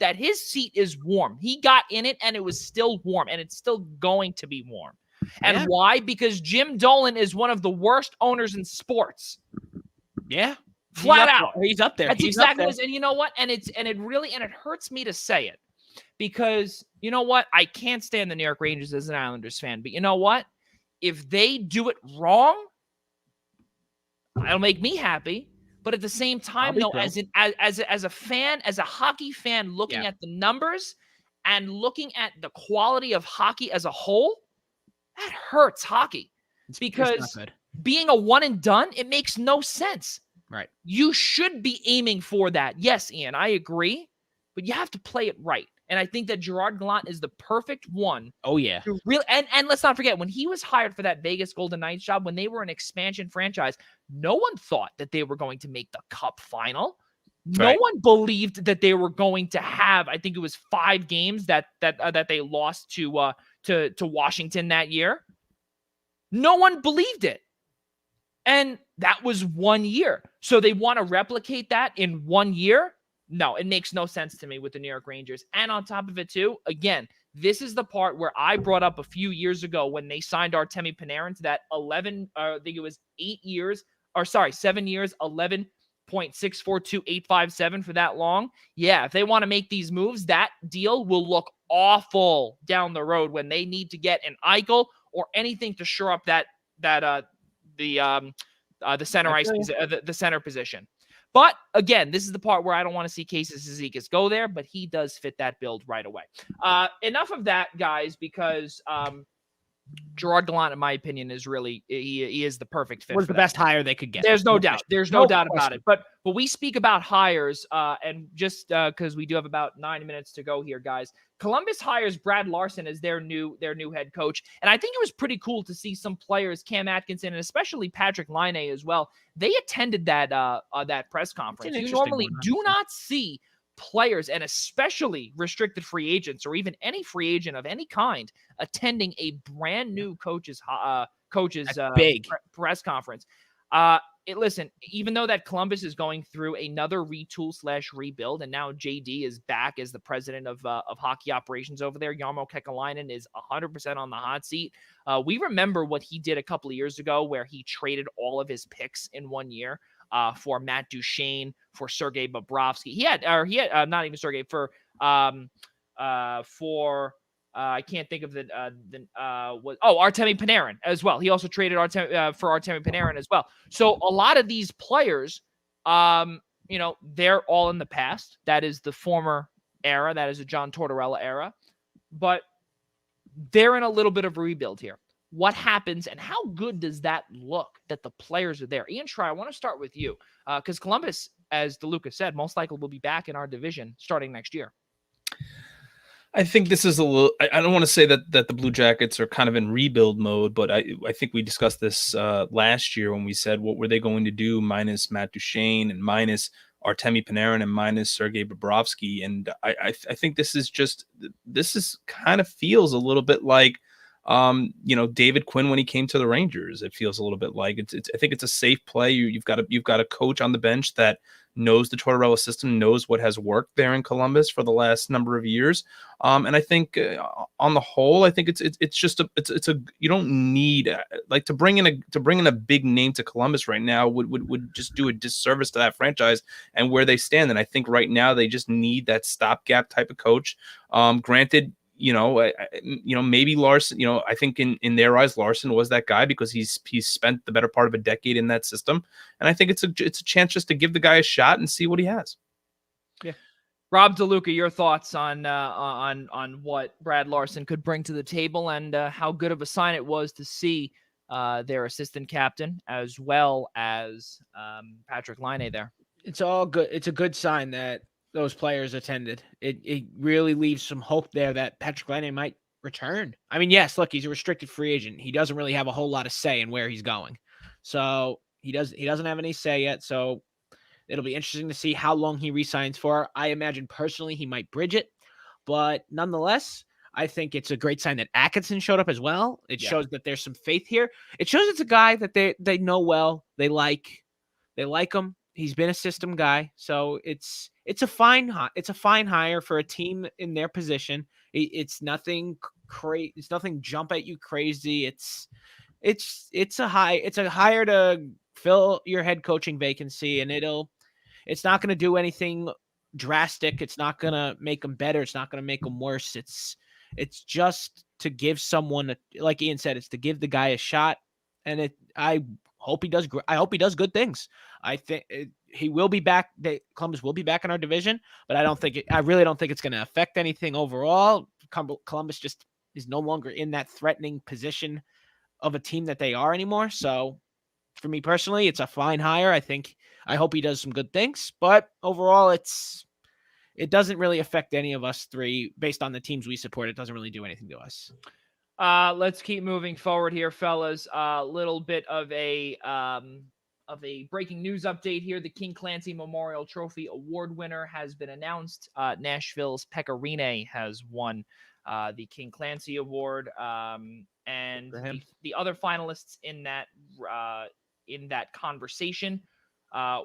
seat is warm. He got in it and it was still warm and it's still going to be warm. And why? Because Jim Dolan is one of the worst owners in sports. Yeah. Flat out. He's up there. That's He's exactly up what it is. And you know what? And it hurts me to say it because you know what? I can't stand the New York Rangers as an Islanders fan, but you know what? If they do it wrong, it'll make me happy. But at the same time, though, as a fan, as a hockey fan, looking at the numbers and looking at the quality of hockey as a whole, that hurts hockey. Because being a one and done, it makes no sense. Right. You should be aiming for that. Yes, Ian, I agree. But you have to play it right. And I think that Gerard Gallant is the perfect one. Oh, yeah. And let's not forget, when he was hired for that Vegas Golden Knights job, when they were an expansion franchise, no one thought that they were going to make the Cup final. No one believed that they were going to have, I think it was 5 games that they lost to Washington that year. No one believed it. And that was 1 year. So they want to replicate that in 1 year? No, it makes no sense to me with the New York Rangers. And on top of it, too, again, this is the part where I brought up a few years ago when they signed Artemi Panarin to that 7 years, 11.642857 for that long. Yeah, if they want to make these moves, that deal will look awful down the road when they need to get an Eichel or anything to shore up the center ice, the center position. But again, this is the part where I don't want to see Casey Cizikas go there, but he does fit that build right away. Enough of that, guys, because Gerard Gallant, in my opinion, is really he is the perfect fit. Was the best hire they could get. There's no doubt. There's no doubt about it. But we speak about hires, and just because we do have about 9 minutes to go here, guys. Columbus hires Brad Larson as their new head coach, and I think it was pretty cool to see some players, Cam Atkinson and especially Patrick Laine as well. They attended that press conference. You normally do not see players, and especially restricted free agents or even any free agent of any kind, attending a brand new coach's press conference. Listen, even though that Columbus is going through another retool/rebuild, and now JD is back as the president of hockey operations over there, Jarmo Kekalainen is 100% on the hot seat. We remember what he did a couple of years ago where he traded all of his picks in 1 year for Matt Duchene, for Sergei Bobrovsky. He had not even Sergei, for I can't think of Artemi Panarin as well. He also traded for Artemi Panarin as well. So a lot of these players, they're all in the past. That is the former era. That is a John Tortorella era. But they're in a little bit of a rebuild here. What happens and how good does that look that the players are there? Ian Schraier, I want to start with you because Columbus, as DeLuca said, most likely will be back in our division starting next year. I think this is a little, I don't want to say that the Blue Jackets are kind of in rebuild mode, but I think we discussed this last year when we said, what were they going to do minus Matt Duchene and minus Artemi Panarin and minus Sergei Bobrovsky. And I think this is kind of feels a little bit like, David Quinn when he came to the Rangers. It feels a little bit like I think it's a safe play. You've got a coach on the bench that knows the Tortorella system, knows what has worked there in Columbus for the last number of years. And I think on the whole, I think you don't need to bring in a big name to Columbus right now would just do a disservice to that franchise and where they stand. And I think right now they just need that stopgap type of coach. Granted, maybe Larson, I think in their eyes, Larson was that guy because he's spent the better part of a decade in that system. And I think it's a chance just to give the guy a shot and see what he has. Yeah. Rob DeLuca, your thoughts on what Brad Larson could bring to the table and how good of a sign it was to see their assistant captain as well as Patrick Laine there. It's all good. It's a good sign that those players attended. It really leaves some hope there that Patrick Laine might return. I mean, yes, look, he's a restricted free agent. He doesn't really have a whole lot of say in where he's going. So he doesn't have any say yet. So It'll be interesting to see how long he resigns for. I imagine personally he might bridge it, but nonetheless, I think it's a great sign that Atkinson showed up as well. It shows that there's some faith here. It shows it's a guy that they know well. They like him. He's been a system guy, so it's a fine hire for a team in their position. It's nothing crazy. It's nothing jump at you crazy. It's a hire to fill your head coaching vacancy, and it's not going to do anything drastic. It's not going to make them better. It's not going to make them worse. It's just to give someone, like Ian said, it's to give the guy a shot. And I hope he does good things. I think he will be back. Columbus will be back in our division, but I really don't think it's going to affect anything overall. Columbus just is no longer in that threatening position of a team that they are anymore. So for me personally, it's a fine hire. I hope he does some good things, but overall it doesn't really affect any of us three based on the teams we support. It doesn't really do anything to us. Let's keep moving forward here, fellas. A little bit of a breaking news update here. The King Clancy Memorial Trophy Award winner has been announced. Nashville's Pecorine has won the King Clancy Award. And the other finalists in that conversation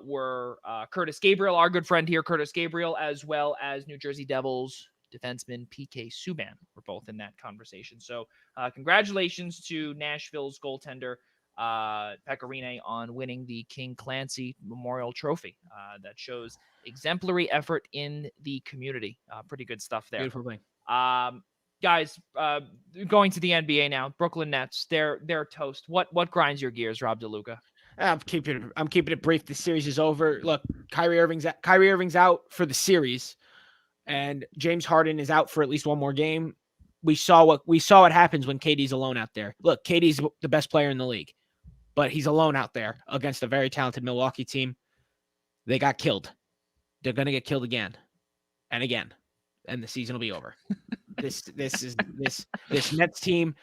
were Curtis Gabriel, our good friend here, Curtis Gabriel, as well as New Jersey Devils defenseman PK Subban were both in that conversation. So congratulations to Nashville's goaltender Pecorine on winning the King Clancy Memorial Trophy. That shows exemplary effort in the community. Pretty good stuff there. Beautiful thing. Guys, going to the NBA now. Brooklyn Nets, they're toast. What grinds your gears, Rob DeLuca? I'm keeping it brief. The series is over. Look, Kyrie Irving's out for the series, and James Harden is out for at least one more game. We saw what happens when KD's alone out there. Look, KD's the best player in the league, but he's alone out there against a very talented Milwaukee team. They got killed. They're gonna get killed again and again, and the season will be over. This Nets team.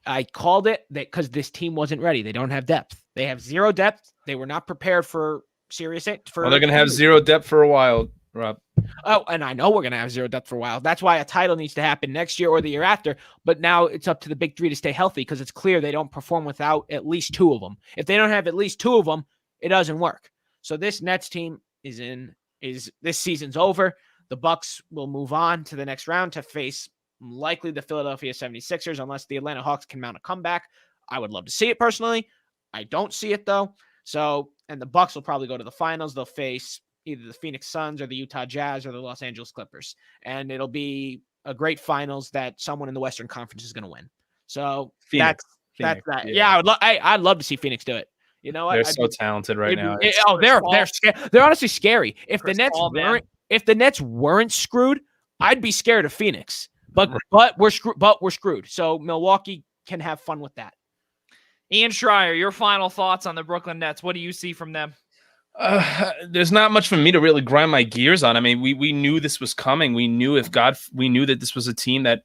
I called it because this team wasn't ready. They don't have depth. They have zero depth. They were not prepared for serious. Well, they're going to have zero depth for a while, Rob. Oh, and I know we're going to have zero depth for a while. That's why a title needs to happen next year or the year after. But now it's up to the big three to stay healthy because it's clear they don't perform without at least two of them. If they don't have at least two of them, it doesn't work. So this Nets team this season's over. The Bucks will move on to the next round to face likely the Philadelphia 76ers, unless the Atlanta Hawks can mount a comeback. I would love to see it personally. I don't see it though. So, and the Bucks will probably go to the finals. They'll face either the Phoenix Suns or the Utah Jazz or the Los Angeles Clippers. And it'll be a great finals that someone in the Western Conference is going to win. So Phoenix. That's that. Yeah, I'd love to see Phoenix do it. You know what? They're so talented right now. They're honestly scary. If the Nets weren't screwed, I'd be scared of Phoenix. But we're screwed. So Milwaukee can have fun with that. Ian Schraier, your final thoughts on the Brooklyn Nets. What do you see from them? There's not much for me to really grind my gears on. I mean, we knew this was coming. We knew that this was a team that,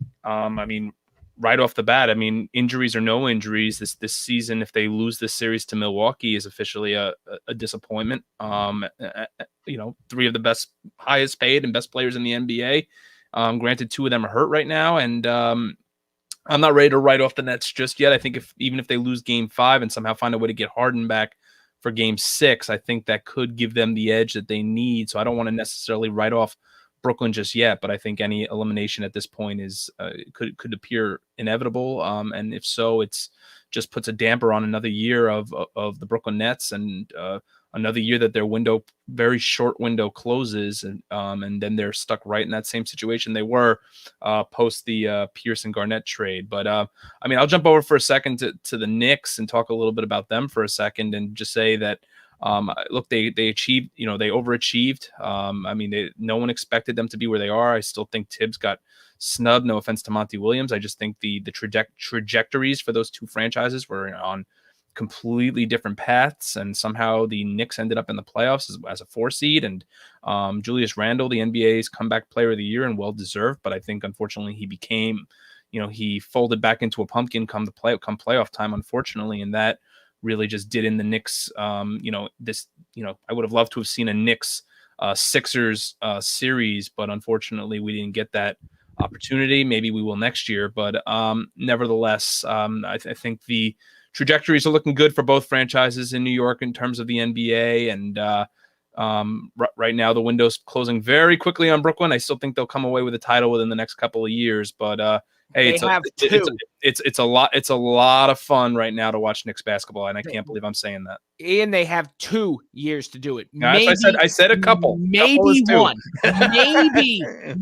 right off the bat, injuries or no injuries, this season, if they lose this series to Milwaukee, is officially a disappointment. Three of the highest paid and best players in the NBA. Granted, two of them are hurt right now, and I'm not ready to write off the Nets just yet. I think even if they lose Game 5 and somehow find a way to get Harden back for Game 6, I think that could give them the edge that they need. So I don't want to necessarily write off Brooklyn just yet, but I think any elimination at this point could appear inevitable. And if so, it's just puts a damper on another year of the Brooklyn Nets and another year that their very short window closes, and then they're stuck right in that same situation they were post the Pierce and Garnett trade. But I'll jump over for a second to the Knicks and talk a little bit about them for a second, and just say that look, they achieved, they overachieved. No one expected them to be where they are. I still think Tibbs got snubbed. No offense to Monty Williams. I just think the trajectories for those two franchises were on completely different paths, and somehow the Knicks ended up in the playoffs as a 4 seed. And Julius Randle, the NBA's comeback player of the year, and well deserved. But I think unfortunately he became, he folded back into a pumpkin come playoff time, unfortunately, and that really just did in the Knicks. I would have loved to have seen a Knicks Sixers series, but unfortunately we didn't get that opportunity. Maybe we will next year, but nevertheless, I think the trajectories are looking good for both franchises in New York in terms of the NBA. And right now the window's closing very quickly on Brooklyn. I still think they'll come away with a title within the next couple of years, but hey, it's a lot of fun right now to watch Knicks basketball, and I can't believe I'm saying that. And they have 2 years to do it. Maybe, I said a couple. Maybe one.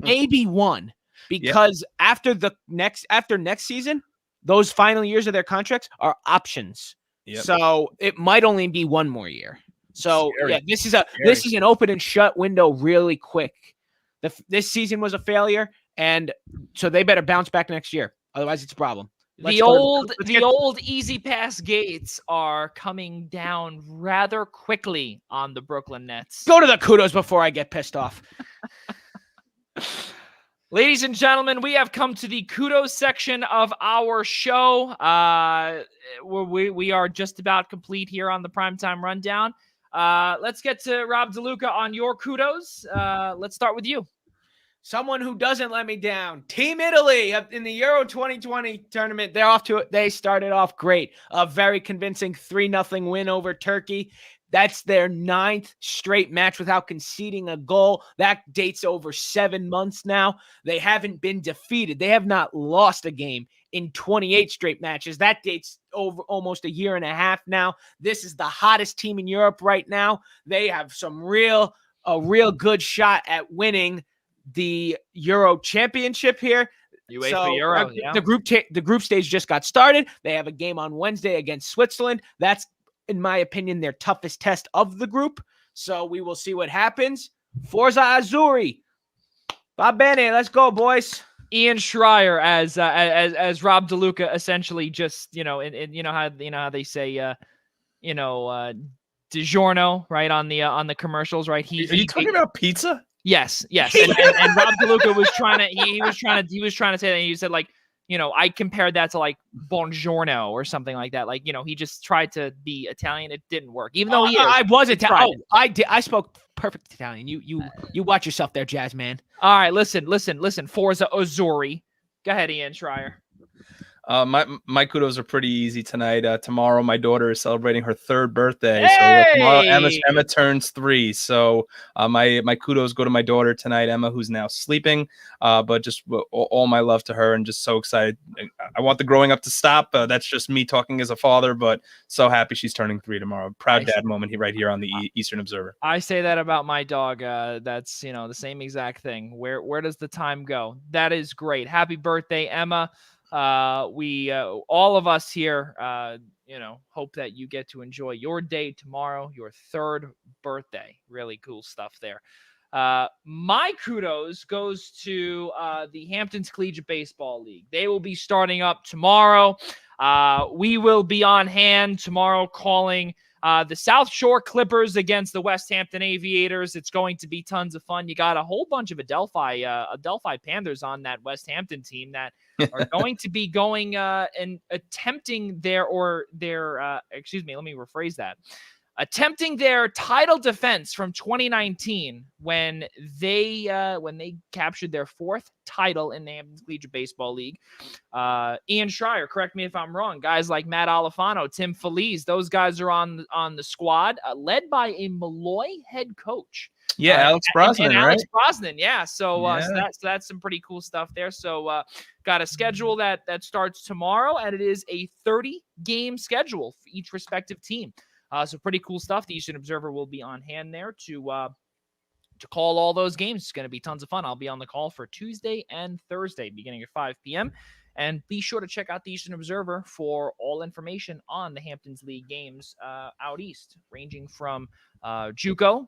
maybe one. Because after next season, those final years of their contracts are options. Yep. So it might only be 1 more year. So this is an open and shut window really quick. This season was a failure, and so they better bounce back next year. Otherwise, it's a problem. The old easy pass gates are coming down rather quickly on the Brooklyn Nets. Go to the kudos before I get pissed off. Ladies and gentlemen, we have come to the kudos section of our show. We are just about complete here on the Primetime Rundown. Let's get to Rob DeLuca on your kudos. Let's start with you. Someone who doesn't let me down. Team Italy in the Euro 2020 tournament. They started off great. A very convincing 3-0 win over Turkey. That's their 9th straight match without conceding a goal. That dates over 7 months now. They haven't been defeated. They have not lost a game in 28 straight matches. That dates over almost a year and a half now. This is the hottest team in Europe right now. They have a real good shot at winning the Euro championship here. UEFA Euro, yeah. The group stage just got started. They have a game on Wednesday against Switzerland. That's, in my opinion, their toughest test of the group. So we will see what happens. Forza Azzurri. Va bene, let's go, boys. Ian Schraier as Rob DeLuca essentially just, how they say DiGiorno, right, on the commercials, right? Are you talking about pizza? Yes. And Rob DeLuca was trying to say that. He said, like, I compared that to like buongiorno or something like that. Like, he just tried to be Italian. It didn't work, even though I was Italian. I did. I spoke perfect Italian. You watch yourself there, jazz man. All right, listen. Forza Azzurri. Go ahead, Ian Schraier. My kudos are pretty easy tonight. Tomorrow, my daughter is celebrating her 3rd birthday. Hey! So tomorrow, Emma turns 3. So my kudos go to my daughter tonight, Emma, who's now sleeping. But just all my love to her, and just so excited. I want the growing up to stop. That's just me talking as a father, but so happy she's turning 3 tomorrow. Proud dad moment right here on the Eastern Observer. I say that about my dog. That's the same exact thing. Where does the time go? That is great. Happy birthday, Emma. We all of us here hope that you get to enjoy your day tomorrow, your 3rd birthday. Really cool stuff there. My kudos goes to the Hamptons Collegiate Baseball League. They will be starting up tomorrow. We will be on hand tomorrow calling the South Shore Clippers against the West Hampton Aviators. It's going to be tons of fun. You got a whole bunch of Adelphi Panthers on that West Hampton team that are going to be going and attempting attempting their title defense from 2019 when they captured their 4th title in the Hamptons Collegiate Baseball League. Ian Schraier, correct me if I'm wrong. Guys like Matt Alifano, Tim Feliz, those guys are on the squad, led by a Malloy head coach. Yeah, Alex Brosnan, and Alex right? Brosnan, yeah. So that's some pretty cool stuff there. So got a schedule that starts tomorrow, and it is a 30-game schedule for each respective team. So pretty cool stuff. The Eastern Observer will be on hand there to call all those games. It's going to be tons of fun. I'll be on the call for Tuesday and Thursday, beginning at 5 p.m. And be sure to check out the Eastern Observer for all information on the Hamptons League games out east, ranging from JUCO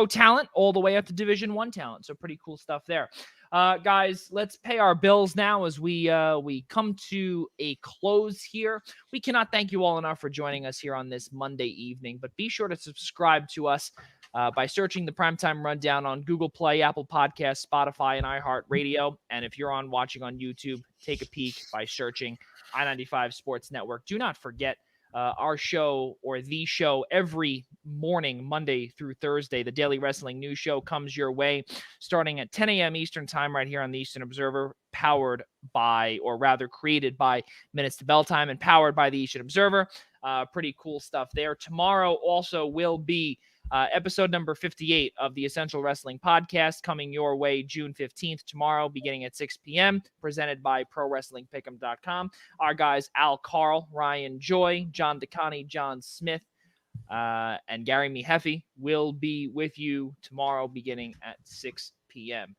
talent all the way up to Division I talent. So pretty cool stuff there. Guys, let's pay our bills now as we come to a close here. We cannot thank you all enough for joining us here on this Monday evening, but be sure to subscribe to us by searching the Primetime Rundown on Google Play, Apple Podcasts, Spotify, and iHeartRadio. And if you're watching on YouTube, take a peek by searching I-95 Sports Network. Do not forget our show, or the show, every morning, Monday through Thursday. The Daily Wrestling News Show comes your way starting at 10 a.m. Eastern Time right here on the Eastern Observer, powered by, or rather created by Minutes to Bell Time and powered by the Eastern Observer. Pretty cool stuff there. Tomorrow also will be episode number 58 of the Essential Wrestling Podcast, coming your way June 15th tomorrow, beginning at 6 p.m., presented by ProWrestlingPick'em.com. Our guys Al Carl, Ryan Joy, John DeConnie, John Smith, and Gary Miheffi will be with you tomorrow, beginning at 6 p.m.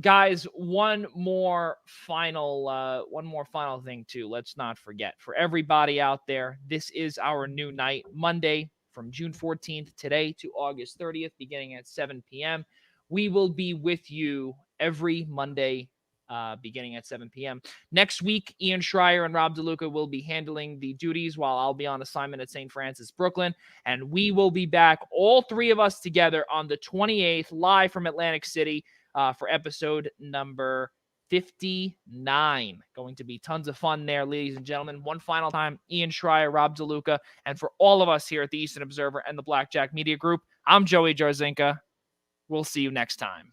Guys, one more final thing too. Let's not forget, for everybody out there, this is our new night, Monday, from June 14th today to August 30th, beginning at 7 p.m. We will be with you every Monday, beginning at 7 p.m. Next week, Ian Schraier and Rob DeLuca will be handling the duties while I'll be on assignment at St. Francis, Brooklyn. And we will be back, all three of us together, on the 28th, live from Atlantic City, for episode number 59. Going to be tons of fun there, ladies and gentlemen. One final time, Ian Schraier, Rob DeLuca, and for all of us here at the Eastern Observer and the Blackjack Media Group, I'm Joey Jarzynka. We'll see you next time.